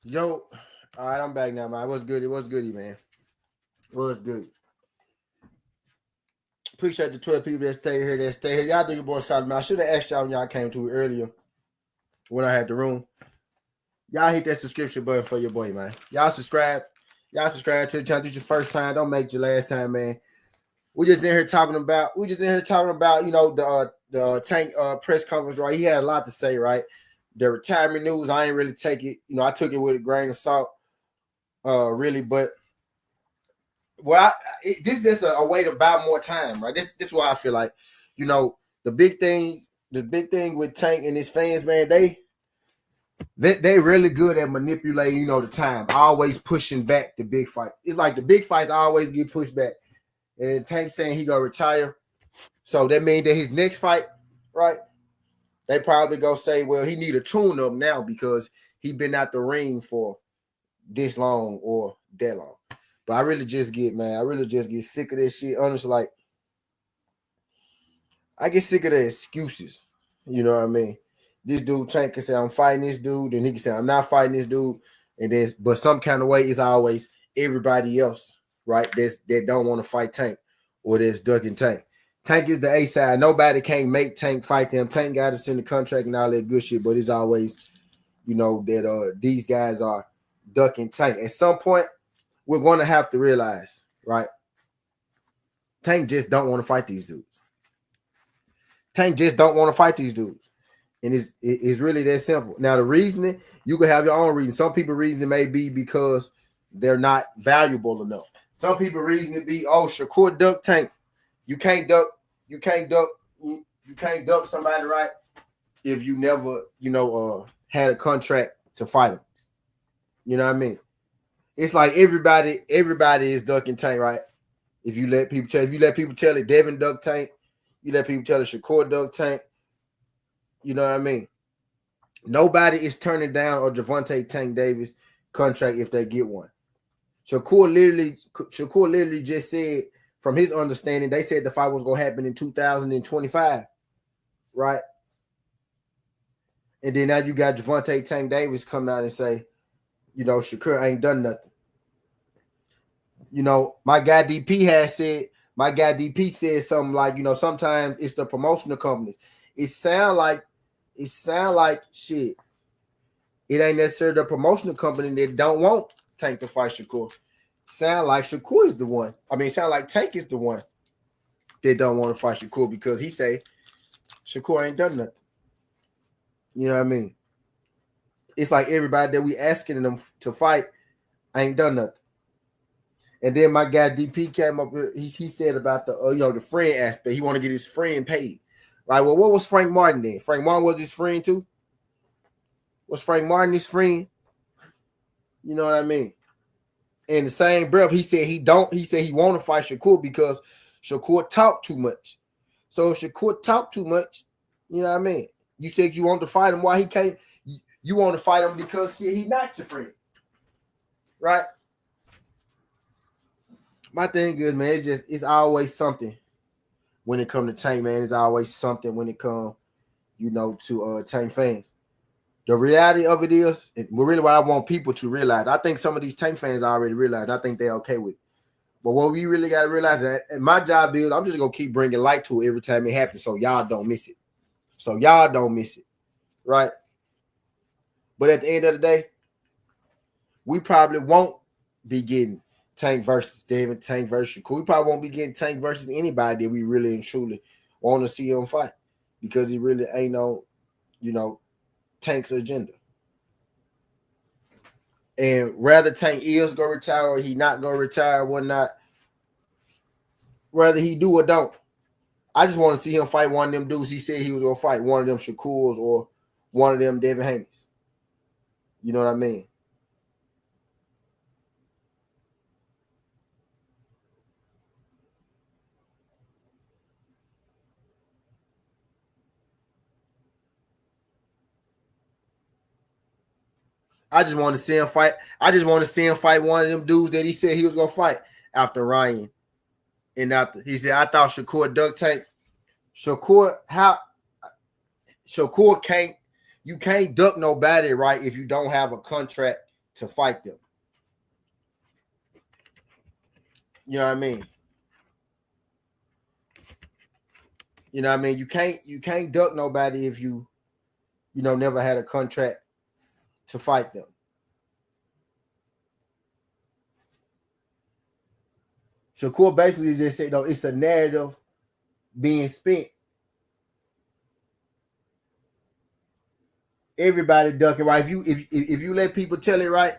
Yo, all right, I'm back now, man. It was good. It was goody, man. It was good. Appreciate the 12 people that stay here. Y'all do your boy solid, man. I should have asked y'all when y'all came to it earlier when I had the room. Y'all hit that subscription button for your boy, man. Y'all subscribe. Y'all subscribe to the channel. This your first time. Don't make it your last time, man. We just in here talking about, you know, the Tank press conference, right? He had a lot to say, right? The retirement news, I ain't really take it. You know, I took it with a grain of salt, really. But this is just a way to buy more time, right? This is why I feel like, you know, the big thing with Tank and his fans, man, they really good at manipulating, you know, the time, always pushing back the big fights. It's like the big fights always get pushed back. And Tank saying he gonna retire. So that means that his next fight, right? They probably gonna say, well, he need a tune-up now because he been out the ring for this long or that long. But I really just get sick of this shit. Honestly, like, I get sick of the excuses. You know what I mean? This dude Tank can say I'm fighting this dude, and he can say I'm not fighting this dude, and then but some kind of way it's always everybody else, right? That don't want to fight Tank or that's ducking Tank. Tank is the A side. Nobody can't make Tank fight them. Tank got us in the contract and all that good shit, but it's always, you know, that these guys are ducking Tank. At some point, we're going to have to realize, right? Tank just don't want to fight these dudes. Tank just don't want to fight these dudes. And it's really that simple. Now, the reasoning, you can have your own reason. Some people reason it may be because they're not valuable enough. Some people reason it be, oh, Shakur duck Tank. You can't duck somebody, right? If you never, you know, had a contract to fight him. You know what I mean? It's like everybody is ducking Tank, right? If you let people tell it, Devin duck Tank, you let people tell it Shakur duck Tank. You know what I mean? Nobody is turning down a Gervonta Tank Davis contract if they get one. Shakur literally just said, from his understanding, they said the fight was going to happen in 2025, right? And then now you got Gervonta Tank Davis come out and say, you know, Shakur ain't done nothing. You know, my guy DP said something like, you know, sometimes it's the promotional companies. It sound like shit. It ain't necessarily the promotional company that don't want Tank to fight Shakur. Sound like Shakur is the one. I mean, sound like Tank is the one that don't want to fight Shakur because he say Shakur ain't done nothing. You know what I mean? It's like everybody that we asking them to fight ain't done nothing. And then my guy DP came up with, he said about the you know, the friend aspect. He want to get his friend paid. Like, well, what was Frank Martin then? Frank Martin was his friend too? Was Frank Martin his friend? You know what I mean? In the same breath, he said he want to fight Shakur because Shakur talk too much. So if Shakur talk too much, you know what I mean? You said you want to fight him, why he can't? You want to fight him because shit, he not your friend. Right? My thing is, man, it's always something when it comes to Tank, man. It's always something when it comes, you know, to Tank fans. The reality of it is, really what I want people to realize, I think some of these Tank fans already realize, I think they're okay with it. But what we really got to realize that, and my job is, I'm just going to keep bringing light to it every time it happens so y'all don't miss it. Right? But at the end of the day, we probably won't be getting Tank versus Devin, Tank versus Shakur. We probably won't be getting Tank versus anybody that we really and truly want to see him fight because he really ain't no, you know, Tank's agenda. And rather Tank is going to retire or he not going to retire or whatnot, whether he do or don't, I just want to see him fight one of them dudes he said he was going to fight, one of them Shakurs or one of them Devin Haney's. You know what I mean? I just want to see him fight. I just want to see him fight one of them dudes that he said he was going to fight after Ryan. And after he said, I thought Shakur duck Tank. Shakur can't, you can't duck nobody, right, if you don't have a contract to fight them. You know what I mean? You know what I mean? You can't duck nobody if you never had a contract to fight them. Shakur basically just said, no, it's a narrative being spent. Everybody ducking, right? If you let people tell it right,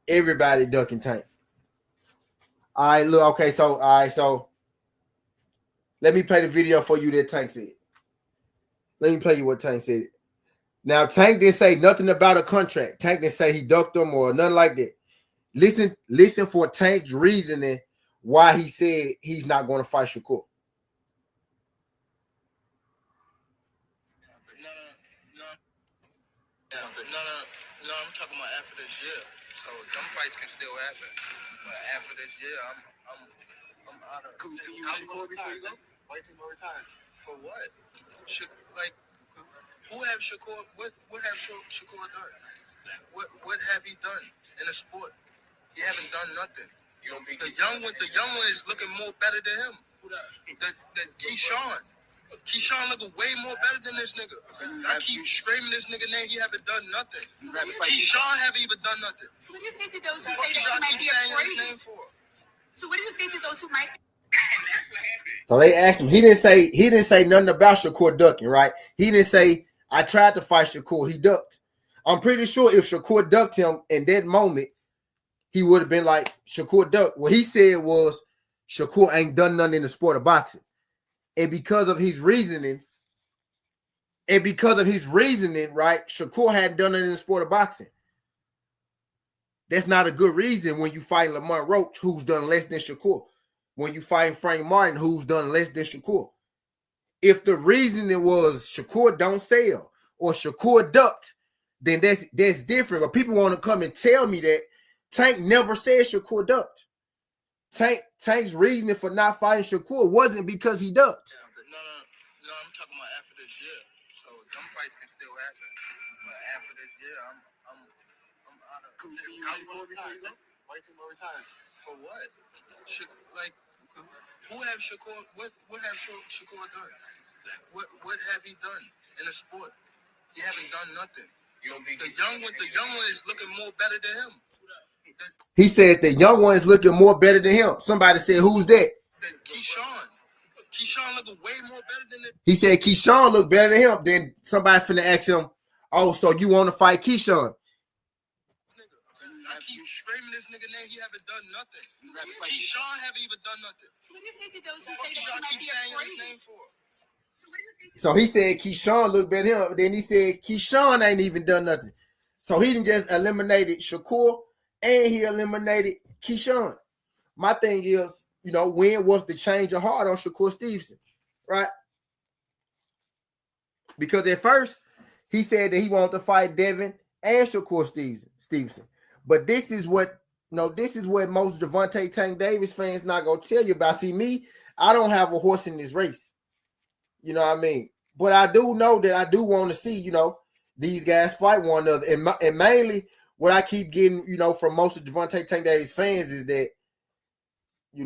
everybody ducking Tank. All right, look, okay, so let me play the video for you that Tank said. Let me play you what Tank said. Now, Tank didn't say nothing about a contract. Tank didn't say he ducked them or nothing like that. Listen for Tank's reasoning why he said he's not going to fight Shakur. No, I'm talking about after this year. So them fights can still happen. But after this year, I'm out of. Can we see you Shakur before you go? Why do you retire? For what? Like, who have Shakur? What have Shakur done? What have he done in the sport? He haven't done nothing. The young one is looking more better than him. The Keyshawn. Keyshawn looking way more better than this nigga. I keep screaming this nigga name. He haven't done nothing. Keyshawn haven't even done nothing. So what do you say to those who say that he might be afraid? So what do you say to those who might? That's what happened. So they asked him. He didn't say nothing about Shakur ducking, right? He didn't say I tried to fight Shakur. He ducked. I'm pretty sure if Shakur ducked him in that moment, he would have been like Shakur ducked. What he said was Shakur ain't done nothing in the sport of boxing. And because of his reasoning, right, Shakur hadn't done it in the sport of boxing. That's not a good reason when you fight Lamont Roach, who's done less than Shakur. When you fight Frank Martin, who's done less than Shakur. If the reasoning was Shakur don't sell or Shakur ducked, then that's different. But people want to come and tell me that Tank never said Shakur ducked. Tank's reasoning for not fighting Shakur wasn't because he ducked. No, I'm talking about after this year. So them fights can still happen. But after this year, I'm out of. Can we see you Shakur before you go? Why do you retire? For what? Like, who have Shakur? What have Shakur done? What have he done in the sport? He haven't done nothing. The young one is looking more better than him. He said the young one is looking more better than him. Somebody said, who's that? Keyshawn. Keyshawn looking way more better than him. He said Keyshawn looked better than him. Then somebody finna ask him, oh, so you want to fight Keyshawn? I keep screaming this nigga name. He haven't done nothing. Keyshawn haven't even done nothing. So what do you say to those who say that he might be afraid? So he said Keyshawn looked better than him. Then he said Keyshawn ain't even done nothing. So he didn't just eliminated Shakur and he eliminated Keyshawn. My thing is, when was the change of heart on Shakur Stevenson, right? Because at first he said that he wanted to fight Devin and Shakur Stevenson. But this is what most Gervonta Tank Davis fans not gonna tell you about. See, me, I don't have a horse in this race. You know what I mean? But I do know that I do want to see, these guys fight one another. And mainly what I keep getting, from most of Gervonta Tank Davis fans is that, you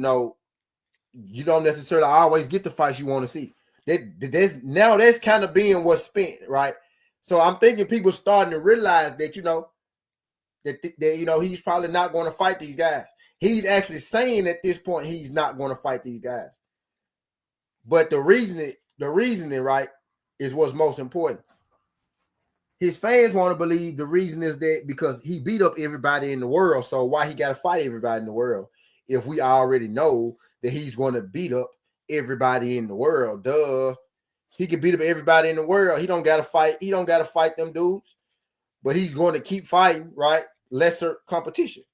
don't necessarily always get the fights you want to see. That's kind of being what's spent, right? So I'm thinking people starting to realize that, that he's probably not going to fight these guys. He's actually saying at this point he's not going to fight these guys. But the reasoning, right, is what's most important. His fans want to believe the reason is that because he beat up everybody in the world. So why he got to fight everybody in the world if we already know that he's going to beat up everybody in the world? Duh. He can beat up everybody in the world. He don't got to fight. He don't got to fight them dudes. But he's going to keep fighting, right? Lesser competition.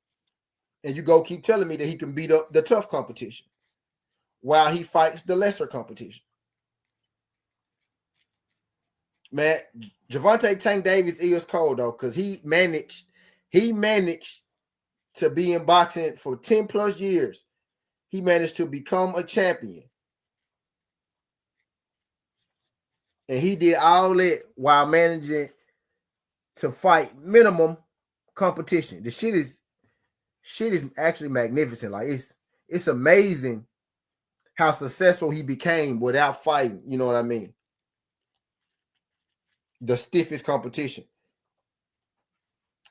And you go keep telling me that he can beat up the tough competition while he fights the lesser competition. Man, Gervonta Tank Davis is cold though, because he managed to be in boxing for 10 plus years. He managed to become a champion. And he did all that while managing to fight minimum competition. The shit is actually magnificent. Like it's amazing how successful he became without fighting. You know what I mean? The stiffest competition.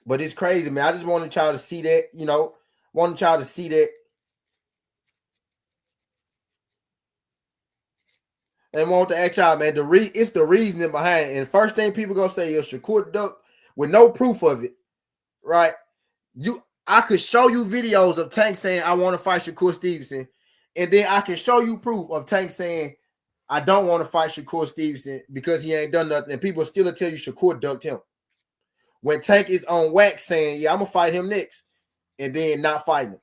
But it's crazy, man. I just wanted y'all to see that, you know, wanted y'all to see that. And want to ask y'all, man, it's the reasoning behind it. And the first thing people gonna say is Shakur duck with no proof of it, right? I could show you videos of Tank saying I want to fight Shakur Stevenson, and then I can show you proof of Tank saying I don't want to fight Shakur Stevenson because he ain't done nothing, and people still tell you Shakur ducked him. When Tank is on wax saying, yeah, I'm gonna fight him next, and then not fighting him.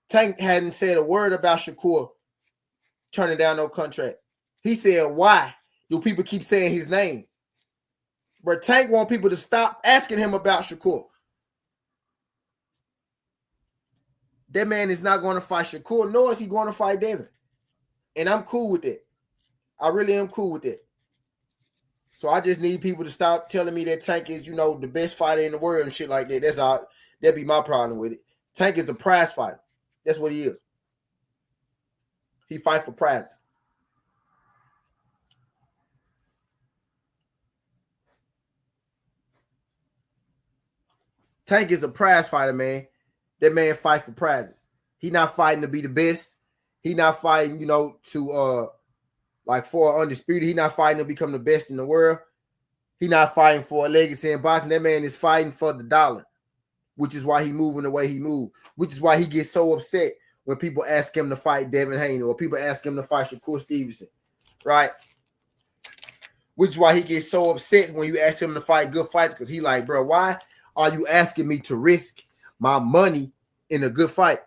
Tank hadn't said a word about Shakur turning down no contract. He said, why do people keep saying his name? But Tank want people to stop asking him about Shakur. That man is not going to fight Shakur, nor is he going to fight Devin. And I'm cool with that. I really am cool with that. So I just need people to stop telling me that Tank is, you know, the best fighter in the world and shit like that. That's all. That'd be my problem with it. Tank is a prize fighter. That's what he is. He fight for prizes. Tank is a prize fighter, man. That man fight for prizes. He not fighting to be the best. He not fighting, you know, to like for undisputed. He not fighting to become the best in the world. He not fighting for a legacy in boxing. That man is fighting for the dollar, which is why he moving the way he moved, which is why he gets so upset when people ask him to fight Devin Haney or people ask him to fight Shakur Stevenson, right? Which is why he gets so upset when you ask him to fight good fights, because he like, bro, why are you asking me to risk my money in a good fight?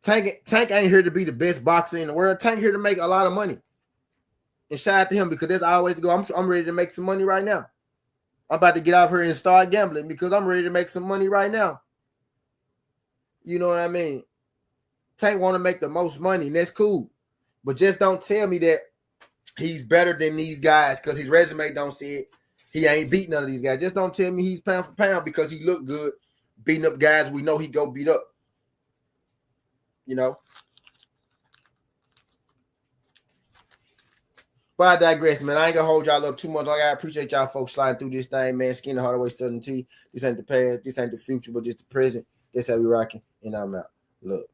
Tank ain't here to be the best boxer in the world. Tank here to make a lot of money. And shout out to him, because there's always to go. I'm ready to make some money right now. I'm about to get out here and start gambling because I'm ready to make some money right now. You know what I mean? Tank want to make the most money, and that's cool. But just don't tell me that he's better than these guys because his resume don't say it. He ain't beat none of these guys. Just don't tell me he's pound for pound because he look good beating up guys we know he go beat up. You know? But I digress, man. I ain't gonna hold y'all up too much. I appreciate y'all folks sliding through this thing, man. Skin the Hardaway Southern T. This ain't the past. This ain't the future, but just the present. That's how we rocking. And I'm out. Look.